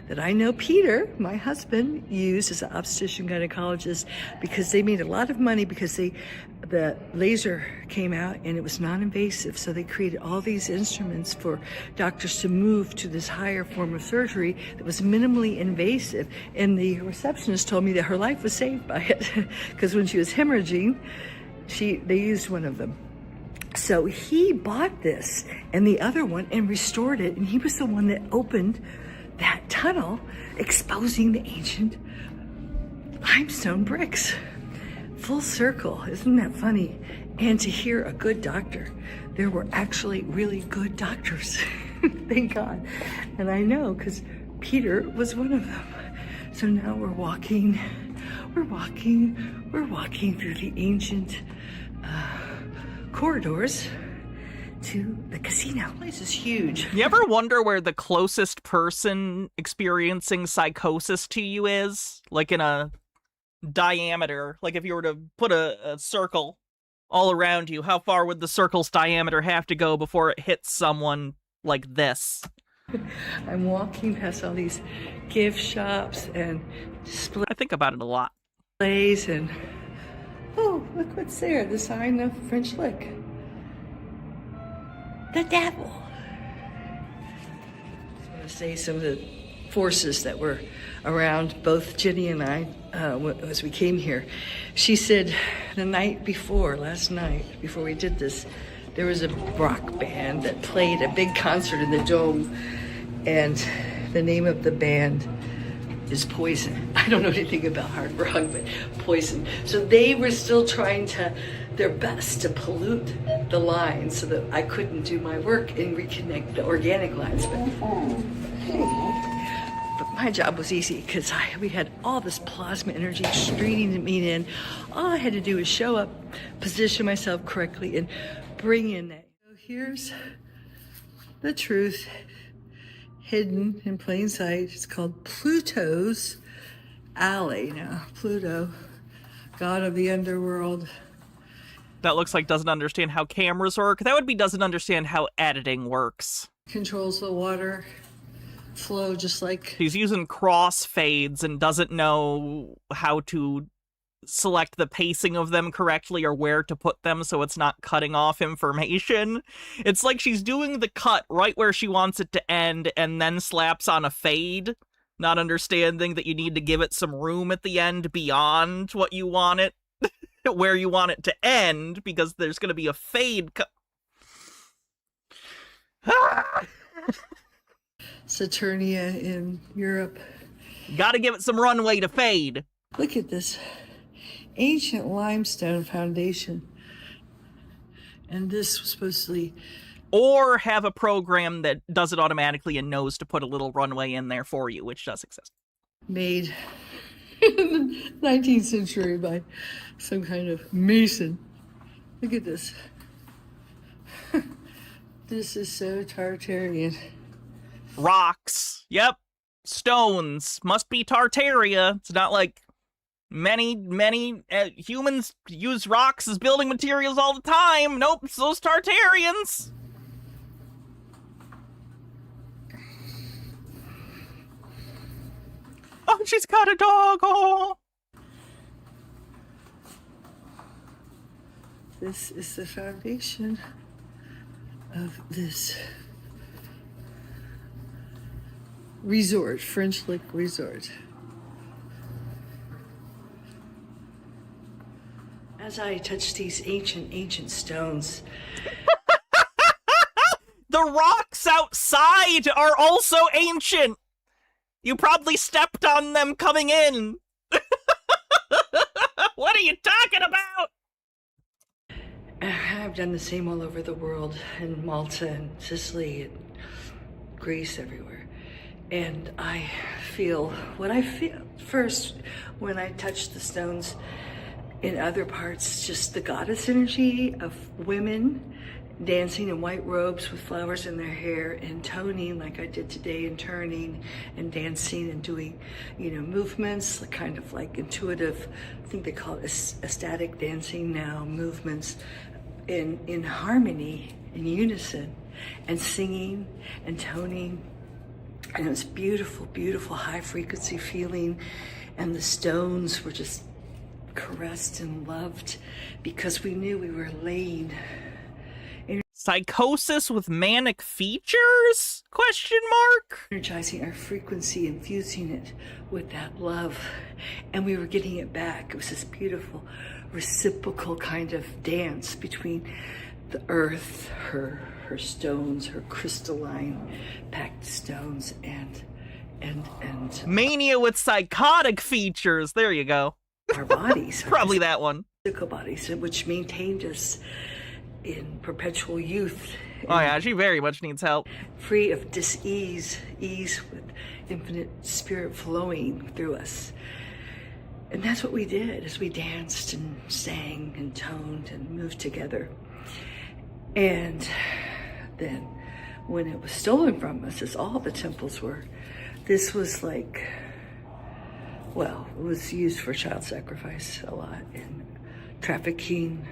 That I know Peter, my husband, used as an obstetrician gynecologist, because they made a lot of money because the laser came out and it was non-invasive. So they created all these instruments for doctors to move to this higher form of surgery that was minimally invasive. And the receptionist told me that her life was saved by it because when she was hemorrhaging, they used one of them. So he bought this and the other one and restored it. And he was the one that opened that tunnel, exposing the ancient limestone bricks. Full circle, isn't that funny? And to hear a good doctor, there were actually really good doctors. Thank God. And I know because Peter was one of them. So now we're walking through the ancient corridors to the casino. This place is huge. You ever wonder where the closest person experiencing psychosis to you is? Like in a diameter. Like if you were to put a circle all around you, how far would the circle's diameter have to go before it hits someone like this? I'm walking past all these gift shops and displays. I think about it a lot. And oh, look what's there, the sign of French Lick. The devil. I want to say some of the forces that were around both Jenny and I as we came here. She said the night before, last night, before we did this, there was a rock band that played a big concert in the Dome, and the name of the band is poison. I don't know anything about hard rock, but poison. So they were still trying their best to pollute the lines so that I couldn't do my work and reconnect the organic lines. But my job was easy because we had all this plasma energy streaming me in. All I had to do was show up, position myself correctly, and bring in that. So here's the truth hidden in plain sight. It's called Pluto's Alley. Now, Pluto, god of the underworld. That looks like doesn't understand how cameras work. That would be doesn't understand how editing works. Controls the water flow just like... He's using crossfades and doesn't know how to select the pacing of them correctly or where to put them so it's not cutting off information. It's like she's doing the cut right where she wants it to end and then slaps on a fade, not understanding that you need to give it some room at the end beyond what you want it, where you want it to end, because there's going to be a fade Saturnia in Europe. Gotta give it some runway to fade. Look at this ancient limestone foundation. And this was supposedly... Or have a program that does it automatically and knows to put a little runway in there for you, which does exist. Made in the 19th century by some kind of mason. Look at this. This is so Tartarian. Rocks. Yep. Stones. Must be Tartaria. It's not like many humans use rocks as building materials all the time. Nope, it's those Tartarians. Oh, she's got a dog. Oh. This is the foundation of this resort, French Lick Resort. As I touch these ancient stones, the rocks outside are also ancient. You probably stepped on them coming in. What are you talking about? I've done the same all over the world, in Malta and Sicily and Greece, everywhere. And I feel what I feel first when I touch the stones. In other parts, just the goddess energy of women dancing in white robes with flowers in their hair and toning like I did today, and turning and dancing and doing, movements, kind of like intuitive, I think they call it ecstatic dancing now, movements in harmony, in unison, and singing and toning. And it was beautiful, beautiful high frequency feeling. And the stones were just caressed and loved because we knew we were laying. Psychosis with manic features? Question mark? Energizing our frequency, infusing it with that love. And we were getting it back. It was this beautiful reciprocal kind of dance between the earth, her stones, her crystalline packed stones, and mania with psychotic features. There you go. Our bodies. Probably that one. Physical bodies, which maintained us in perpetual youth. Oh yeah, she very much needs help. Free of dis-ease, ease with infinite spirit flowing through us. And that's what we did, as we danced and sang and toned and moved together. And then when it was stolen from us, as all the temples were, this was like, well, it was used for child sacrifice a lot, and trafficking.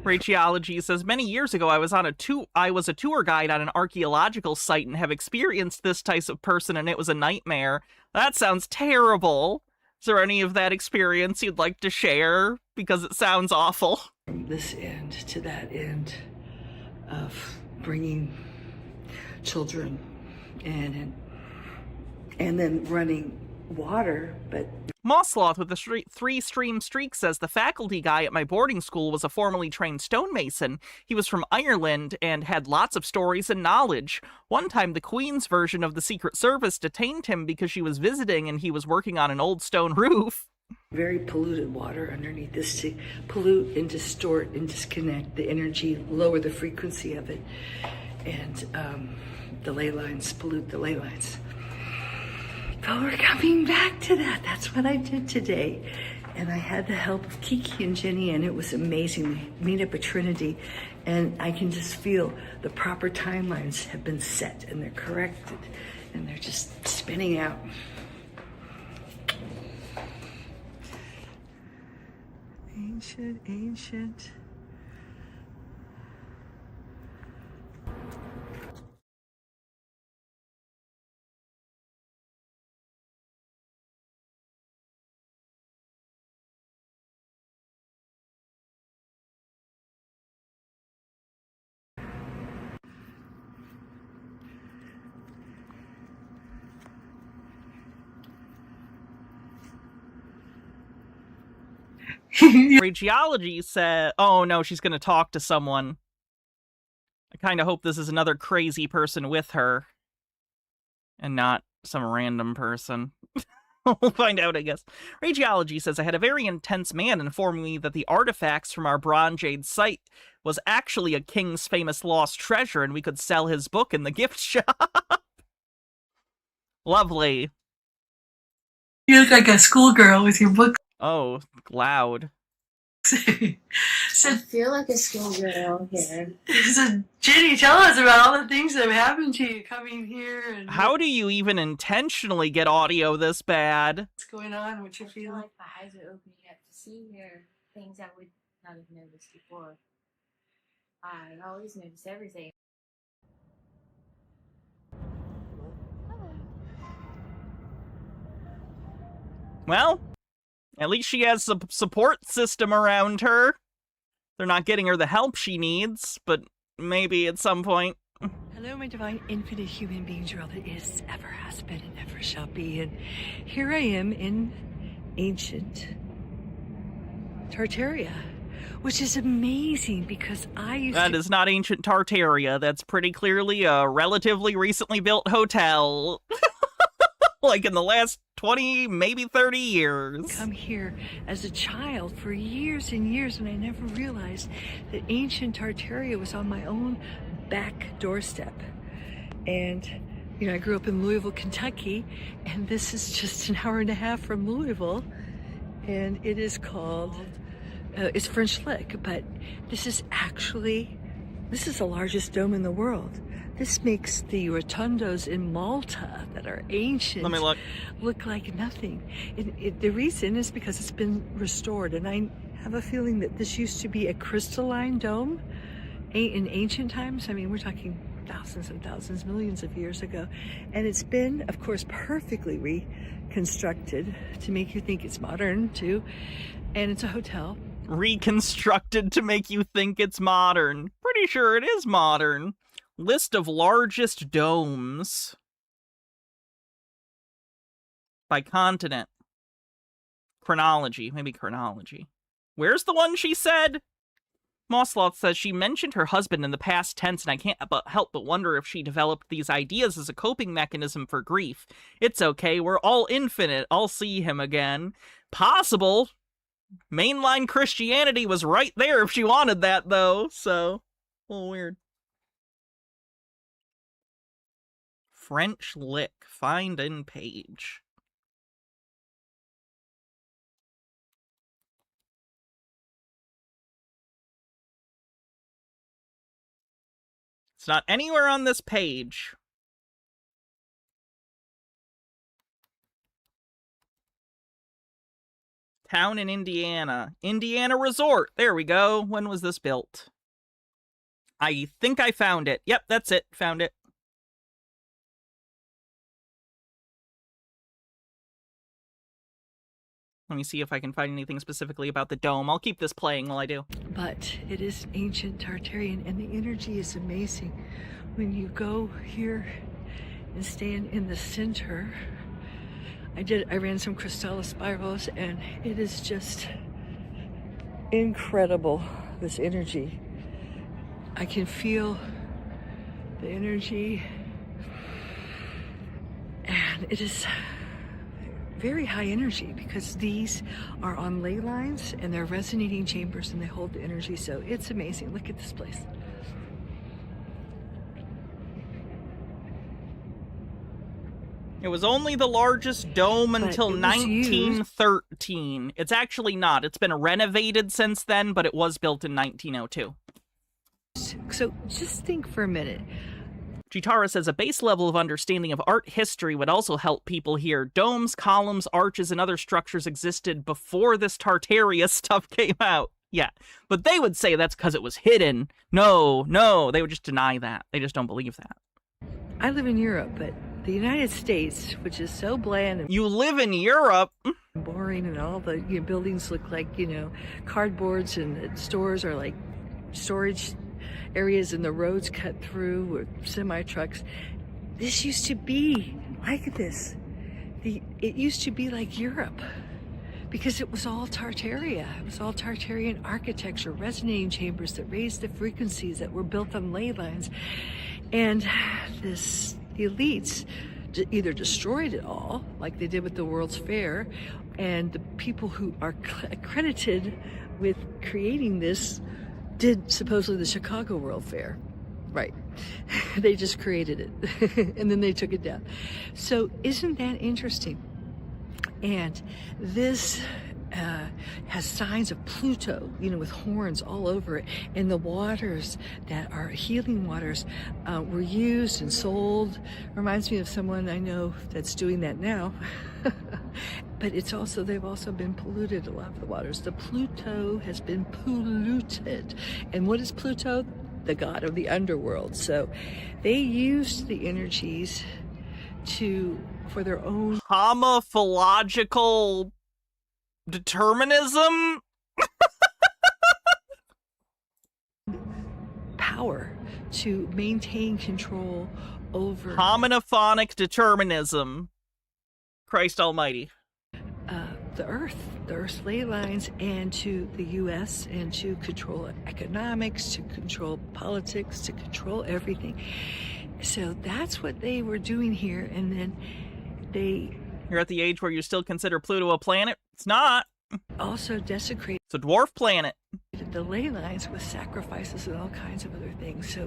Brachiology says, many years ago I was a tour guide on an archaeological site and have experienced this type of person, and it was a nightmare. That sounds terrible. Is there any of that experience you'd like to share? Because it sounds awful. From this end to that end of bringing children and then running water, but Mossloth with the 3-stream streak says the faculty guy at my boarding school was a formerly trained stonemason. He was from Ireland and had lots of stories and knowledge. One time the Queen's version of the Secret Service detained him because she was visiting and he was working on an old stone roof. Very polluted water underneath this to pollute and distort and disconnect the energy, lower the frequency of it, and the ley lines, pollute the ley lines. But we're coming back to that. That's what I did today. And I had the help of Kiki and Jenny, and it was amazing. We made up a trinity, and I can just feel the proper timelines have been set, and they're corrected, and they're just spinning out. Ancient, ancient. Radiology said, oh no, she's going to talk to someone. I kind of hope this is another crazy person with her and not some random person. We'll find out, I guess. Radiology says, I had a very intense man inform me that the artifacts from our Bronze Age site was actually a king's famous lost treasure and we could sell his book in the gift shop. Lovely. You look like a schoolgirl with your book. Oh, loud. I feel like a schoolgirl here. So, Jenny, tell us about all the things that have happened to you coming here. And how do you even intentionally get audio this bad? what's going on? What you I feel feeling? like my eyes are opening up to see here things I would not have noticed before. I always notice everything. Well, at least she has a support system around her. They're not getting her the help she needs, but maybe at some point. Hello, my divine, infinite human beings, you're all that is, ever has been, and ever shall be. And here I am in ancient Tartaria, which is amazing because I used That is not ancient Tartaria. That's pretty clearly a relatively recently built hotel. Like in the last 20, maybe 30 years. come here as a child for years and years, and I never realized that ancient Tartaria was on my own back doorstep. And you know, I grew up in Louisville, Kentucky, and this is just an hour and a half from Louisville, and it is called it's French Lick, but this is the largest dome in the world. This makes the rotundos in Malta that are ancient Let me look like nothing. The reason is because it's been restored, and I have a feeling that this used to be a crystalline dome in ancient times. I mean, we're talking thousands and thousands, millions of years ago. And it's been, of course, perfectly reconstructed to make you think it's modern, too. And it's a hotel. Reconstructed to make you think it's modern. Pretty sure it is modern. List of largest domes by continent. Chronology. Maybe chronology. Where's the one she said? Mossloth says she mentioned her husband in the past tense, and I can't help but wonder if she developed these ideas as a coping mechanism for grief. It's okay, we're all infinite. I'll see him again. Possible. Mainline Christianity was right there if she wanted that, though, so a little weird. French Lick. Find in page. It's not anywhere on this page. Town in Indiana. Indiana Resort. There we go. When was this built? I think I found it. Yep, that's it. Found it. Let me see if I can find anything specifically about the dome. I'll keep this playing while I do. But it is ancient Tartarian, and the energy is amazing. When you go here and stand in the center, I ran some Crystalla spirals, and it is just incredible, this energy. I can feel the energy, and it is very high energy because these are on ley lines and they're resonating chambers and they hold the energy. So it's amazing. Look at this place. It was only the largest dome But until it was used- 1913. It's actually not. It's been renovated since then, but it was built in 1902. So just think for a minute. Chitara says a base level of understanding of art history would also help people here. Domes, columns, arches, and other structures existed before this Tartaria stuff came out. Yeah, but they would say that's because it was hidden. No, they would just deny that. They just don't believe that. I live in Europe, but the United States, which is so bland and You live in Europe? boring, and all the buildings look like, cardboards, and the stores are like storage areas, and the roads cut through with semi-trucks. This used to be like this. It used to be like Europe because it was all Tartaria. It was all Tartarian architecture, resonating chambers that raised the frequencies that were built on ley lines. And the elites either destroyed it all, like they did with the World's Fair, and the people who are accredited with creating this did supposedly the Chicago World Fair. Right. They just created it and then they took it down. So isn't that interesting? And this has signs of Pluto, with horns all over it. And the waters that are healing waters were used and sold. Reminds me of someone I know that's doing that now. But they've also been polluted, a lot of the waters. The Pluto has been polluted. And what is Pluto? The god of the underworld. So they used the energies for their own Homophological determinism? power to maintain control over Hominophonic determinism. Christ almighty. the Earth's ley lines, and to the U.S., and to control economics, to control politics, to control everything. So that's what they were doing here, and then they You're at the age where you still consider Pluto a planet? It's not. also desecrated It's a dwarf planet. the ley lines with sacrifices and all kinds of other things. So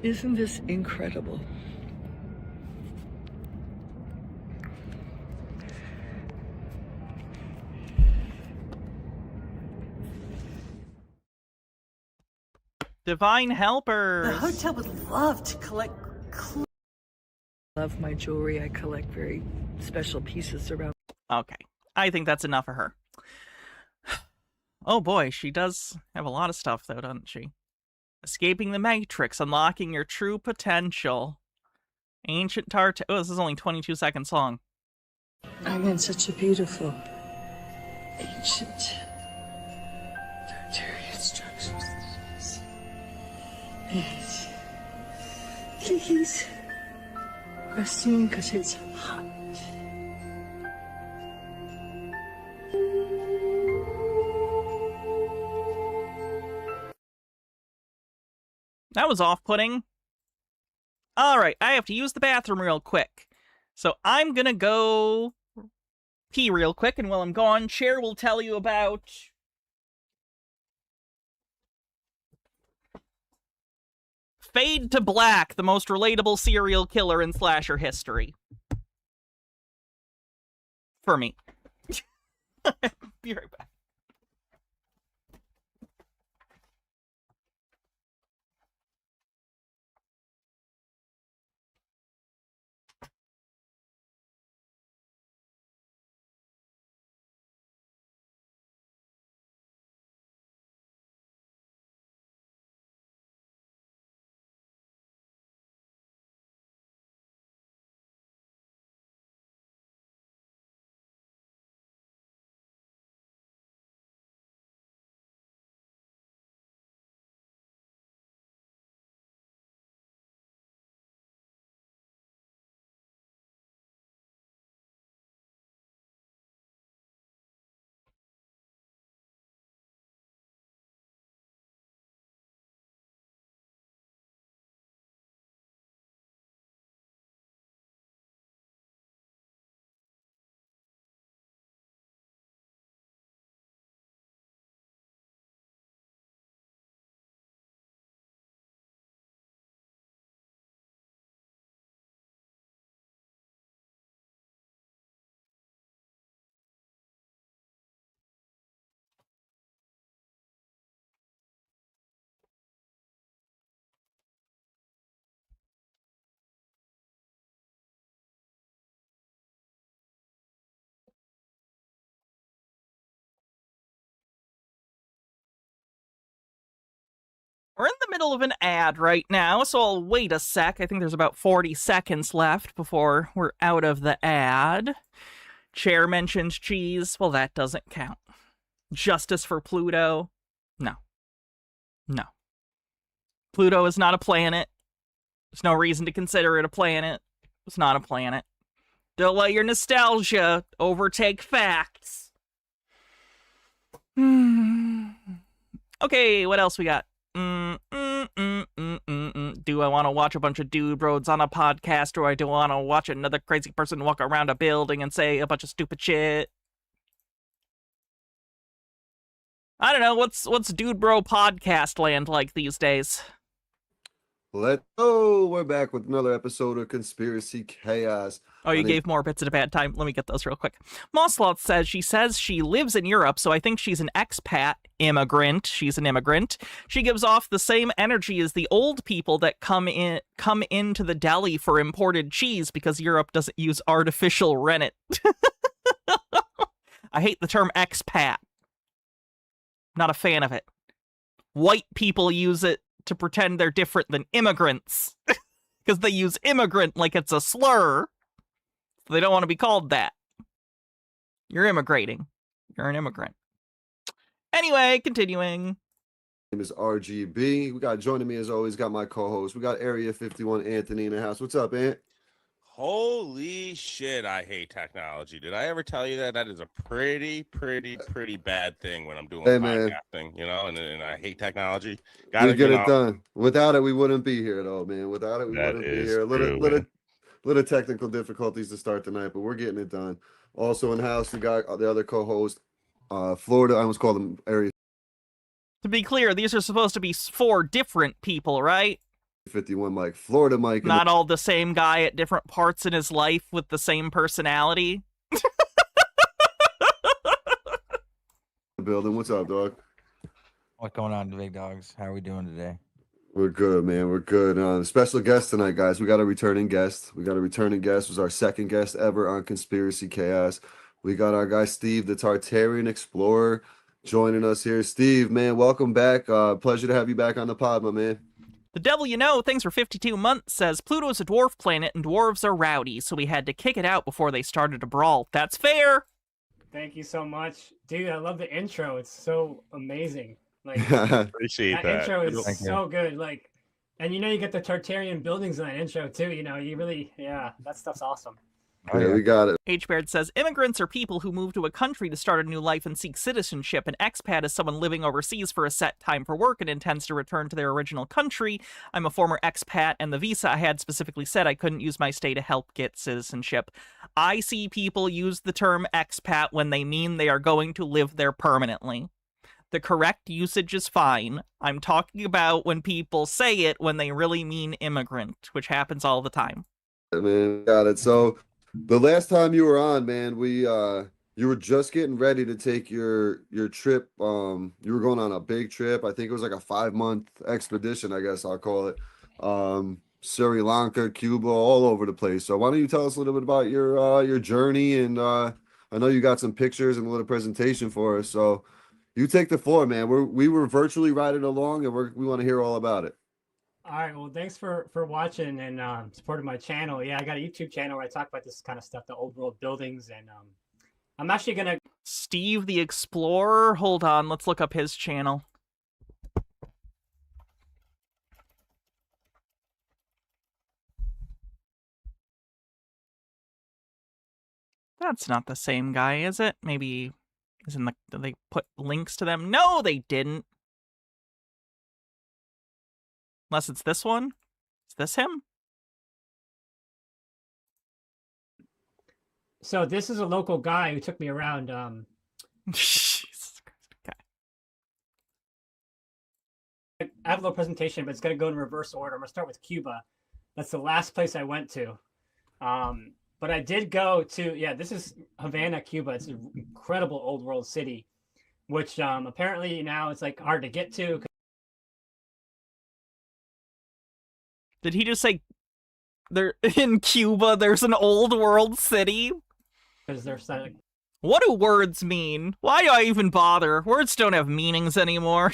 isn't this incredible? Divine The helpers. hotel would love to collect Love my jewelry. I collect very special pieces around. Okay. I think that's enough for her. Oh boy, she does have a lot of stuff though, doesn't she? Escaping the Matrix, unlocking your true potential. Ancient Tartaria. Oh, this is only 22 seconds long. I'm in such a beautiful ancient Tartarian structures. And please rest in because it's hot. That was off-putting. Alright, I have to use the bathroom real quick. So I'm gonna go pee real quick, and while I'm gone, Cher will tell you about Fade to Black, the most relatable serial killer in slasher history. For me. Be right back. We're in the middle of an ad right now, so I'll wait a sec. I think there's about 40 seconds left before we're out of the ad. Chair mentioned cheese. Well, that doesn't count. Justice for Pluto? No. No. Pluto is not a planet. There's no reason to consider it a planet. It's not a planet. Don't let your nostalgia overtake facts. Okay, what else we got? Do I want to watch a bunch of dude bros on a podcast, or do I want to watch another crazy person walk around a building and say a bunch of stupid shit? I don't know, what's dude bro podcast land like these days? Let's go. We're back with another episode of Conspiracy Chaos. Oh, you gave more bits at a bad time. Let me get those real quick. Mossloth says she lives in Europe, so I think she's an expat immigrant. She's an immigrant. She gives off the same energy as the old people that come into the deli for imported cheese because Europe doesn't use artificial rennet. I hate the term expat. Not a fan of it. White people use it to pretend they're different than immigrants because they use immigrant like it's a slur. They don't want to be called that. You're immigrating. You're an immigrant. Anyway, continuing. My name is RGB. We got joining me as always. Got my co-host. We got Area 51 Anthony in the house. What's up, Ant? Holy shit, I hate technology. Did I ever tell you that? That is a pretty bad thing when I'm doing podcasting, you know, and I hate technology. Gotta get it done. Without it, we wouldn't be here at all, man. Without it, we wouldn't be here. A little technical difficulties to start tonight, but we're getting it done. Also in house, we got the other co-host, Florida. I almost called him Area. To be clear, these are supposed to be 4 different people, right? 51 Mike, Florida Mike. Not all the same guy at different parts in his life with the same personality. Building. What's up, dog? What's going on, big dogs? How are we doing today? We're good, man. We're good. Special guest tonight, guys. We got a returning guest. It was our second guest ever on Conspiracy Chaos. We got our guy Steve, the Tartarian Explorer, joining us here. Steve, man, welcome back. Pleasure to have you back on the pod, my man. The Devil You Know, thanks for 52 months, says Pluto's a dwarf planet and dwarves are rowdy, so we had to kick it out before they started to brawl. That's fair. Thank you so much. Dude, I love the intro. It's so amazing. Like, appreciate that. Intro is so good. Like, and you know, you get the Tartarian buildings in that intro too. You know, you really, that stuff's awesome. Oh, yeah, we got it. H-Baird says, immigrants are people who move to a country to start a new life and seek citizenship. An expat is someone living overseas for a set time for work and intends to return to their original country. I'm a former expat, and the visa I had specifically said I couldn't use my stay to help get citizenship. I see people use the term expat when they mean they are going to live there permanently. The correct usage is fine. I'm talking about when people say it when they really mean immigrant, which happens all the time. Man, got it. So the last time you were on, man, you were just getting ready to take your trip. You were going on a big trip. I think it was like a 5-month expedition, I guess I'll call it. Sri Lanka, Cuba, all over the place. So why don't you tell us a little bit about your journey? And I know you got some pictures and a little presentation for us. So you take the floor, man. We were virtually riding along, and we want to hear all about it. All right. Well, thanks for watching and supporting my channel. Yeah, I got a YouTube channel where I talk about this kind of stuff, the old world buildings, and I'm actually gonna. Steve the Explorer. Hold on, let's look up his channel. That's not the same guy, is it? Maybe did they put links to them? No, they didn't. Unless it's this one. Is this him? So this is a local guy who took me around. Jesus Christ. Okay. I have a little presentation, but it's going to go in reverse order. I'm going to start with Cuba. That's the last place I went to. But I did go to, this is Havana, Cuba. It's an incredible old world city, which apparently now it's like hard to get to. Did he just say in Cuba there's an old world city? Because they're like, what do words mean? Why do I even bother? Words don't have meanings anymore.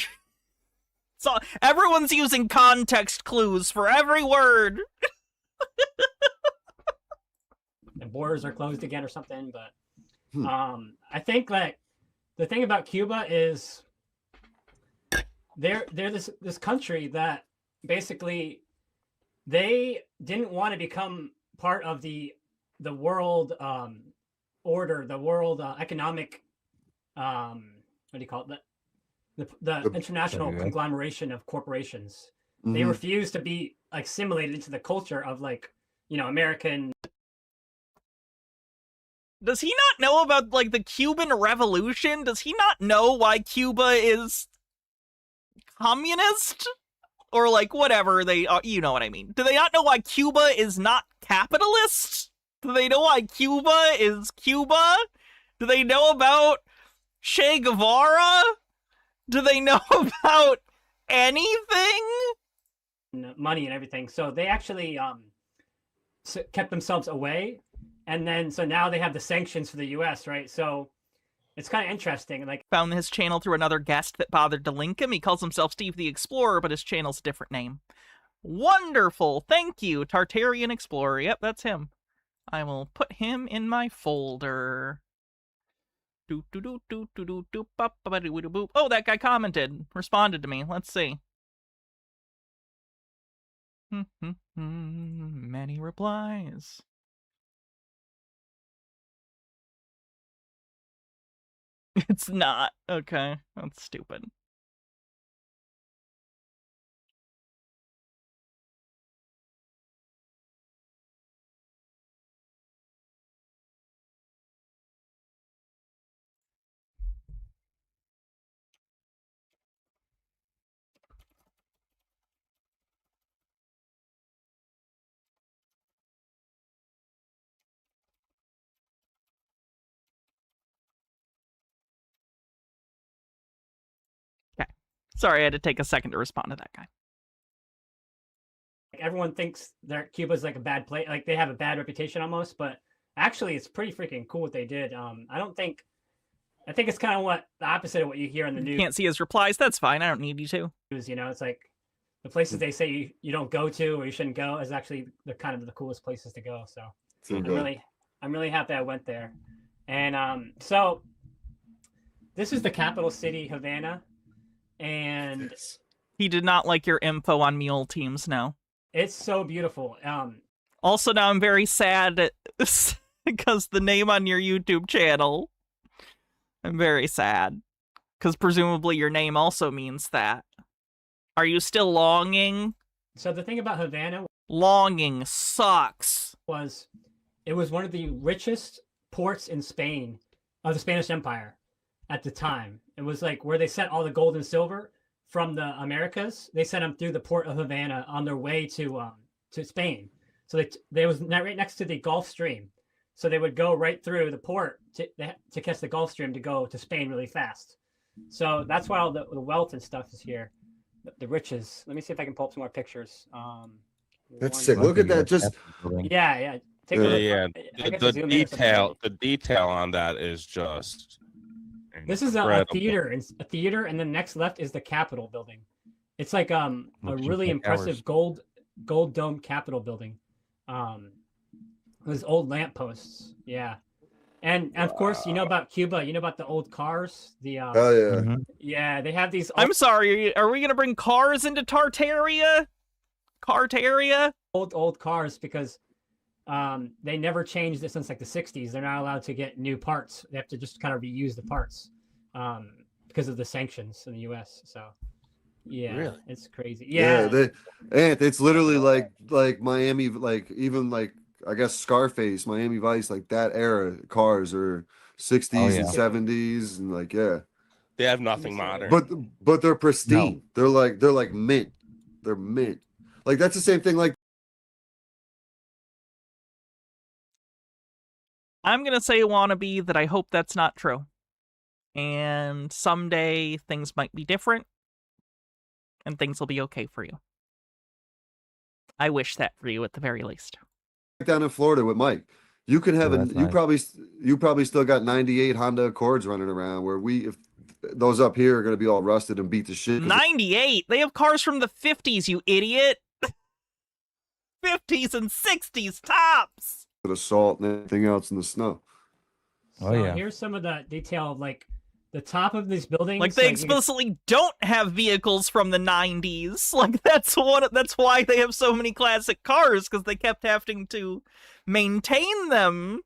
So everyone's using context clues for every word. The borders are closed again or something, but I think like the thing about Cuba is they're this country that basically they didn't want to become part of the world order, the world economic what do you call it, the international conglomeration of corporations. They refused to be like assimilated into the culture of like, you know, American. Does he not know about like the Cuban Revolution? Does he not know why Cuba is communist? Or like whatever they you know what I mean. Do they not know why Cuba is not capitalist? Do they know why Cuba is Cuba? Do they know about Che Guevara? Do they know about anything? Money and everything. So they actually kept themselves away. And then, so now they have the sanctions for the U.S., right? So it's kind of interesting. Like, found his channel through another guest that bothered to link him. He calls himself Steve the Explorer, but his channel's a different name. Wonderful. Thank you, Tartarian Explorer. Yep, that's him. I will put him in my folder. Oh, that guy commented, responded to me. Let's see. Many replies. It's not. Okay, that's stupid. Okay. Sorry, I had to take a second to respond to that guy. everyone thinks that Cuba's like a bad place, like they have a bad reputation almost, but actually it's pretty freaking cool what they did. I think it's kind of what the opposite of what you hear in the news. You can't see his replies. That's fine. I don't need you to. You know, it's like the places they say you don't go to or you shouldn't go is actually the kind of the coolest places to go. So I'm really happy I went there. And so this is the capital city, Havana, and he did not like your info on mule teams. No, it's so beautiful. Also, now I'm very sad because the name on your YouTube channel. I'm very sad because presumably your name also means that. Are you still longing? So the thing about Havana, longing sucks. It was one of the richest ports in Spain, of the Spanish Empire at the time. It was like where they sent all the gold and silver from the Americas. They sent them through the port of Havana on their way to Spain. So they was right next to the Gulf Stream. So they would go right through the port to catch the Gulf Stream to go to Spain really fast. So that's why all the wealth and stuff is here, the riches. Let me see if I can pull up some more pictures. That's sick. Look at that. Just yeah. Take a look. Yeah. The detail on that is just. This is a theater, and the next left is the Capitol building. It's like a really impressive gold dome Capitol building. Those old lampposts, yeah, and of course you know about Cuba. You know about the old cars. Yeah, they have these. I'm sorry, are we gonna bring cars into Tartaria? Old cars because they never changed it since like the '60s. They're not allowed to get new parts. They have to just kind of reuse the parts because of the sanctions in the U.S. So yeah, really? It's crazy. Yeah, it's literally like Miami, like even like. I guess Scarface, Miami Vice, like that era cars are 60s and 70s, and like they have nothing modern. But they're pristine. No. They're like mint. They're mint. Like that's the same thing. Like I'm gonna say wannabe that I hope that's not true, and someday things might be different, and things will be okay for you. I wish that for you at the very least. Down in Florida with Mike, you can have you probably still got 98 Honda Accords running around where those up here are gonna be all rusted and beat to shit. 98. They have cars from the 50s, you idiot. 50s and 60s tops. Assault and anything else in the snow. So here's some of the detail of like the top of these buildings. Like they explicitly don't have vehicles from the 90s. Like that's why they have so many classic cars, because they kept having to maintain them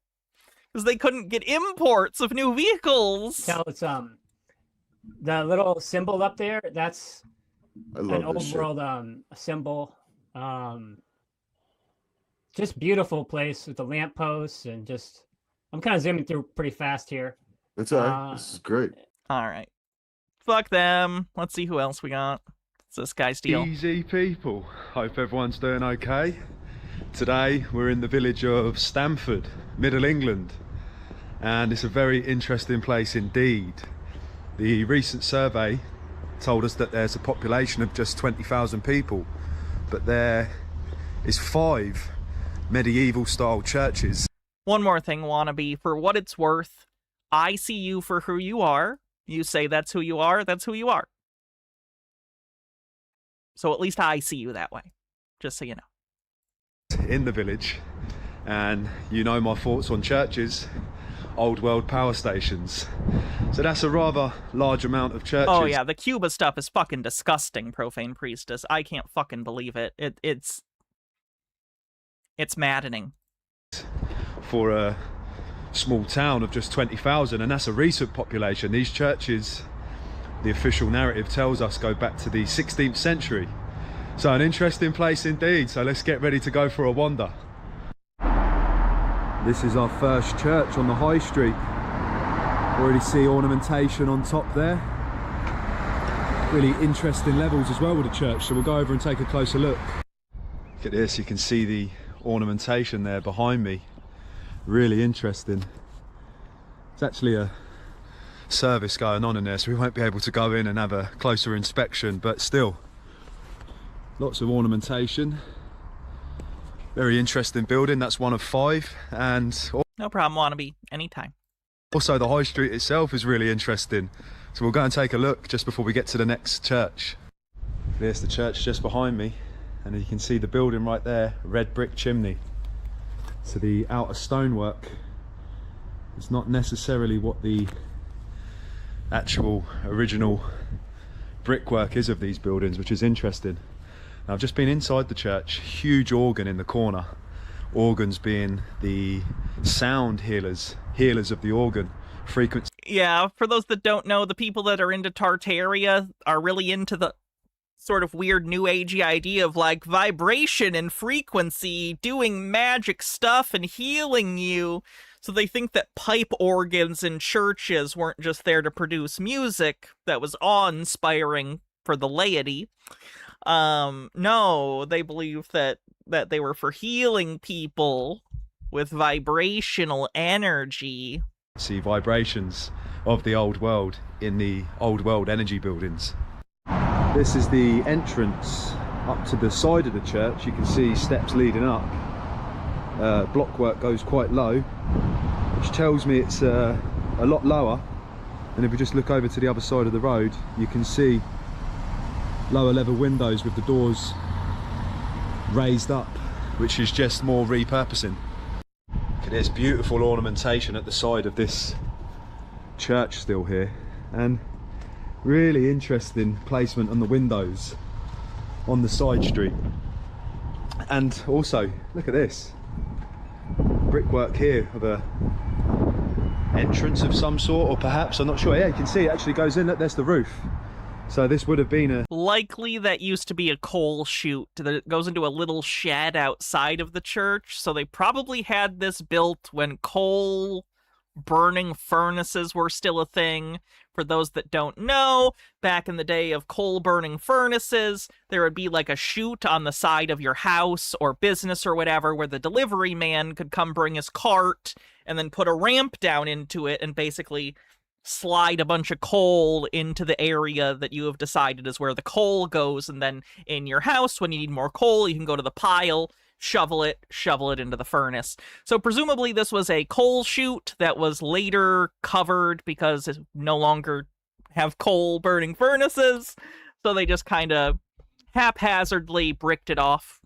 because they couldn't get imports of new vehicles. Tell it's the little symbol up there, that's an old world symbol. Just beautiful place with the lampposts and just I'm kind of zooming through pretty fast here. It's all right. This is great. All right. Fuck them. Let's see who else we got. It's this guy's deal. Easy people. Hope everyone's doing okay. Today we're in the village of Stamford, Middle England. And it's a very interesting place indeed. The recent survey told us that there's a population of just 20,000 people. But there is 5 medieval style churches. One more thing, wannabe. For what it's worth, I see you for who you are. You say that's who you are, that's who you are. So at least I see you that way, just so you know. In the village, and you know my thoughts on churches, old world power stations. So that's a rather large amount of churches. Oh yeah, the Cuba stuff is fucking disgusting, Profane Priestess. I can't fucking believe it. It's maddening. For a small town of just 20,000, and that's a recent population. These churches, the official narrative tells us, go back to the 16th century. So an interesting place indeed. So let's get ready to go for a wander. This is our first church on the high street. Already see ornamentation on top there. Really interesting levels as well with the church, so we'll go over and take a closer look. Look at this, you can see the ornamentation there behind me. Really interesting. It's actually a service going on in there, so we won't be able to go in and have a closer inspection, but still lots of ornamentation. Very interesting building. That's one of 5, and no problem, wannabe. Anytime. Also the high street itself is really interesting, so we'll go and take a look just before we get to the next church. There's the church just behind me, and you can see the building right there, red brick chimney. So the outer stonework is not necessarily what the actual original brickwork is of these buildings, which is interesting. Now, I've just been inside the church. Huge organ in the corner. Organs being the sound healers of the organ frequency. Yeah, for those that don't know, the people that are into Tartaria are really into the sort of weird new agey idea of like vibration and frequency doing magic stuff and healing you. So they think that pipe organs in churches weren't just there to produce music that was awe-inspiring for the laity. No, they believe that they were for healing people with vibrational energy. See vibrations of the old world in the old world energy buildings. This is the entrance up to the side of the church. You can see steps leading up. Blockwork goes quite low, which tells me it's a lot lower. And if we just look over to the other side of the road, you can see lower level windows with the doors raised up, which is just more repurposing. Look at this beautiful ornamentation at the side of this church still here, and really interesting placement on the windows on the side street. And also look at this brickwork here of a entrance of some sort, or perhaps, I'm not sure. Yeah, you can see it actually goes in. There's the roof. So this would have been a... Likely that used to be a coal chute that goes into a little shed outside of the church. So they probably had this built when coal burning furnaces were still a thing. For those that don't know, back in the day of coal burning furnaces, there would be like a chute on the side of your house or business or whatever where the delivery man could come bring his cart and then put a ramp down into it and basically slide a bunch of coal into the area that you have decided is where the coal goes. And then in your house, when you need more coal, you can go to the pile, shovel it into the furnace. So presumably this was a coal chute that was later covered because it no longer have coal burning furnaces, so they just kind of haphazardly bricked it off.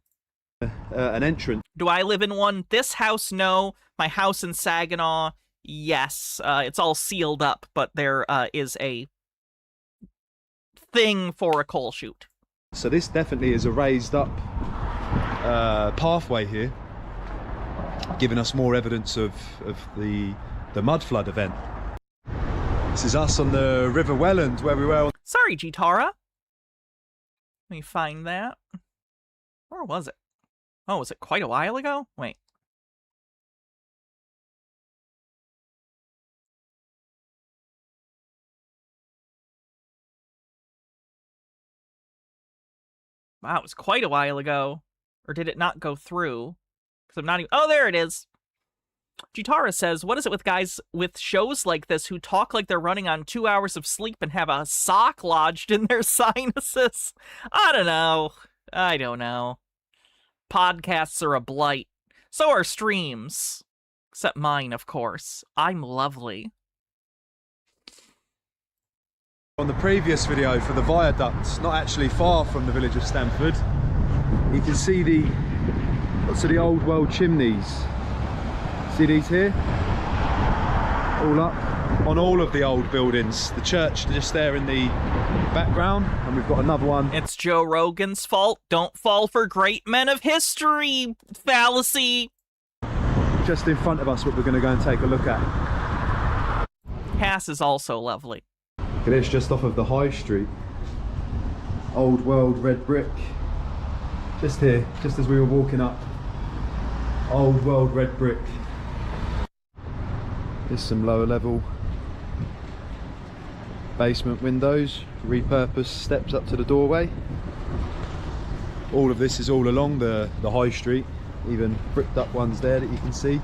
An entrance. Do I live in one? This house, no. My house in Saginaw, yes. It's all sealed up, but there is a thing for a coal chute. So this definitely is a raised up pathway here, giving us more evidence of the mud flood event. This is us on the River Welland where we were. Sorry, Gitara. Let me find that. Where was it? Oh, was it quite a while ago? Wait. Wow, it was quite a while ago. Or did it not go through? Because I'm not even... Oh, there it is. Gitara says, what is it with guys with shows like this who talk like they're running on 2 hours of sleep and have a sock lodged in their sinuses? I don't know. Podcasts are a blight. So are streams. Except mine, of course. I'm lovely. On the previous video for the viaducts, not actually far from the village of Stamford, you can see lots of the old world chimneys. See these here? All up on all of the old buildings. The church just there in the background, and we've got another one. It's Joe Rogan's fault. Don't fall for great men of history, fallacy. Just in front of us, what we're going to go and take a look at. Cass is also lovely. Look at this, just off of the high street. Old world red brick. Just here, just as we were walking up. Old world red brick. There's some lower level basement windows, repurposed steps up to the doorway. All of this is all along the high street, even bricked up ones there that you can see.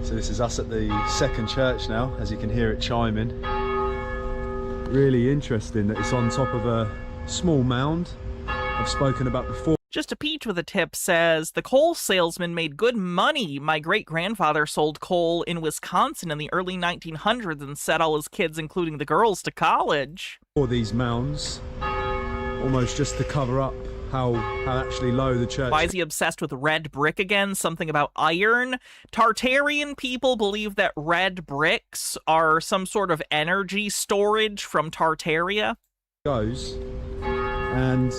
So this is us at the second church now, as you can hear it chiming. Really interesting that it's on top of a small mound I've spoken about before. Just a Peach with a tip says, the coal salesman made good money. My great-grandfather sold coal in Wisconsin in the early 1900s and sent all his kids, including the girls, to college. All these mounds, almost just to cover up how actually low the church. Why is he obsessed with red brick again? Something about iron? Tartarian people believe that red bricks are some sort of energy storage from Tartaria. Goes, and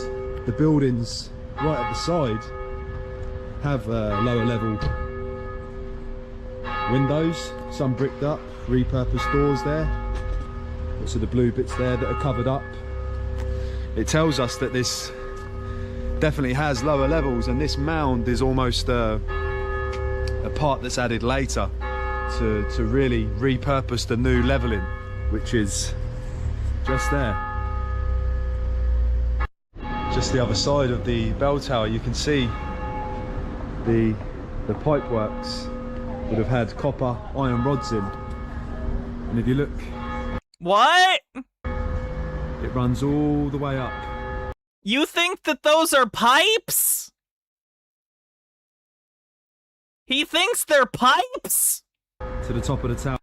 the buildings right at the side have lower level windows, some bricked up, repurposed doors there. Lots of the blue bits there that are covered up. It tells us that this definitely has lower levels, and this mound is almost a part that's added later to really repurpose the new leveling, which is just there. Just the other side of the bell tower, you can see the pipe works would have had copper iron rods in, and if you look, what? It runs all the way up. You think that those are pipes? He thinks they're pipes? To the top of the tower.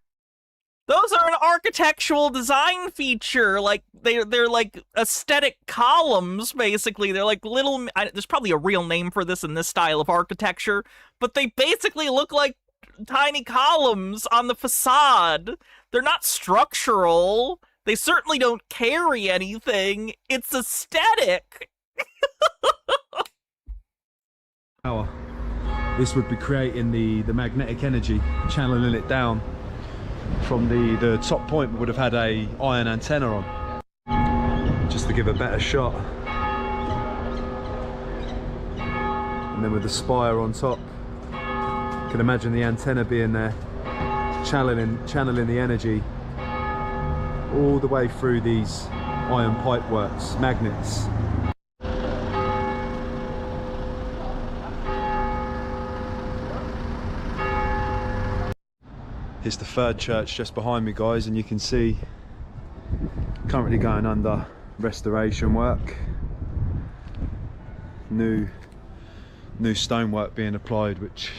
Those are an architectural design feature. Like, they're like aesthetic columns, basically. They're like little... there's probably a real name for this in this style of architecture, but they basically look like tiny columns on the facade. They're not structural. They certainly don't carry anything. It's aesthetic. This would be creating the magnetic energy, channeling it down from the top point. Would have had a iron antenna on, just to give a better shot. And then with the spire on top, you can imagine the antenna being there, channeling the energy all the way through these iron pipe works, magnets. Here's the third church just behind me, guys, and you can see currently going under restoration work. New stonework being applied, which,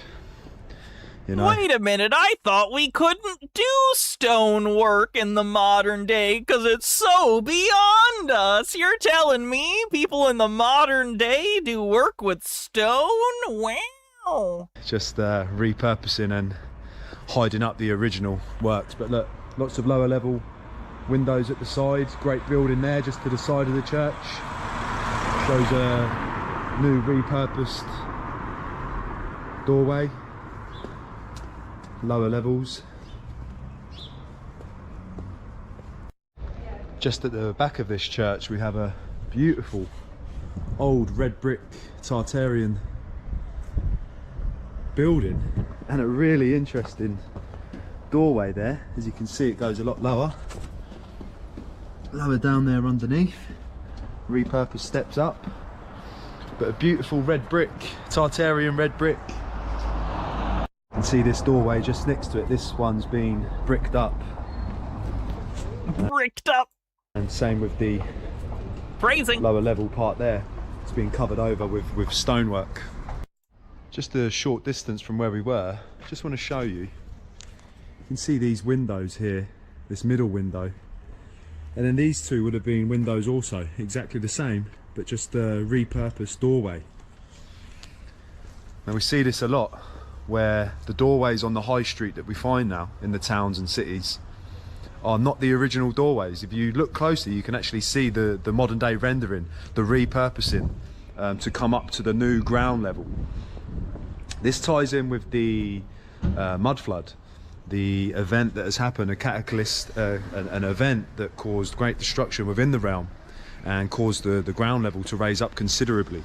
you know. Wait a minute, I thought we couldn't do stonework in the modern day because it's so beyond us. You're telling me people in the modern day do work with stone? Wow. Just repurposing and hiding up the original works. But look, lots of lower level windows at the sides. Great building there just to the side of the church. Shows a new repurposed doorway. Lower levels. Just at the back of this church we have a beautiful old red brick Tartarian building and a really interesting doorway there. As you can see, it goes a lot lower down there underneath. Repurposed steps up, but a beautiful red brick, Tartarian red brick. You can see this doorway just next to it. This one's been bricked up. Bricked up. And same with the lower level part there. It's been covered over with stonework. Just a short distance from where we were, just want to show you. You can see these windows here, this middle window. And then these two would have been windows also, exactly the same, but just a repurposed doorway. Now we see this a lot, where the doorways on the high street that we find now in the towns and cities are not the original doorways. If you look closely, you can actually see the modern day rendering, the repurposing to come up to the new ground level. This ties in with the mud flood, the event that has happened, a catalyst, an event that caused great destruction within the realm and caused the ground level to raise up considerably.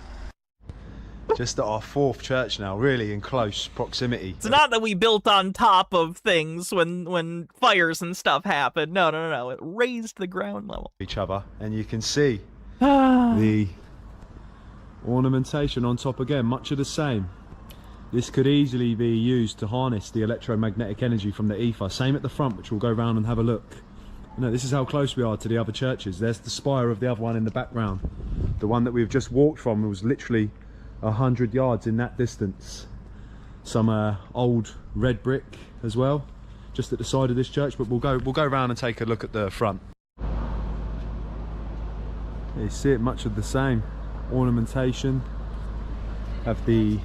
Just at our fourth church now, really in close proximity. It's not that we built on top of things when fires and stuff happened. No. It raised the ground level. Each other, and you can see the ornamentation on top again, much of the same. This could easily be used to harness the electromagnetic energy from the ether. Same at the front, which we'll go round and have a look. You know, this is how close we are to the other churches. There's the spire of the other one in the background. The one that we've just walked from was literally 100 yards in that distance. Some old red brick as well, just at the side of this church. But we'll go around and take a look at the front. You see it, much of the same ornamentation. Have the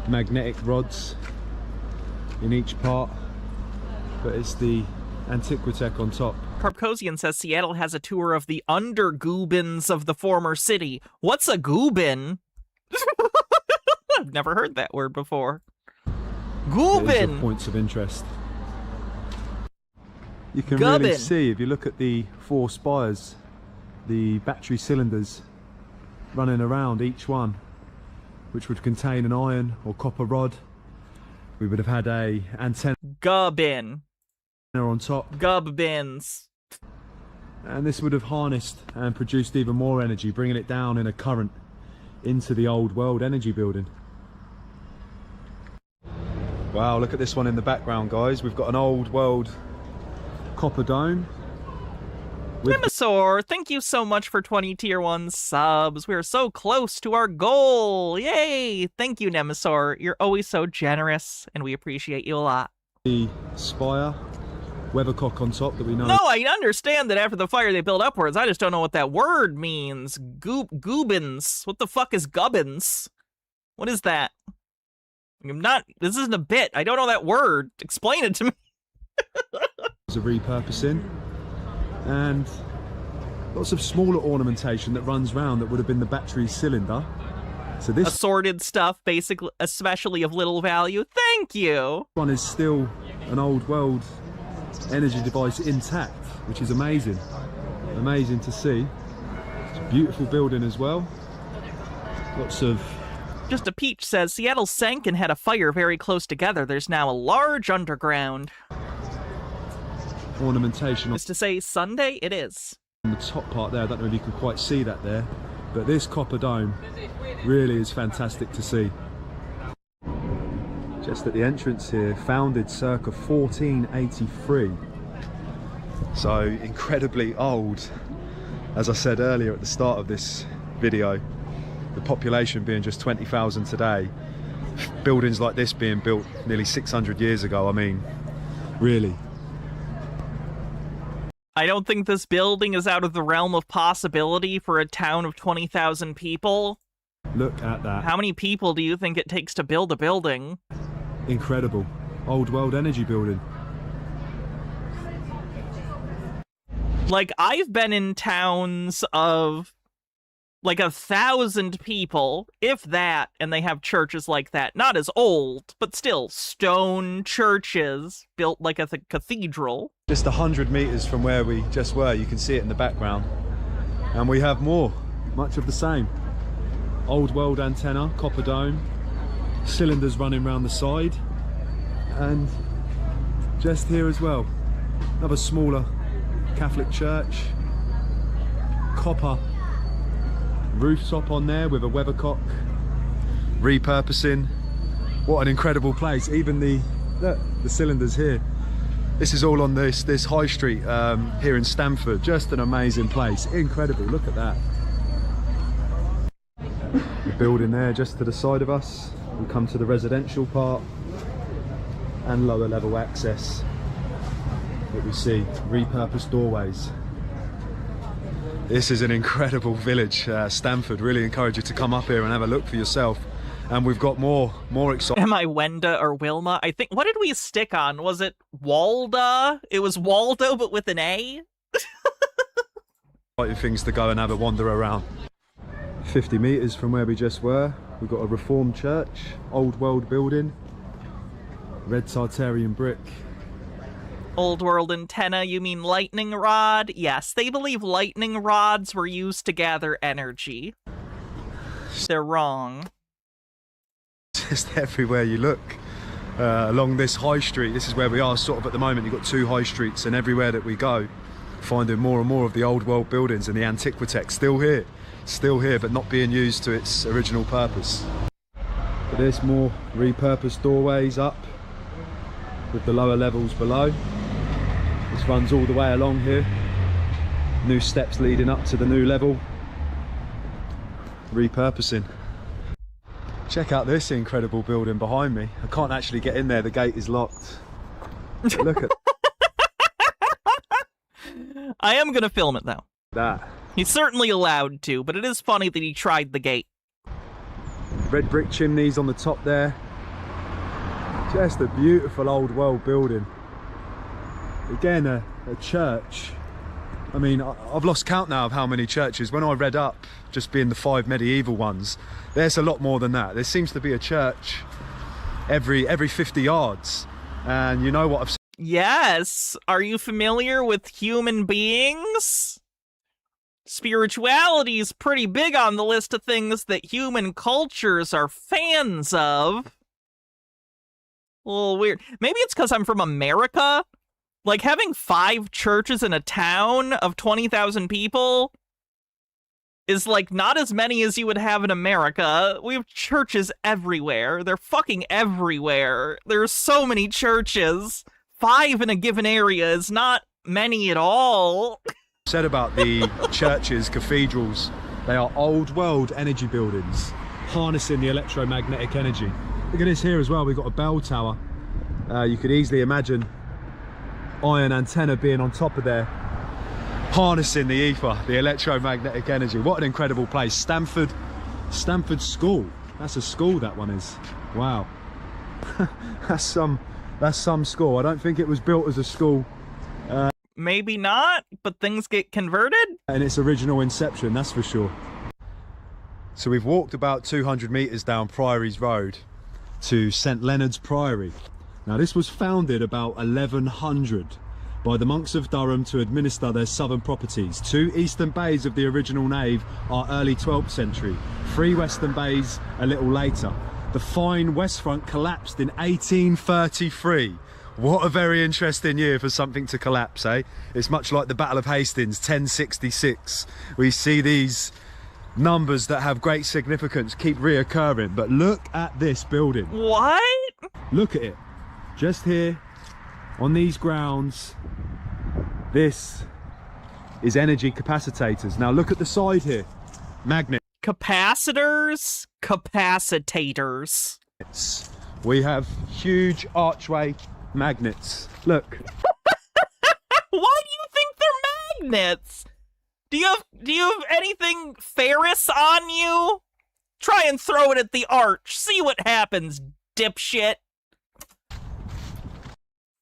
magnetic rods in each part, but it's the Antiquitech on top. Carpcosian says Seattle has a tour of the undergoobins of the former city. What's a goobin? I've never heard that word before. Goobin! Points of interest. You can really see, if you look at the four spires, the battery cylinders running around each one, which would contain an iron or copper rod. We would have had a antenna gubbin on top. Gubbins. And this would have harnessed and produced even more energy, bringing it down in a current into the old world energy building. Wow, look at this one in the background, guys. We've got an old world copper dome. Nemesaur, thank you so much for 20 tier 1 subs. We're so close to our goal. Yay! Thank you, Nemesaur. You're always so generous, and we appreciate you a lot. The spire, weathercock on top that we know. No, I understand that after the fire they build upwards. I just don't know what that word means. Goobins. What the fuck is gubbins? What is that? This isn't a bit. I don't know that word. Explain it to me. There's a repurposing. And lots of smaller ornamentation that runs round that would have been the battery cylinder. So this assorted stuff, basically, especially of little value. Thank you. One is still an old world energy device intact, which is amazing. Amazing to see. It's a beautiful building as well. Lots of... Just a Peach says, Seattle sank and had a fire very close together. There's now a large underground ornamentation. Is to say Sunday? It is. On the top part there, I don't know if you can quite see that there, but this copper dome really is fantastic to see. Just at the entrance here, founded circa 1483. So incredibly old. as I said earlier at the start of this video, the population being just 20,000 today, buildings like this being built nearly 600 years ago, I mean, really. I don't think this building is out of the realm of possibility for a town of 20,000 people. Look at that. How many people do you think it takes to build a building? Incredible. Old world energy building. Like, I've been in towns of like 1,000 people, if that, and they have churches like that. Not as old, but still stone churches built like a cathedral. Just 100 meters from where we just were, you can see it in the background. And we have more, much of the same. Old world antenna, copper dome, cylinders running around the side, and just here as well, another smaller Catholic church, copper rooftop on there with a weathercock, repurposing. What an incredible place. Even the cylinders here. This is all on this high street here in Stamford. Just an amazing place. Incredible. Look at that. The building there just to the side of us. We come to the residential part and lower level access that we see. Repurposed doorways. This is an incredible village, Stamford. Really encourage you to come up here and have a look for yourself. And we've got more exciting. Am I Wenda or Wilma? I think, what did we stick on? Was it Walda? It was Waldo, but with an A? Things to go and have a wander around. 50 meters from where we just were, we've got a Reformed church, old world building, red Tartarian brick. Old world antenna, you mean lightning rod? Yes, they believe lightning rods were used to gather energy. They're wrong. Just everywhere you look. Along this high street, this is where we are sort of at the moment. You've got two high streets, and everywhere that we go, finding more and more of the old world buildings and the Antiquitech still here, but not being used to its original purpose. But there's more repurposed doorways up with the lower levels below. This runs all the way along here. New steps leading up to the new level. Repurposing. Check out this incredible building behind me. I can't actually get in there, the gate is locked. Look at I am gonna film it though. that. He's certainly allowed to, but it is funny that he tried the gate. Red brick chimneys on the top there. Just a beautiful old world building. Again, a church. I mean, I've lost count now of how many churches. When I read up, just being the 5 medieval ones, there's a lot more than that. There seems to be a church every 50 yards. And you know what I've seen? Yes. Are you familiar with human beings? Spirituality is pretty big on the list of things that human cultures are fans of. A little weird. Maybe it's because I'm from America. Like, having 5 churches in a town of 20,000 people is, like, not as many as you would have in America. We have churches everywhere. They're fucking everywhere. There's so many churches. 5 in a given area is not many at all. Said about the churches, cathedrals, they are old world energy buildings, harnessing the electromagnetic energy. Look at this here as well, we've got a bell tower. You could easily imagine iron antenna being on top of there, harnessing the ether, the electromagnetic energy. What an incredible place. Stamford School. That's a school, that one is. Wow. that's some school. I don't think it was built as a school. Maybe not, but things get converted. In its original inception, that's for sure. So we've walked about 200 meters down Priories Road to St Leonard's Priory. Now this was founded about 1100 by the monks of Durham to administer their southern properties. 2 eastern bays of the original nave are early 12th century, 3 western bays a little later. The fine west front collapsed in 1833. What a very interesting year for something to collapse, eh? It's much like the Battle of Hastings, 1066. We see these numbers that have great significance keep reoccurring, but look at this building. What? Look at it. Just here on these grounds, this is energy capacitators. Now look at the side here. Magnet. Capacitors, capacitators. We have huge archway magnets. Look. Why do you think they're magnets? Do you have anything ferrous on you? Try and throw it at the arch. See what happens, dipshit.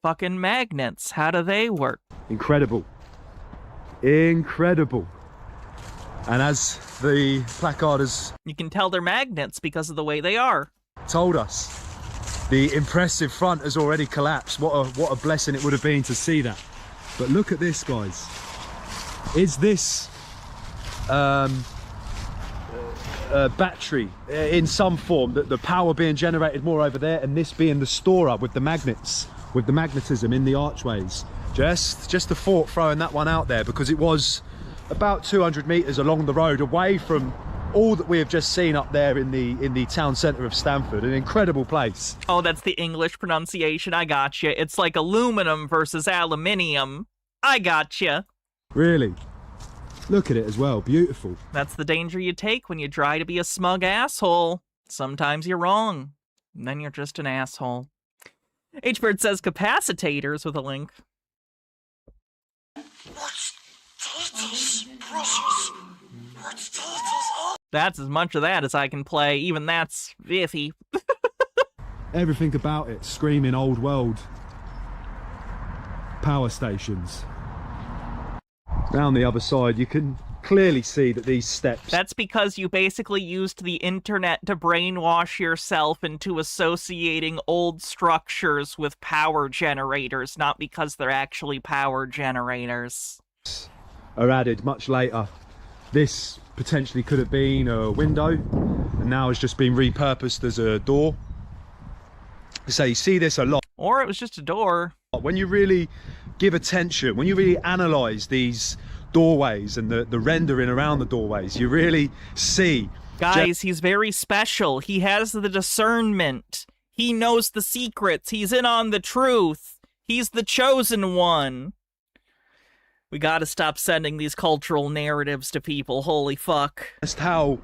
Fucking magnets. How do they work? Incredible. Incredible. And as the placarders, you can tell they're magnets because of the way they are, told us, the impressive front has already collapsed. What a blessing it would have been to see that. But look at this, guys. Is this battery in some form, that the power being generated more over there, and this being the storer with the magnets, with the magnetism in the archways? Just a thought throwing that one out there, because it was about 200 meters along the road away from all that we have just seen up there in the town center of Stamford. An incredible place. Oh, that's the English pronunciation. I gotcha. It's like aluminum versus aluminium. I gotcha. Really? Look at it as well. Beautiful. That's the danger you take when you try to be a smug asshole. Sometimes you're wrong, and then you're just an asshole. H-Bird says capacitators with a link. That's as much of that as I can play. Even that's iffy. Everything about it screaming old world power stations. Down the other side, you can clearly see that these steps... That's because you basically used the internet to brainwash yourself into associating old structures with power generators, not because they're actually power generators. Are added much later. This potentially could have been a window, and now has just been repurposed as a door. So you see this a lot. Or it was just a door. When you really give attention, when you really analyze these doorways and the rendering around the doorways, you really see... Guys, he's very special. He has the discernment. He knows the secrets. He's in on the truth. He's the chosen one. We gotta stop sending these cultural narratives to people. Holy fuck. Just how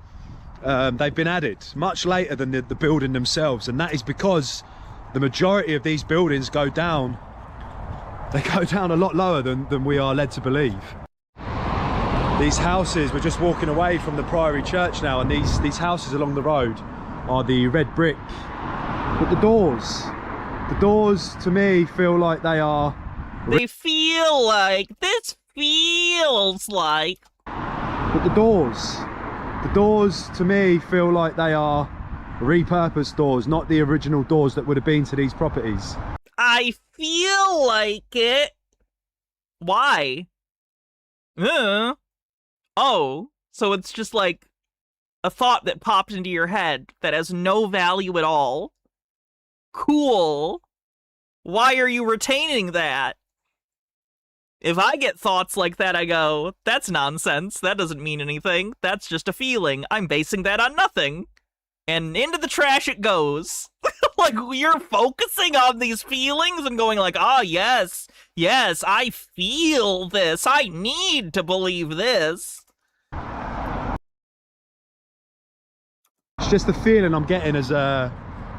they've been added much later than the building themselves, and that is because the majority of these buildings go down. They go down a lot lower than we are led to believe. These houses, we're just walking away from the Priory Church now, and these houses along the road are the red brick. But the doors to me feel like they are... They feel like, this feels like... But the doors to me feel like they are repurposed doors, not the original doors that would have been to these properties. I feel like it. Why? Oh, so it's just like a thought that popped into your head that has no value at all. Cool. Why are you retaining that? If I get thoughts like that, I go, that's nonsense. That doesn't mean anything. That's just a feeling. I'm basing that on nothing. And into the trash it goes. Like, you're focusing on these feelings and going like, ah, yes, I feel this. I need to believe this. It's just the feeling I'm getting as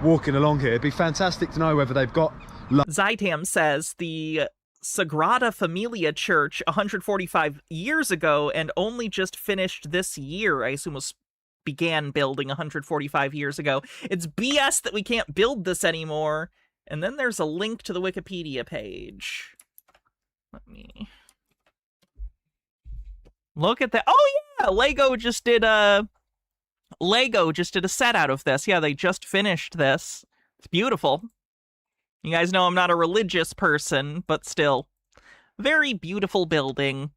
walking along here. It'd be fantastic to know whether they've got... Zytam says the Sagrada Familia Church 145 years ago and only just finished this year, I assume was began building 145 years ago. It's BS that we can't build this anymore. And then there's a link to the Wikipedia page. Let me look at that. Oh yeah, Lego just did a set out of this. Yeah, they just finished this. It's beautiful. You guys know I'm not a religious person, but still. Very beautiful building.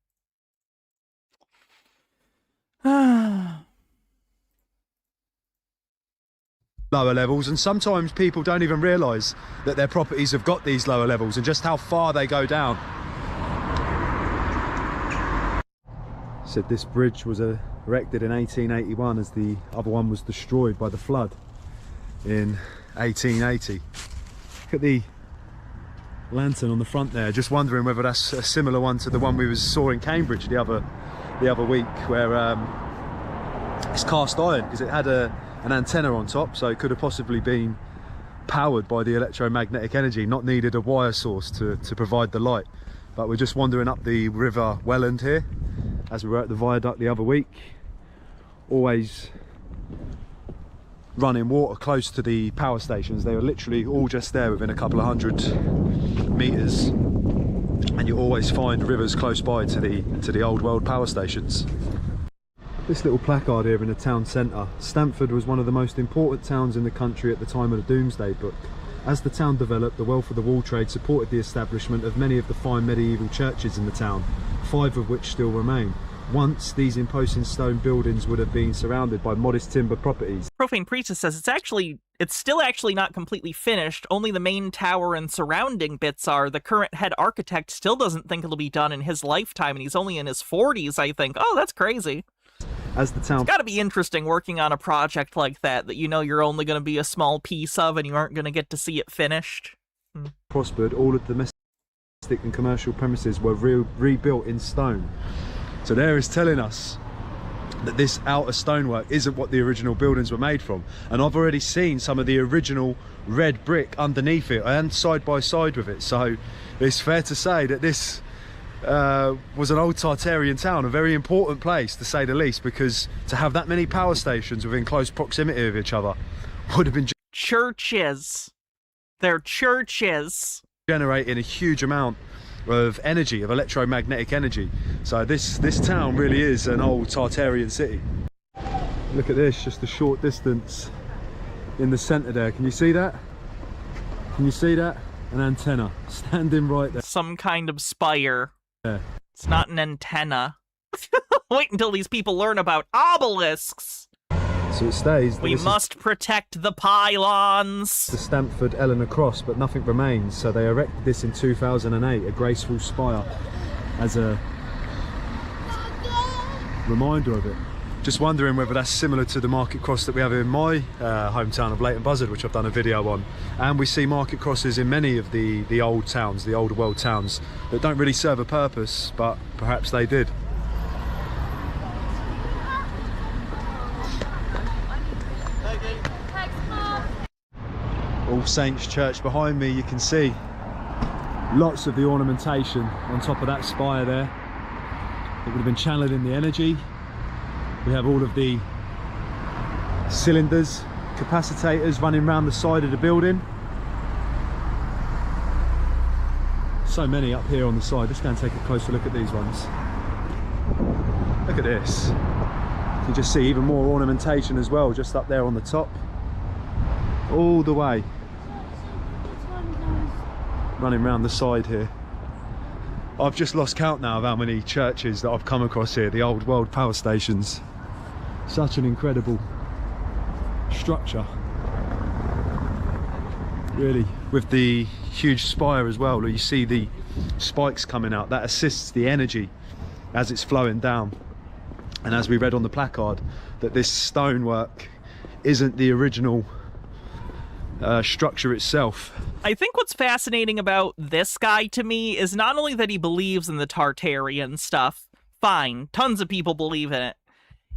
Lower levels, and sometimes people don't even realise that their properties have got these lower levels and just how far they go down. Said this bridge was erected in 1881 as the other one was destroyed by the flood in 1880. Look at the lantern on the front there. Just wondering whether that's a similar one to the one we saw in Cambridge the other week, where it's cast iron, because it had an antenna on top, so it could have possibly been powered by the electromagnetic energy, not needed a wire source to provide the light. But we're just wandering up the River Welland here, as we were at the viaduct the other week. Always running water close to the power stations. They were literally all just there within a couple of 100 meters, and you always find rivers close by to the old world power stations. This little placard here in the town centre. Stamford was one of the most important towns in the country at the time of the Domesday Book. As the town developed, the wealth of the wool trade supported the establishment of many of the fine medieval churches in the town, 5 of which still remain. Once, these imposing stone buildings would have been surrounded by modest timber properties. Profane Priestess says it's still actually not completely finished. Only the main tower and surrounding bits are. The current head architect still doesn't think it'll be done in his lifetime, and he's only in his 40s, I think. Oh, that's crazy. As the town... It's got to be interesting working on a project like that you know you're only going to be a small piece of and you aren't going to get to see it finished. Prospered, all of the domestic and commercial premises were rebuilt in stone. So there is telling us that this outer stonework isn't what the original buildings were made from. And I've already seen some of the original red brick underneath it and side by side with it. So it's fair to say that this was an old Tartarian town, a very important place to say the least, because to have that many power stations within close proximity of each other would have been churches. They're churches. Generating a huge amount of energy, of electromagnetic energy. So this town really is an old Tartarian city. Look at this, just a short distance in the centre there. Can you see that? Can you see that? An antenna standing right there. Some kind of spire. Yeah. It's not an antenna. Wait until these people learn about obelisks. So it stays. We must protect the pylons. The Stamford Eleanor Cross, but nothing remains. So they erected this in 2008, a graceful spire, as a reminder of it. Just wondering whether that's similar to the market cross that we have in my hometown of Leighton Buzzard, which I've done a video on. And we see market crosses in many of the old towns, the old world towns, that don't really serve a purpose, but perhaps they did. All Saints Church behind me, you can see lots of the ornamentation on top of that spire there. It would have been channeling the energy. We have all of the cylinders, capacitors running around the side of the building. So many up here on the side. Let's go and take a closer look at these ones. Look at this. You can just see even more ornamentation as well, just up there on the top. All the way. Running around the side here. I've just lost count now of how many churches that I've come across here, the old world power stations. Such an incredible structure. Really, with the huge spire as well, you see the spikes coming out. That assists the energy as it's flowing down. And as we read on the placard, that this stonework isn't the original structure itself. I think what's fascinating about this guy to me is not only that he believes in the Tartarian stuff, fine, tons of people believe in it.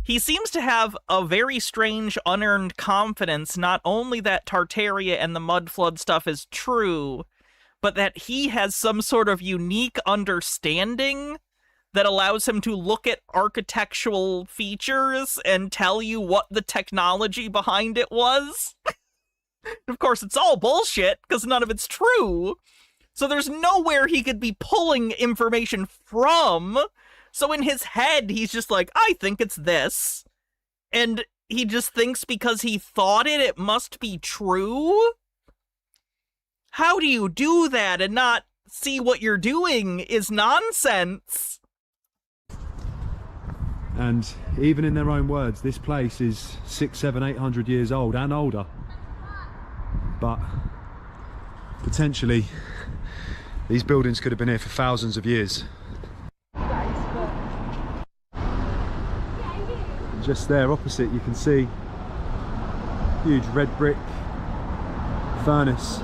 He seems to have a very strange unearned confidence, not only that Tartaria and the mud flood stuff is true, but that he has some sort of unique understanding that allows him to look at architectural features and tell you what the technology behind it was. Of course, it's all bullshit, because none of it's true. So there's nowhere he could be pulling information from. So in his head, he's just like, I think it's this. And he just thinks because he thought it must be true? How do you do that and not see what you're doing is nonsense? And even in their own words, this place is 600, 700, 800 years old and older. But potentially these buildings could have been here for thousands of years. Just there opposite you can see huge red brick furnace.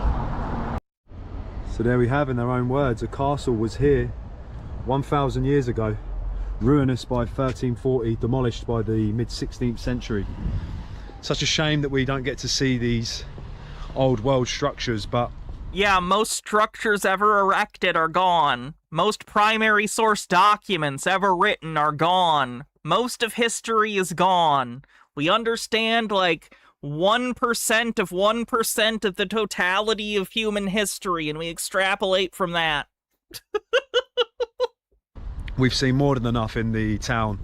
So there we have, in their own words, a castle was here 1,000 years ago, ruinous by 1340, demolished by the mid-16th century. Such a shame that we don't get to see these old world structures, but yeah, most structures ever erected are gone. Most primary source documents ever written are gone. Most of history is gone. We understand like 1% of 1% of the totality of human history, and we extrapolate from that. We've seen more than enough in the town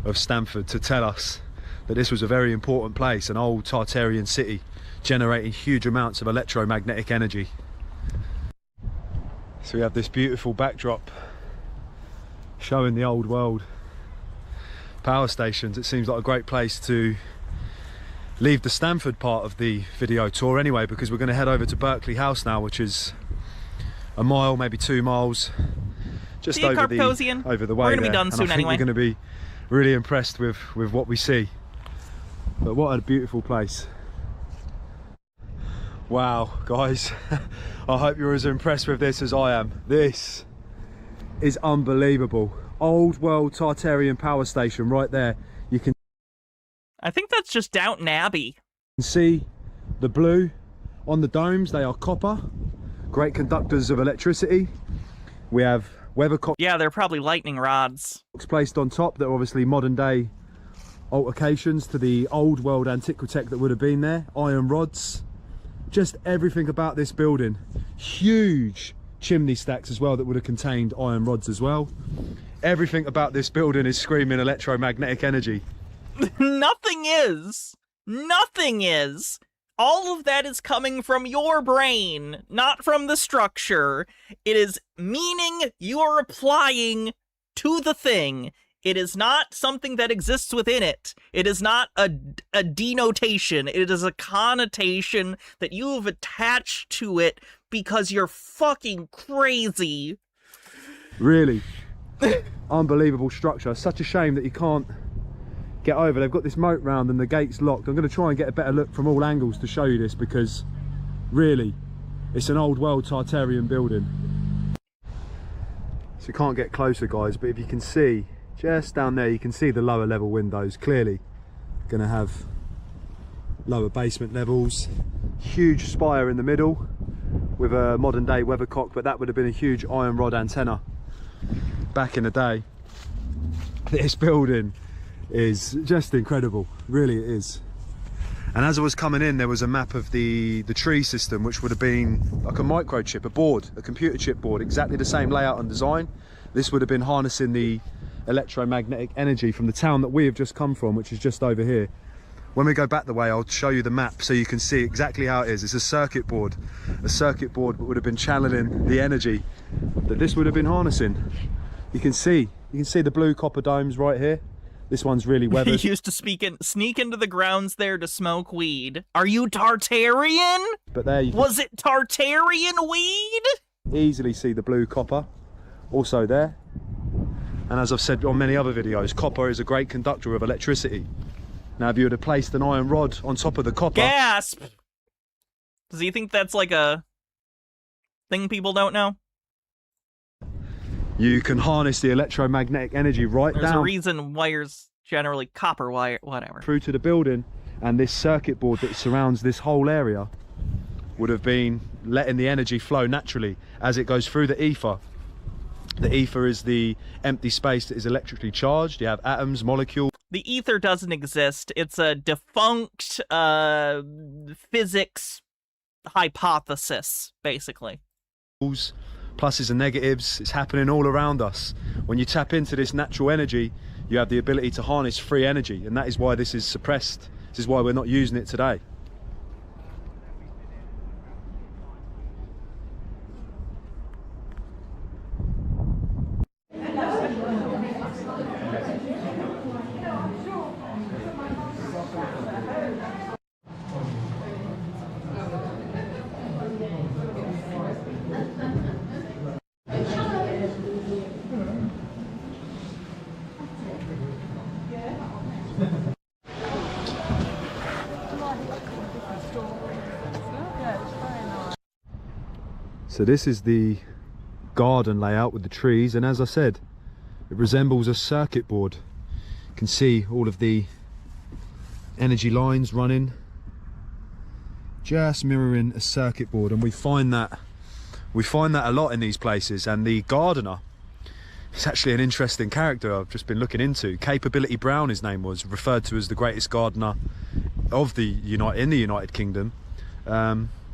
of Stamford to tell us that this was a very important place, an old Tartarian city generating huge amounts of electromagnetic energy. So we have this beautiful backdrop showing the old world power stations. It seems like a great place to leave the Stamford part of the video tour anyway, because we're going to head over to Berkeley House now, which is a mile, maybe 2 miles, just over the way We're gonna be done soon and I think anyway. we're going to be really impressed with what we see. But what a beautiful place. Wow, guys, I hope you're as impressed with this as I am. This is unbelievable. Old world Tartarian power station right there. You can I think that's just Downton Abbey. see the blue on the domes. They are copper, great conductors of electricity. We have weathercocks. Yeah, they're probably lightning rods. Placed on top that are obviously modern day altercations to the old world antiquitech that would have been there. Iron rods, just everything about this building. Huge chimney stacks as well that would have contained iron rods as well. Everything about this building is screaming electromagnetic energy. Nothing is. Nothing is. All of that is coming from your brain, not from the structure. It is meaning you are applying to the thing. It is not something that exists within it. It is not a denotation. It is a connotation that you have attached to it because you're fucking crazy. Really unbelievable structure. Such a shame that you can't get over. They've got this moat round and the gate's locked. I'm going to try and get a better look from all angles to show you this, because really it's an old world Tartarian building. So you can't get closer, guys, but if you can see just down there, you can see the lower level windows. Clearly going to have lower basement levels. Huge spire in the middle with a modern day weathercock, but that would have been a huge iron rod antenna back in the day. This building is just incredible, really it is. And as I was coming in, there was a map of the tree system, which would have been like a microchip, a board, a computer chip board, exactly the same layout and design. This would have been harnessing the electromagnetic energy from the town that we have just come from, which is just over here. When we go back the way, I'll show you the map so you can see exactly how it is. It's a circuit board that would have been channeling the energy that this would have been harnessing. You can see the blue copper domes right here. This one's really weathered. He used to sneak into the grounds there to smoke weed. Are you Tartarian? But there you Was it Tartarian weed? easily see the blue copper also there. And as I've said on many other videos, copper is a great conductor of electricity. Now if you would have placed an iron rod on top of the copper... Gasp! Does he think that's like a thing people don't know? You can harness the electromagnetic energy right There's down... a reason wires generally copper wire, whatever. ...through to the building, and this circuit board that surrounds this whole area would have been letting the energy flow naturally as it goes through the ether. The ether is the empty space that is electrically charged. You have atoms, molecules. The ether doesn't exist. It's a defunct physics hypothesis, basically. Pluses and negatives. It's happening all around us. When you tap into this natural energy, you have the ability to harness free energy, and that is why this is suppressed. This is why we're not using it today. So this is the garden layout with the trees, and as I said, it resembles a circuit board. You can see all of the energy lines running, just mirroring a circuit board, and we find that a lot in these places. And the gardener is actually an interesting character I've just been looking into. Capability Brown, his name was, referred to as the greatest gardener of the United Kingdom,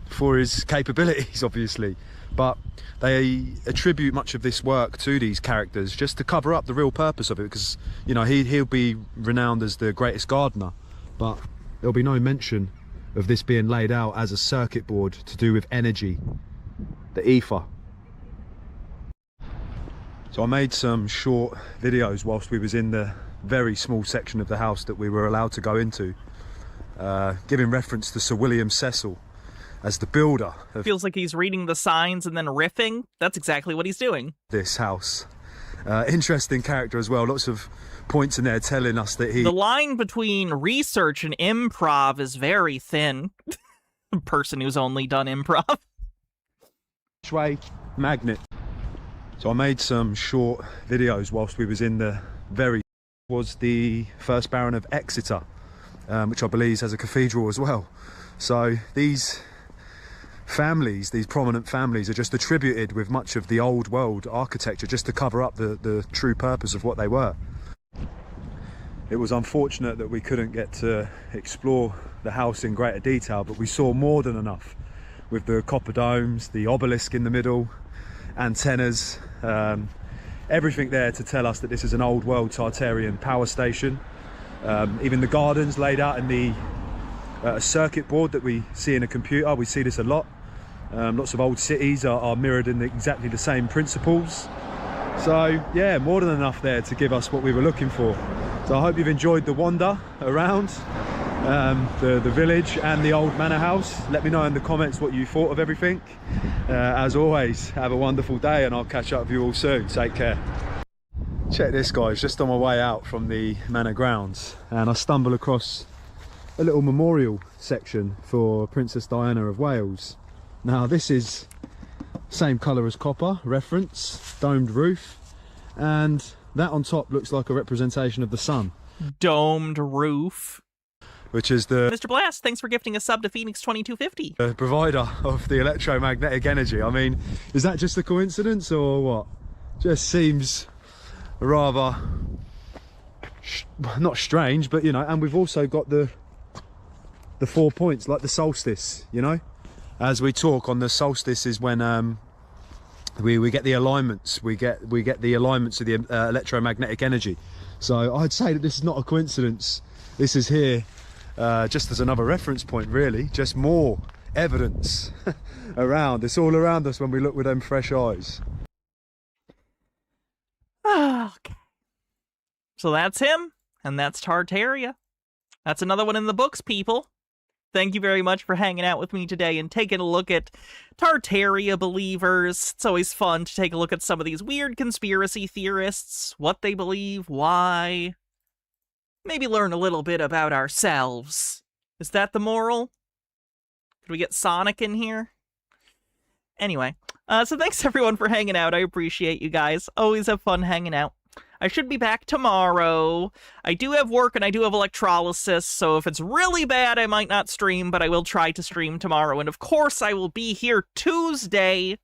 for his capabilities, obviously. But they attribute much of this work to these characters just to cover up the real purpose of it, because, you know, he'll be renowned as the greatest gardener, but there'll be no mention of this being laid out as a circuit board to do with energy, the ether. So I made some short videos whilst we was in the very small section of the house that we were allowed to go into, giving reference to Sir William Cecil as the builder of Feels like he's reading the signs and then riffing. That's exactly what he's doing. this house. Interesting character as well. Lots of points in there telling us that he... The line between research and improv is very thin. A person who's only done improv. Sway magnet. So I made some short videos whilst we was in the very... was the first Baron of Exeter, which I believe has a cathedral as well. So these families, these prominent families, are just attributed with much of the old world architecture just to cover up the true purpose of what they were. It was unfortunate that we couldn't get to explore the house in greater detail, but we saw more than enough with the copper domes, the obelisk in the middle, antennas, everything there to tell us that this is an old world Tartarian power station. Even the gardens laid out in the circuit board that we see in a computer, we see this a lot. Lots of old cities are mirrored in exactly the same principles. So yeah, more than enough there to give us what we were looking for. So I hope you've enjoyed the wander around the village and the old manor house. Let me know in the comments what you thought of everything. As always, have a wonderful day, and I'll catch up with you all soon. Take care. Check this, guys, just on my way out from the manor grounds, and I stumble across a little memorial section for Princess Diana of Wales. Now this is same colour as copper, reference, domed roof, and that on top looks like a representation of the sun. Domed roof. Which is the... Mr. Blast, thanks for gifting a sub to Phoenix 2250. The provider of the electromagnetic energy. I mean, is that just a coincidence or what? Just seems rather... not strange, but you know, and we've also got the 4 points, like the solstice, you know? As we talk, on the solstice is when we get the alignments, we get the alignments of the electromagnetic energy. So I'd say that this is not a coincidence. This is here just as another reference point, really, just more evidence around. It's all around us when we look with them fresh eyes. Okay. So that's him, and that's Tartaria. That's another one in the books, people. Thank you very much for hanging out with me today and taking a look at Tartaria believers. It's always fun to take a look at some of these weird conspiracy theorists, what they believe, why. Maybe learn a little bit about ourselves. Is that the moral? Could we get Sonic in here? Anyway, so thanks everyone for hanging out. I appreciate you guys. Always have fun hanging out. I should be back tomorrow. I do have work and I do have electrolysis, so if it's really bad, I might not stream, but I will try to stream tomorrow. And of course, I will be here Tuesday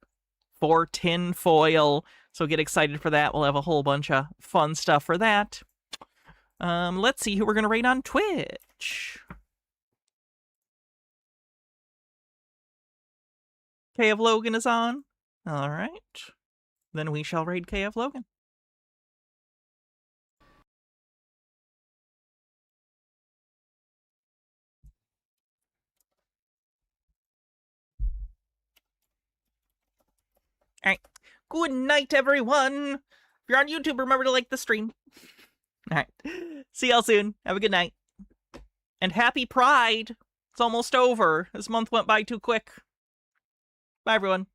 for Tinfoil, so get excited for that. We'll have a whole bunch of fun stuff for that. Let's see who we're going to raid on Twitch. KF Logan is on. All right. Then we shall raid KF Logan. All right. Good night, everyone. If you're on YouTube, remember to like the stream. All right. See y'all soon. Have a good night. And happy Pride. It's almost over. This month went by too quick. Bye, everyone.